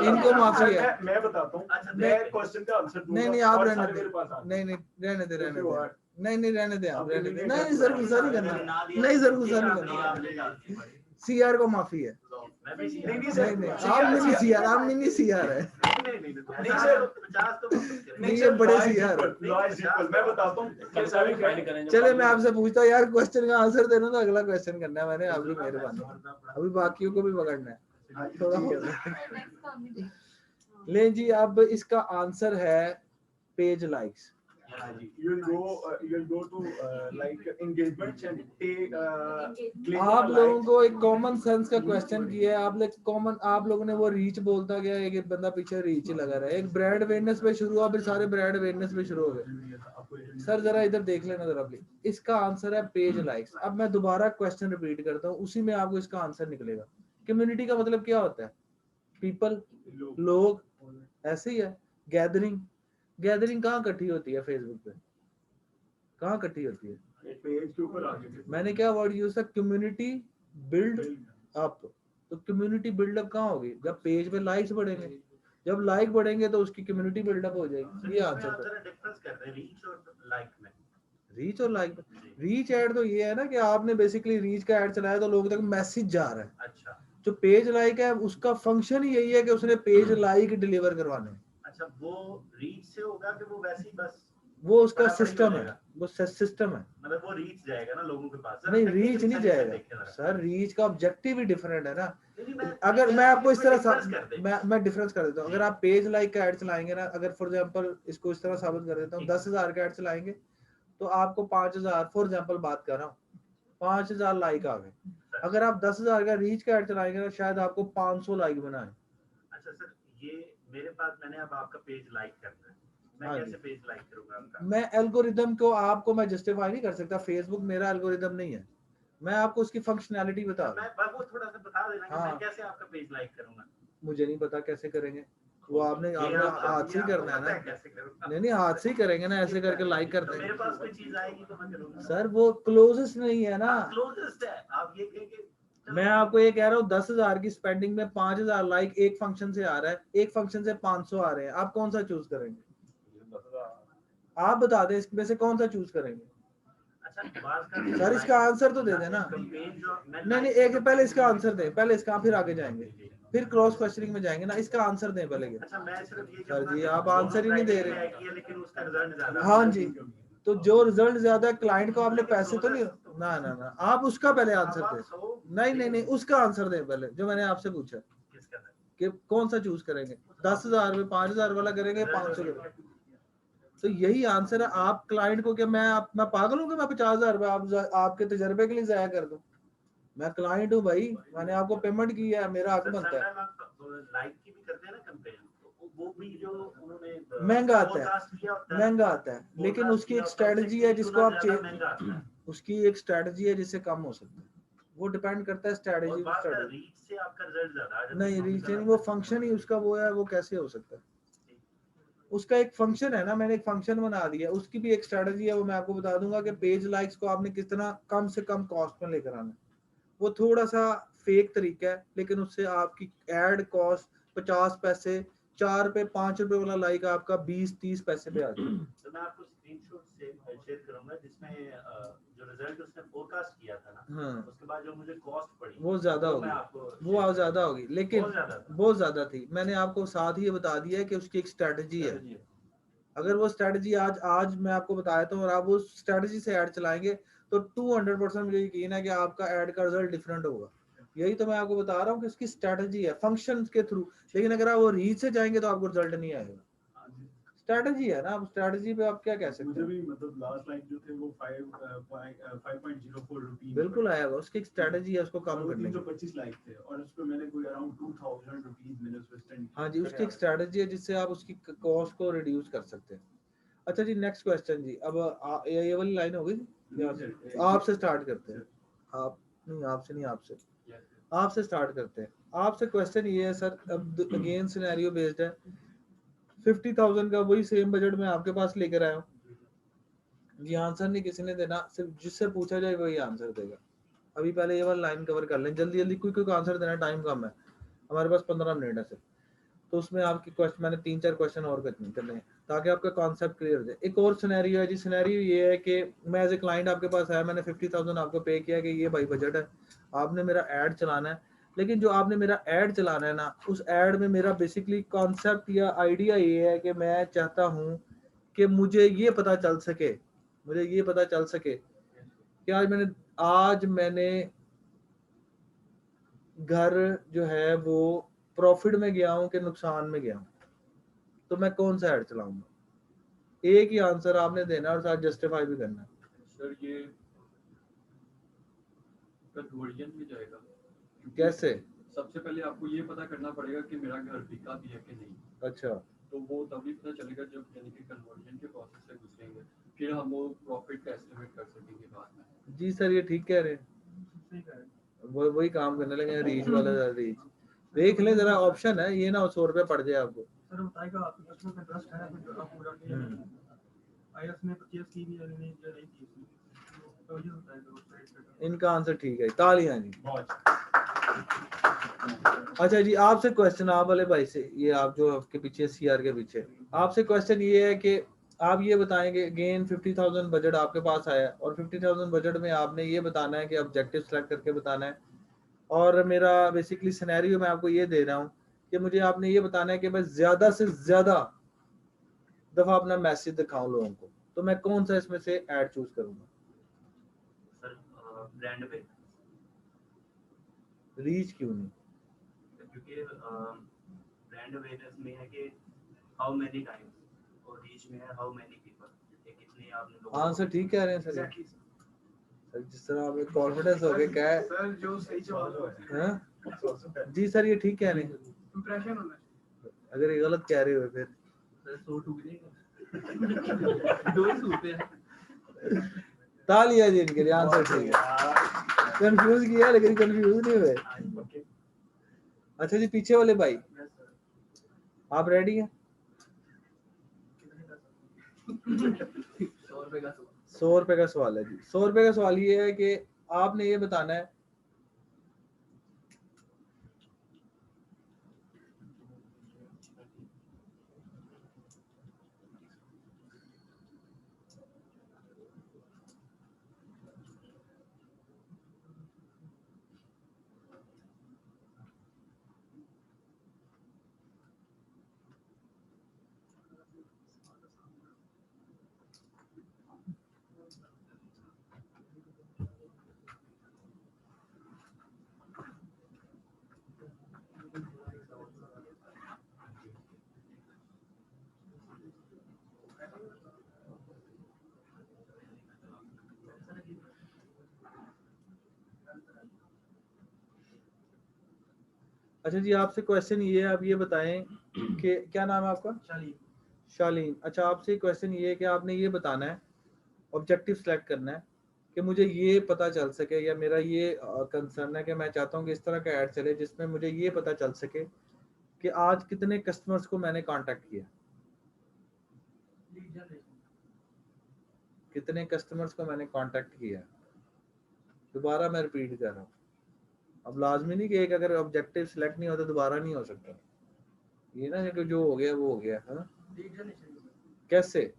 इनको माफी है। मैं बताता हूँ। अच्छा मैं क्वेश्चन का आंसर दूंगा। नहीं आप और रहने सारे दे, मेरे पास आ गए। नहीं रहने दे और नहीं रहने दे आप, रहने दे, नहीं सर गुस्सा नहीं करना, नहीं सर गुस्सा नहीं करना, सीआर को माफी है। मैं भी नहीं आप मिनी सीआर, आप मिनी सीआर है, नहीं सर 50 तो नहीं ये बड़े सीआर। मैं बताता हूँ कैसा भी करें। चले मैं आपसे पूछता हूँ यार, क्वेश्चन का आंसर देना तो अगला क्वेश्चन करना है मैंने, आपकी मेहरबानी, अभी बाकियों को भी पकड़ना है थोड़ा। ले जी, अब इसका आंसर है page likes. you'll go to like engagements and take click on आप a लोगों like. को एक कॉमन सेंस का क्वेश्चन किया है, आप लोगों ने वो रीच बोलता गया, एक बंदा पीछे रीच ही लगा रहा है, एक ब्रांड अवेयरनेस पे शुरू हुआ, फिर सारे ब्रांड अवेयरनेस पे शुरू हो गए। सर जरा इधर देख लेना जरा प्लीज, इसका आंसर है पेज लाइक्स। अब मैं दोबारा क्वेश्चन रिपीट करता हूँ, उसी में आपको इसका आंसर निकलेगा। कम्युनिटी का मतलब क्या होता है? पीपल, लोग, ऐसे ही है। गैदरिंग कहाँ इकट्ठी होती है? फेसबुक पे कहाँ इकट्ठी होती है? पेज के ऊपर आगे मैंने क्या वर्ड यूज किया? Community build up. तो कम्युनिटी बिल्डअप कहाँ होगी? जब पेज पे लाइक्स बढ़ेंगे, जब लाइक बढ़ेंगे तो उसकी कम्युनिटी बिल्डअप हो जाएगी। ये आंसर है। डिफरेंस कर रहे हैं रीच और लाइक में। रीच और लाइक, रीच ऐड तो ये है ना कि आपने बेसिकली रीच का ऐड चलाया तो लोगों तक मैसेज जा रहा है। अच्छा, जो पेज लाइक है उसका फंक्शन ही यही है कि उसने पेज लाइक डिलीवर करवाने हैं। अच्छा वो रीच से होगा कि वो वैसे ही बस वो उसका फटाफट ही सिस्टम हो है, जाएगा? वो सिस्टम है। मतलब वो रीच जाएगा ना लोगों के पास। नहीं रीच नहीं जाएगा सर, रीच का ऑब्जेक्टिव ही डिफरेंट है ना। अगर मैं आपको इस तरह मैं डिफरेंस कर देता हूँ, अगर आप पेज लाइक का ऐड चलाएंगे ना, अगर फॉर एग्जांपल इसको इस तरह साबित कर देता हूँ, 10,000 का ऐड चलाएंगे तो आपको 5,000, फॉर एग्जांपल बात कर रहा हूँ, 5,000 लाइक आ गए। अगर आप 10,000 का रीच का ऐड चलाएंगे ना, शायद आपको 500 लाइक बनाए। अच्छा सर, ये मेरे पास मैंने अब आपका पेज लाइक करना है, मैं हाँ कैसे पेज लाइक करूंगा आपका? मैं एल्गोरिदम को आपको मैं जस्टिफाई नहीं कर सकता, फेसबुक मेरा एल्गोरिदम नहीं है, मैं आपको उसकी फंक्शनैलिटी बता रहा हूं। मैं वो थोड़ा सा बता देना कि हाँ। मैं कैसे आपका पेज लाइक करूंगा। मुझे नहीं पता कैसे करेंगे, वो आपने ये हाथ से ही आपको करना है पता ना। कैसे करूंगा? नहीं हाथ से ही करेंगे ना, ऐसे करके लाइक कर तो देंगे। मेरे पास कोई चीज आएगी तो मैं करूंगा। सर वो क्लोजेस्ट नहीं है ना, क्लोजेस्ट है। आप ये कहेंगे मैं आपको ये कह रहा हूँ 10,000 की स्पेंडिंग में 5,000 लाइक एक फंक्शन से आ रहा है, एक फंक्शन से 500 आ रहे हैं, आप कौन सा चूज करेंगे? आप बता दें इसमें से कौन सा चूज करेंगे? सर इसका आंसर तो दे देना। नहीं एक पहले इसका आंसर दें, पहले इसका फिर आगे जाएंगे, फिर क्रॉस क्वेश्चनिंग में जाएंगे ना। इसका आंसर दें पहले। अच्छा मैं सिर्फ ये सर जी आप आंसर ही नहीं दे रहे। लेकिन उसका रिजल्ट ज्यादा। हाँ जी, तो जो रिजल्ट ज्यादा है क्लाइंट को आपने पैसे तो नहीं ना आप उसका पहले आंसर दें। नहीं उसका आंसर दें पहले, जो मैंने आपसे पूछा कि कौन सा चूज करेंगे, 10,000 में 5,000 वाला करेंगे, 500 करेंगे। तो यही आंसर है। आप क्लाइंट को, क्या मैं पागल हूँ कि मैं 50,000 रुपए आपके तजर्बे के लिए जाया कर दूं? मैं क्लाइंट हूँ भाई, मैंने आपको पेमेंट की है, मेरा हक बनता है। लाइक की भी करते हैं ना कैंपेन, वो भी जो उन्होंने महंगा आता है, लेकिन उसकी एक स्ट्रेटजी है जिसको आप उसकी एक स्ट्रेटजी है जिससे कम हो सकता है। वो डिपेंड करता है और स्ट्रेटजी बात का स्ट्रेटजी रीच से आपका रिजल्ट ज्यादा आ जाता है, नहीं, तो रीच ज्यादा नहीं, वो फंक्शन ही उसका वो है, वो कैसे हो सकता है? उसका एक फंक्शन है ना, मैंने एक फंक्शन बना दिया, उसकी भी एक स्ट्रेटजी है, वो मैं आपको बता दूंगा कि पेज लाइक्स को आपने किस तरह कम से कम कॉस्ट में लेकर आना है। वो थोड़ा सा फेक तरीका है, लेकिन उससे आपकी एड कॉस्ट 50 पैसे, 4 पे 5 रुपए वाला लाइक आपका 20-30 पैसे पे आ जाए। तो मैं आपको स्क्रीनशॉट शेयर करूंगा जिसमें जो रिजल्ट उसने फोरकास्ट किया था ना, हाँ, उसके बाद जो मुझे कॉस्ट पड़ी वो ज्यादा वो मैं होगी, आपको वो share ज्यादा करूंगा। होगी, लेकिन बहुत ज्यादा था। बहुत ज्यादा थी। मैंने आपको साथ ही ये बता दिया है कि उसकी एक स्ट्रेटजी है। अगर वो स्ट्रेटजी आज मैं आपको बताया तो, और आप वो स्ट्रेटजी से ऐड चलाएंगे तो 200% मुझे यकीन है कि आपका ऐड का रिजल्ट डिफरेंट होगा। यही तो मैं आपको बता रहा हूँ कि इसकी स्ट्रेटजी है फंक्शन के थ्रू। लेकिन अगर आप वो रीच से जाएंगे तो आपको रिजल्ट नहीं आएगा। स्ट्रेटजी है ना, आप स्ट्रेटजी पे आप क्या कह सकते मुझे हैं? भी मतलब लास्ट लाइन जो थे वो 5.04 रुपीस बिल्कुल आएगा, उसकी एक स्ट्रेटजी है उसको कम करने की। 325 लाइक थे और उस पे मैंने कोई अराउंड 2000 रुपीस मैंने उस पे स्पेंड हाँ जी, उसकी एक स्ट्रेटजी है जिससे आप उसकी कॉस्ट को रिड्यूस कर सकते हैं। अच्छा जी, नेक्स्ट क्वेश्चन जी। अब ये वाली लाइन हो गई, आपसे स्टार्ट करते हैं। आप नहीं, आपसे नहीं, आपसे स्टार्ट करते हैं। आपसे क्वेश्चन ये है सर, अब अगेन सिनेरियो बेस्ड है। 50,000 का वही सेम बजट में आपके पास लेकर आया हूँ जी। आंसर नहीं किसी ने देना, सिर्फ जिससे पूछा जाए वही आंसर देगा। अभी पहले ये वाला लाइन कवर कर लें जल्दी जल्दी, क्विक आंसर देना, टाइम कम है हमारे पास, 15 मिनट है सिर्फ। तो उसमें आपकी क्वेश्चन मैंने 3-4 क्वेश्चन और करने हैं ताकि आपका कॉन्सेप्ट क्लियर हो जाए। एक और सिनेरियो है जी। सिनेरियो ये है कि मैं एज ए क्लाइंट आपके पास आया, मैंने 50,000 आपको पे किया कि ये भाई बजट है, आपने मेरा ऐड चलाना है। लेकिन जो आपने मेरा ऐड चलाना है ना, उस ऐड में मेरा बेसिकली कॉन्सेप्ट या आइडिया ये है कि मैं चाहता हूँ कि मुझे ये पता चल सके कि आज मैंने घर जो है वो प्रॉफिट में गया हूँ कि नुकसान में गया हूँ, तो मैं कौन सा ऐड चलाऊंगा? एक ही आंसर आपने देना और साथ जस्टिफाई भी करना है। सर ये कन्वर्जन में जाएगा। कैसे? सबसे पहले आपको ये पता करना पड़ेगा कि मेरा घर बिका भी है कि नहीं। अच्छा, तो वो तभी पता चलेगा जब यानी कि कन्वर्जन के प्रोसेस से गुजरेंगे, फिर हम वो प्रॉफिट का एस्टिमेट कर सकेंगे बाद में। जी सर ये ठीक कह रहे हैं, वो वही काम करने लगे रीच वाला। रीच देख ले जरा, ऑप्शन है ये ना 100 रुपये पड़ जाए आपको। सर बताएगा आप इसमें इंटरेस्ट है कुछ आप पूरा नहीं आईएस में परचेज की भी या नहीं की तो ये बताएगा। इनका आंसर ठीक है, तालियां जी। अच्छा जी, आपसे क्वेश्चन आप वाले भाई से, ये आप जो आपके पीछे सीआर के पीछे, आपसे क्वेश्चन ये है कि आप ये बताएंगे अगेन 50,000 बजट आपके पास आया और 50,000 बजट में आपने ये बताना है कि ऑब्जेक्टिव सेलेक्ट करके बताना है। और मेरा बेसिकली सिनेरियो मैं आपको ये दे रहा हूँ कि मुझे आपने ये बताना है कि मैं ज्यादा से ज्यादा दफा अपना मैसेज दिखाऊं लोगों को, तो मैं कौन सा इसमें से ऐड चूज करूंगा? सर ब्रांड पे, रीच क्यों नहीं? क्योंकि ब्रांड अवेयरनेस में है कि हाउ मेनी टाइम्स और रीच में है हाउ मेनी पीपल, कितने आपने लोगों आंसर ठीक कह रहे हैं सर। सर जिस तरह आप कॉन्फिडेंस हो गए क्या है सर जो सही जवाब हाँ? जी सर ये ठीक कह रहे हैं। इंप्रेशन होना चाहिए। अगर ये गलत कह रहे हो फिर तालियां जी इनके लिए, आंसर ठीक है। कंफ्यूज किया लेकिन कंफ्यूज नहीं हुए। अच्छा जी, पीछे वाले भाई आप रेडी हैं? 100 रुपए का सवाल है जी। 100 रुपए का सवाल ये है कि आपने ये बताना है अच्छा जी, आपसे क्वेश्चन ये है, आप ये बताएं कि क्या नाम है आपका? शालीन। अच्छा, आपसे क्वेश्चन ये है कि आपने ये बताना है, ऑब्जेक्टिव सेलेक्ट करना है कि मुझे ये पता चल सके, या मेरा ये कंसर्न है कि मैं चाहता हूँ कि इस तरह का ऐड चले जिसमें मुझे ये पता चल सके कि आज कितने कस्टमर्स को मैंने कांटेक्ट किया, कितने कस्टमर्स को मैंने कांटेक्ट किया। दोबारा मैं रिपीट कर रहा हूँ, अब लाजमी नहीं कि एक अगर ऑब्जेक्टिव सिलेक्ट नहीं होता दोबारा नहीं हो सकता, ये ना कि जो हो गया वो हो गया है ना। कैसे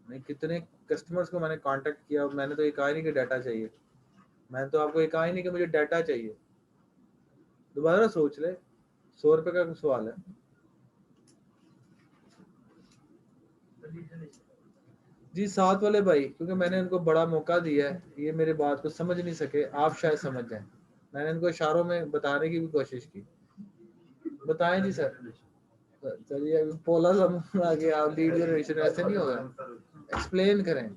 नहीं, कितने कस्टमर्स को मैंने कांटेक्ट किया, मैंने तो ये कहा ही नहीं कि डाटा चाहिए, मैंने तो आपको ये कहा ही नहीं कि मुझे डाटा चाहिए। दोबारा सोच ले, 100 रुपए का सवाल है। जी साथ वाले भाई, क्योंकि मैंने इनको बड़ा मौका दिया है, ये मेरे बात को समझ नहीं सके, आप शायद समझ जाएं, मैंने इनको इशारों में बताने की भी कोशिश की। बताएं जी सर। चलिए अभी पोला सा आ गया, आप लीड जनरेशन ऐसे नहीं होगा, एक्सप्लेन करें।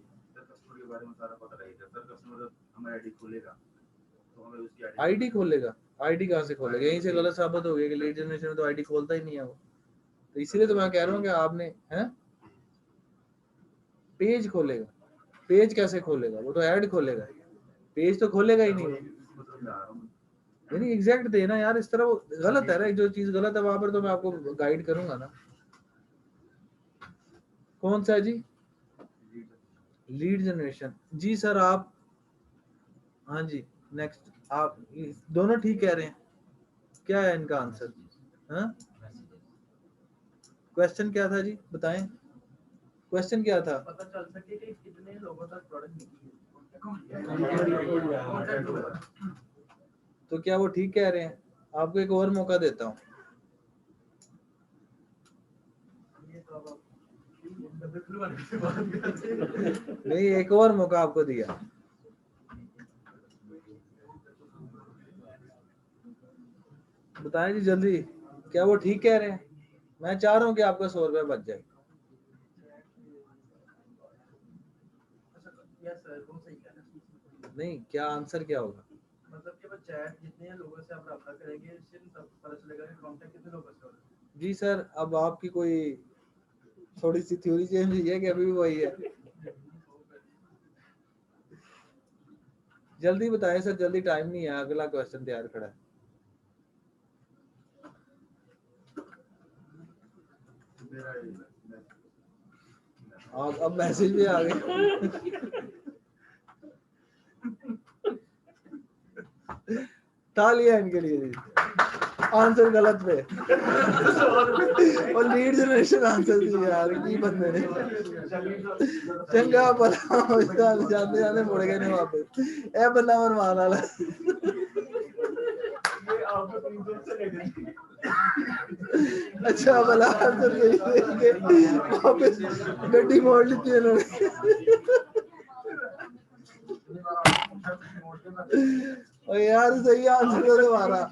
आईडी खोलेगा, आईडी कहाँ से खोलेगा? यहीं से गलत साबित हो गया कि लीड जनरेशन में तो आईडी खोलता ही नहीं है वो, तो इसीलिए तो मैं कह रहा हूँ कि आपने हैं पेज खोलेगा। पेज कैसे खोलेगा? वो तो ऐड खोलेगा, पेज तो खोलेगा ही नहीं। यानी एग्जैक्ट देना यार, इस तरह वो गलत है ना, जो चीज गलत है वहां पर तो मैं आपको गाइड करूंगा ना। कौन सा है जी? Lead generation. जी सर आप, हाँ जी नेक्स्ट, आप दोनों ठीक कह रहे हैं। क्या है इनका आंसर? हाँ क्वेश्चन क्या था जी, बताएं क्वेश्चन क्या था? पता चल सके कि कितने लोगों तक प्रोडक्ट बिकी है। तो क्या वो ठीक कह रहे हैं? आपको एक और मौका देता हूँ। नहीं, एक और मौका आपको दिया। बताएं जी जल्दी, क्या वो ठीक कह रहे हैं? मैं चाह रहा हूँ कि आपका 100 रुपया बच जाए। नहीं, क्या आंसर क्या होगा? मतलब कि वो चैट जितने लोगों से आप रब्ता करेंगे, इससे पता चलेगा कि कांटेक्ट कितने लोगों से हो रहा है। जी सर, अब आपकी कोई थोड़ी सी थ्योरी चेंज हुई है कि अभी भी वही है? जल्दी बताएं सर, जल्दी, टाइम नहीं है, अगला क्वेश्चन तैयार खड़ा है। अब मैसेज भी आ गए। तालियां इनके लिए। आंसर गलत पे और लीड जनरेशन आंसर दी यार, की बंदे ने चंगा भला जाते जाते मुड़ गए ने वापस। ए बंदा मरवान वाला। अच्छा भला आंसर सही है, वापस गड्डी मोड़ ली थी इन्होंने। और यार सही आंसर था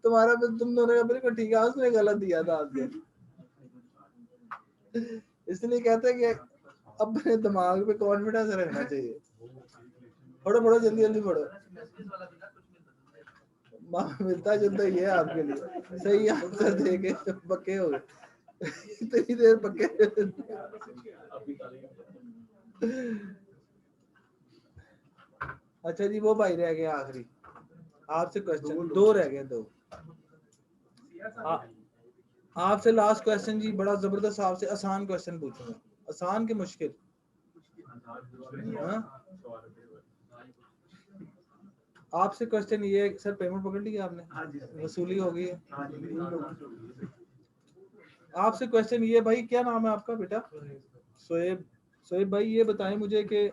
तुम्हारा तुम दोनों का बिल्कुल ठीक है, उसने गलत दिया था आंसर। इसलिए कहते हैं कि अपने दिमाग पे कॉन्फिडेंस रखना चाहिए। पढ़ो पढ़ो जल्दी जल्दी पढ़ो, मिलता जुलता ही है आपके लिए। सही आंसर दे के पक्के हो गए, इतनी देर पक्के। अच्छा जी, वो भाई रह गए आखिरी, आपसे क्वेश्चन दो रह गए, दो आपसे लास्ट क्वेश्चन जी, बड़ा जबरदस्त आपसे आसान क्वेश्चन पूछूंगा। आसान की मुश्किल? आपसे क्वेश्चन ये है सर, पेमेंट पकड़ ली आपने? वसूली हो गई है? आपसे क्वेश्चन ये, भाई क्या नाम है आपका बेटा? सोएब। सोएब भाई ये बताएं मुझे कि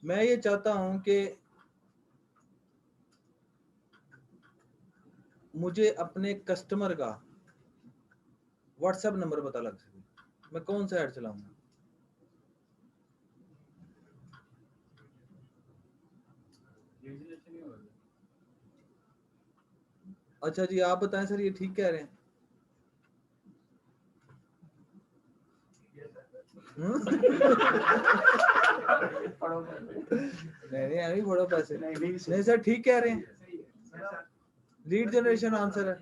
मैं ये चाहता हूं कि मुझे अपने कस्टमर का व्हाट्सएप नंबर पता लग सके, मैं कौन सा ऐड चलाऊंगा? अच्छा जी आप बताएं सर, ये ठीक कह रहे हैं? नहीं अभी फोड़ो पैसे। नहीं सर ठीक कह रहे हैं, लीड जनरेशन आंसर है।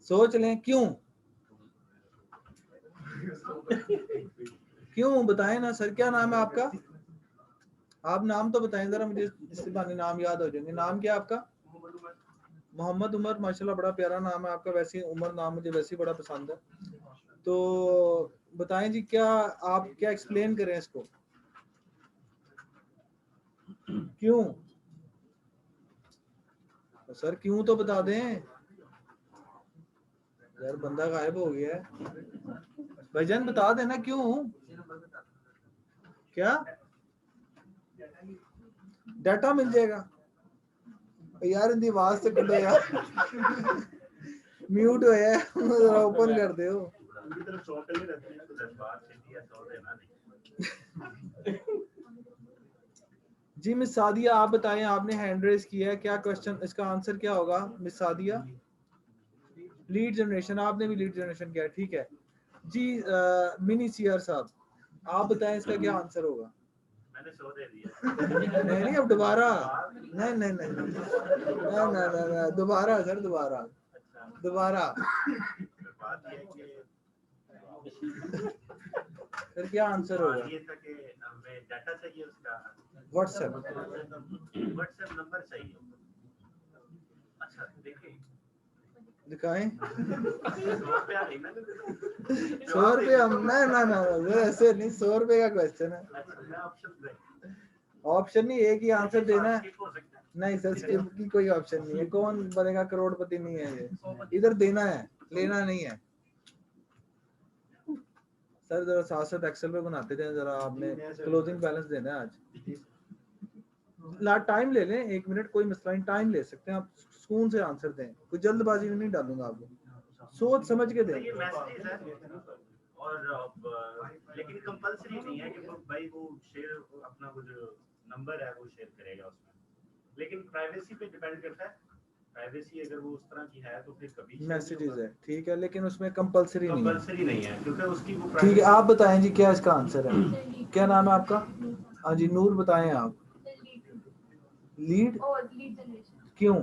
सोच लें क्यों क्यों बताएं ना सर। क्या नाम है आपका? आप नाम तो बताएं जरा मुझे, इससे बहाने नाम याद हो जाएंगे। नाम क्या है आपका? मोहम्मद उमर, माशाल्लाह बड़ा प्यारा नाम है आपका। वैसे उमर नाम मुझे वैसे ही बड़ा पसंद है। तो बताएं जी, क्या आप क्या एक्सप्लेन करें इसको, क्यों? तो सर क्यों तो बता दें यार, बंदा गायब हो गया है। भाईजान बता देना क्यों, क्या डाटा मिल जाएगा यार? इनकी आवाज से कटो यार, म्यूट हो है, ओपन कर दो। उनकी तरफ 100 पे नहीं रहती है, तो 10 बात चलती है, 100 देना नहीं। जी मिस सादिया आप बताएं, आपने हैंड रेज किया है, क्या क्वेश्चन, इसका आंसर क्या होगा मिस सादिया? लीड जनरेशन, आपने भी लीड जनरेशन किया, ठीक है जी। मिनी सीआर साहब आप बताएं इसका क्या आंसर होगा? मैंने 100 दे दिया। नहीं अब दोबारा, नहीं दोबारा सर, दोबारा बात ये है कि फिर क्या आंसर होगा? ये था कि हमें डाटा चाहिए उसका, व्हाट्सएप नंबर चाहिए। अच्छा देखिए दिखाएं। 100 रुपया नहीं ना, 100 रुपये हम ना ऐसे नहीं, 100 रुपये का क्वेश्चन है। मैं ऑप्शन नहीं, एक ही आंसर देना है। skip हो सकता है। नहीं सर स्किप की कोई ऑप्शन नहीं है, कौन बनेगा करोड़पति नहीं है ये, इधर देना है लेना नहीं है। सर जरा साथ साथ एक्सेल पे बनाते थे जरा, आपने क्लोजिंग बैलेंस देना है आज। टाइम ले लें 1 मिनट, कोई मसला नहीं, टाइम ले सकते हैं आप, सुकून से आंसर दें, कोई जल्दबाजी में नहीं डालूंगा आपको, सोच समझ के दें। ये मैसेज है और लेकिन कंपलसरी नहीं है कि भाई वो शेयर अपना वो जो नंबर है वो शेयर करेगा उसमें, लेकिन प्राइवेसी पे डिपेंड करता है। प्राइवेसी अगर वो उस तरह की है तो फिर कभी मैसेजेस है ठीक है, लेकिन उसमें कंपलसरी नहीं है क्योंकि उसकी वो ठीक है। आप बताएं जी क्या इसका आंसर है, क्या नाम है आपका? हाँ जी नूर बताएं आप। लीड जनरेशन क्यों?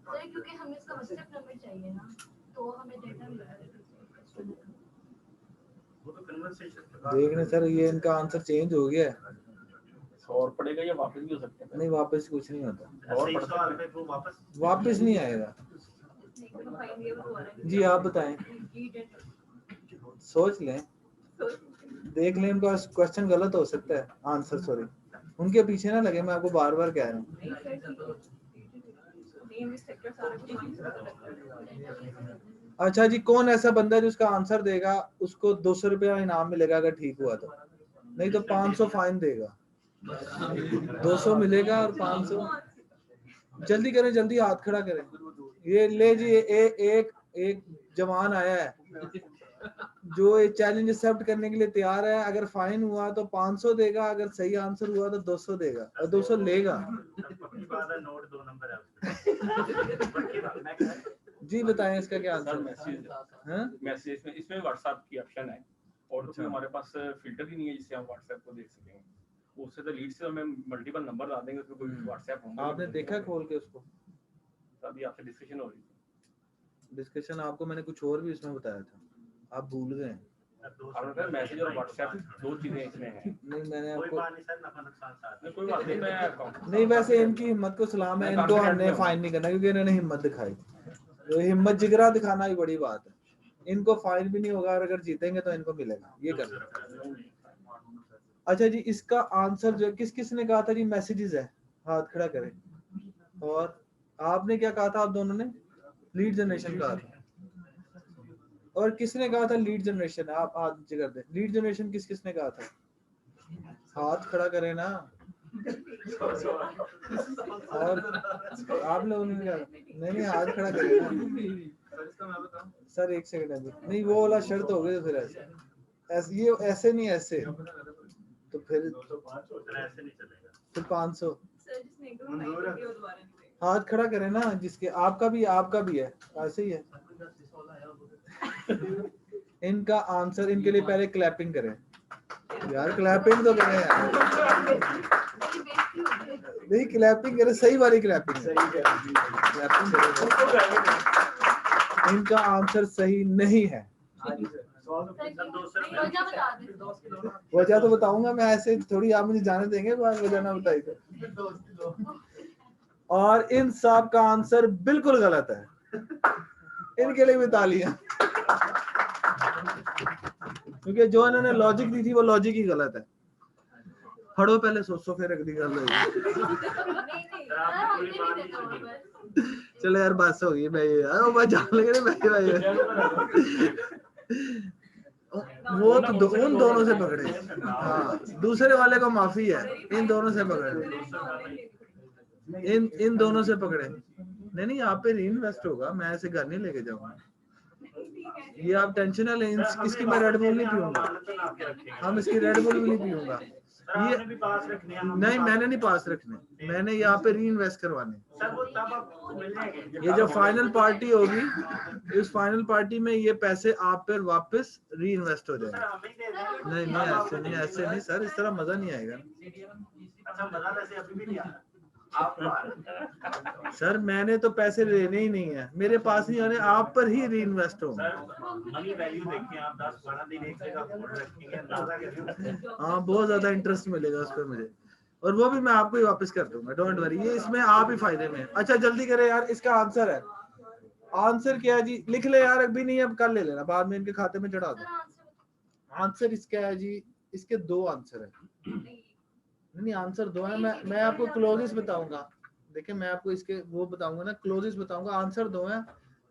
सर क्योंकि हमें इसका व्हाट्सएप नंबर चाहिए ना, तो हमें डेटा मिला है। वो तो कन्वर्सेशन देखने सर ये इनका आंसर चेंज हो गया है। और पड़ेगा या वापस भी हो सकता है? नहीं वापस कुछ नहीं होता, और सवाल पे वो वापस नहीं आएगा। जी आप बताएं, सोच लें, देख लें, उनका क्वेश्चन गलत हो सकता है, आंसर सॉरी, उनके पीछे ना लगे, मैं आपको बार बार कह रहा हूँ। अच्छा जी, कौन ऐसा बंदा है जिसका आंसर देगा उसको 200 रुपया इनाम मिलेगा अगर ठीक हुआ तो, नहीं तो 500 फाइन देगा। 200 मिलेगा और 500। जल्दी करें, जल्दी हाथ खड़ा करें। ये ले जी, एक जवान आया है जो ये चैलेंज एक्सेप्ट करने के लिए तैयार है। अगर फाइन हुआ तो 500 देगा, अगर सही आंसर हुआ तो 200 देगा और 200 लेगा। नोट 2 नंबर है जी बताएं इसका क्या आंसर? मैसेज में इसमें व्हाट्सएप की ऑप्शन है और तो हमारे पास फिल्टर ही नहीं है जिससे हम व्हाट्सएप को देख सकेंगे। उससे तो लीड से हमें मल्टीपल नंबर ला देंगे, उसमें कोई व्हाट्सएप होंगे। आपने देखा खोल के उसको? अभी आपसे डिस्कशन हो रही थी। डिस्कशन आपको मैंने कुछ और भी इसमें बताया था, आप भूल गए। मैसेज और व्हाट्सएप 2 चीजें इसमें हैं। नहीं मैंने आपको कोई बात नहीं, मैं नहीं, वैसे इनकी हिम्मत को सलाम है, इनको हमने फाइन नहीं करना क्योंकि इन्होंने हिम्मत दिखाई। तो हिम्मत जिगरा दिखाना ही बड़ी बात है। इनको फाइन भी नहीं होगा और अगर जीतेंगे तो इनको मिलेगा, ये करना। अच्छा जी, इसका आंसर जो किस किस ने कहा था जी मैसेजेस है, हाथ खड़ा करें। और आपने क्या कहा था? आप दोनों ने लीड जनरेशन कहा था। और किसने कहा था लीड जनरेशन? आप हाथ नीचे कर दें। लीड जनरेशन किस किसने कहा था? हाथ खड़ा करें ना। और आप लोगों ने क्या? नहीं हाथ खड़ा करें ना सर, 1 सेकंड अभी नहीं, वो वाला शर्त हो गई तो फिर ऐसे ये ऐसे नहीं ऐसे, तो फिर ऐसे नहीं चलेगा। फिर 500 हाथ खड़ा करें ना जिसके, आपका भी है, ऐसे ही है। इनका आंसर, इनके लिए पहले क्लैपिंग करें। यार क्लैपिंग तो करें यार, नहीं क्लैपिंग करें, सही वाली क्लैपिंग क्लैपिंग करें। इनका आंसर सही नहीं है। वजह तो बताऊंगा मैं, ऐसे थोड़ी आप मुझे जाने देंगे वजह ना बताई तो। और इन सब का आंसर बिल्कुल गलत है, इनके लिए भी तालियां, क्योंकि जो इन्होंने लॉजिक दी थी वो लॉजिक ही गलत है। फड़ो पहले सोचो फिर अगली गल होगी। चलो यार बस हो गई, मैं यार मैं जान लगे वो तो उन दोनों से पकड़े, हाँ दूसरे वाले को माफी है, इन दोनों से पकड़े, इन दोनों से पकड़े। नहीं नहीं आप पे रीइन्वेस्ट होगा, मैं ऐसे घर नहीं लेके जाऊंगा, ये आप टेंशन ना लें। इसकी मैं रेड बुल नहीं पीऊंगा, हम इसकी रेड बुल भी नहीं पीऊंगा, ये नहीं मैंने नहीं पास रखने, मैंने यहाँ पे री इन्वेस्ट करवाने। ये जब फाइनल पार्टी होगी, इस फाइनल पार्टी में ये पैसे आप पर वापस री इन्वेस्ट हो जाएंगे। नहीं नहीं ऐसे नहीं सर, इस तरह मजा नहीं आएगा। सर मैंने तो पैसे लेने ही नहीं है, मेरे पास नहीं आने, आप पर ही री इन्वेस्ट होंगे। हाँ बहुत ज्यादा इंटरेस्ट मिलेगा उस पर मुझे, और वो भी मैं आपको ही वापस कर दूंगा, डोंट वरी, ये इसमें आप ही फायदे में। अच्छा जल्दी करें यार, इसका आंसर है, आंसर क्या है जी, लिख ले यार, अभी नहीं अब कल ले लेना, बाद में इनके खाते में चढ़ा दो। आंसर इसका है जी, इसके दो आंसर है, नहीं आंसर दो है, मैं आपको क्लोजेस बताऊंगा, देखिए मैं आपको इसके वो बताऊंगा ना, क्लोजेस बताऊंगा, आंसर दो है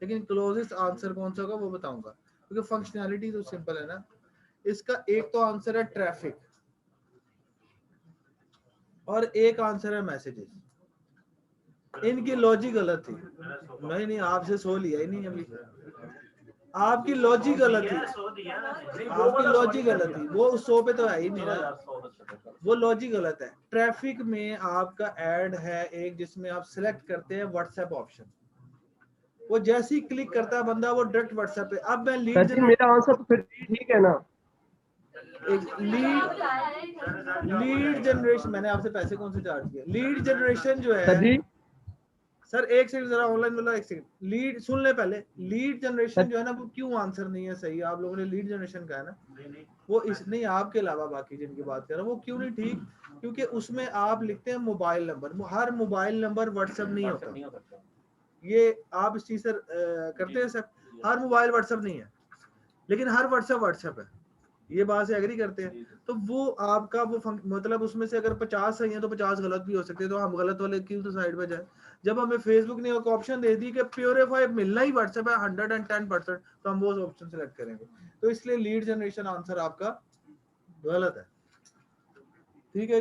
लेकिन क्लोजेस्ट आंसर कौन सा होगा वो बताऊंगा, क्योंकि फंक्शनैलिटी तो सिंपल है ना। इसका एक तो आंसर है ट्रैफिक और एक आंसर है मैसेजेस। इनकी लॉजिक गलत थी, नहीं आपसे सो लिया ही नहीं अभी, आपकी लॉजिक गलत थी, आपकी लॉजिक गलत थी, वो उस 100 पे तो है ही नहीं ना, वो लॉजिक गलत है। ट्रैफिक में आपका ऐड है एक, जिसमें आप सिलेक्ट करते हैं व्हाट्सएप ऑप्शन, वो जैसे ही क्लिक करता है बंदा वो डायरेक्ट व्हाट्सएप पे। अब मैं लीड, मेरा आंसर तो फिर ठीक है ना, लीड जनरेशन, मैंने आपसे पैसे कौन से चार्ज किए? लीड जनरेशन जो है सर, एक सेकंड जरा ऑनलाइन बोला, एक सेकंड, लीड सुन ले पहले। लीड जनरेशन जो है ना, वो क्यों आंसर नहीं है सही, आप लोगों ने लीड जनरेशन का है ना, वो इस नहीं, आपके अलावा बाकी जिनकी बात कर रहा हूँ वो क्यों नहीं ठीक, क्योंकि उसमें आप लिखते हैं मोबाइल नंबर, हर मोबाइल नंबर व्हाट्सएप नहीं होता, ये आप इस चीज से करते हैं सर, हर मोबाइल व्हाट्सएप नहीं है, लेकिन हर व्हाट्सएप है, ये बात से एग्री करते हैं। तो वो आपका वो मतलब उसमें से अगर 50 सही है तो 50 गलत भी हो सकते हैं, तो हम गलत वाले क्यों तो साइड पे जाए। जब हमें फेसबुक ने एक ऑप्शन दे दी कि प्योरीफाई मिलना ही व्हाट्सएप है 110%, तो हम वो ऑप्शन सेलेक्ट करेंगे। तो इसलिए लीड जनरेशन आंसर आपका गलत है, ठीक है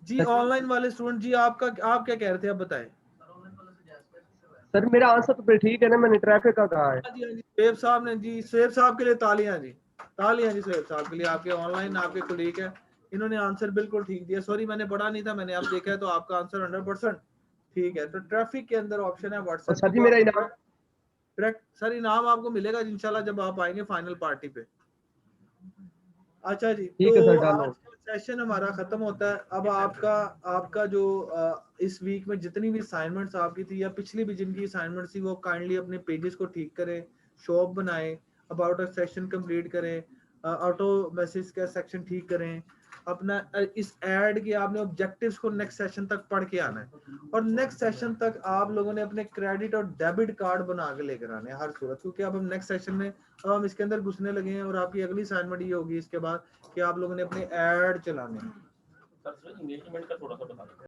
जी। ऑनलाइन वाले स्टूडेंट जी, आप क्या कह रहे थे, आप बताएं। सर मेरा आंसर तो फिर ठीक है ना, मैंने ट्रैफिक का कहा है। शेब साहब ने जी, शेब साहब के लिए तालियां जी, तालियां जी शेब साहब के लिए, आपके ऑनलाइन आपके कोलीग है, इन्होंने आंसर बिल्कुल ठीक दिया। सॉरी मैंने पढ़ा नहीं था, मैंने आप देखा है, तो आपका आंसर 100% ठीक है। तो ट्रैफिक के अंदर ऑप्शन है व्हाट्सएप। सर जी मेरा इनाम, सर इनाम आपको मिलेगा इंशाल्लाह जब आप आएंगे फाइनल पार्टी पे। अच्छा जी, तो सेशन हमारा खत्म होता है। अब आपका जो इस वीक में जितनी भी असाइनमेंट्स आपकी थी या पिछली भी जिनकी असाइनमेंट्स थी, वो काइंडली अपने पेजेस को ठीक करें, शॉप बनाएं, अबाउट अ सेक्शन कंप्लीट करें, ऑटो मैसेज का सेक्शन ठीक करें, अपना इस ऐड के आपने ऑब्जेक्टिव्स को नेक्स्ट सेशन तक पढ़ के आना है, और नेक्स्ट सेशन तक आप लोगों ने अपने क्रेडिट और डेबिट कार्ड बना के लेकर आने हैं हर सूरत, क्योंकि अब हम नेक्स्ट सेशन में अब हम इसके अंदर घुसने लगे हैं, और आपकी अगली असाइनमेंट ये होगी इसके बाद कि आप लोगों ने अपने ऐड चलाने हैं। सर इंगेजमेंट का थोड़ा सा बता दो।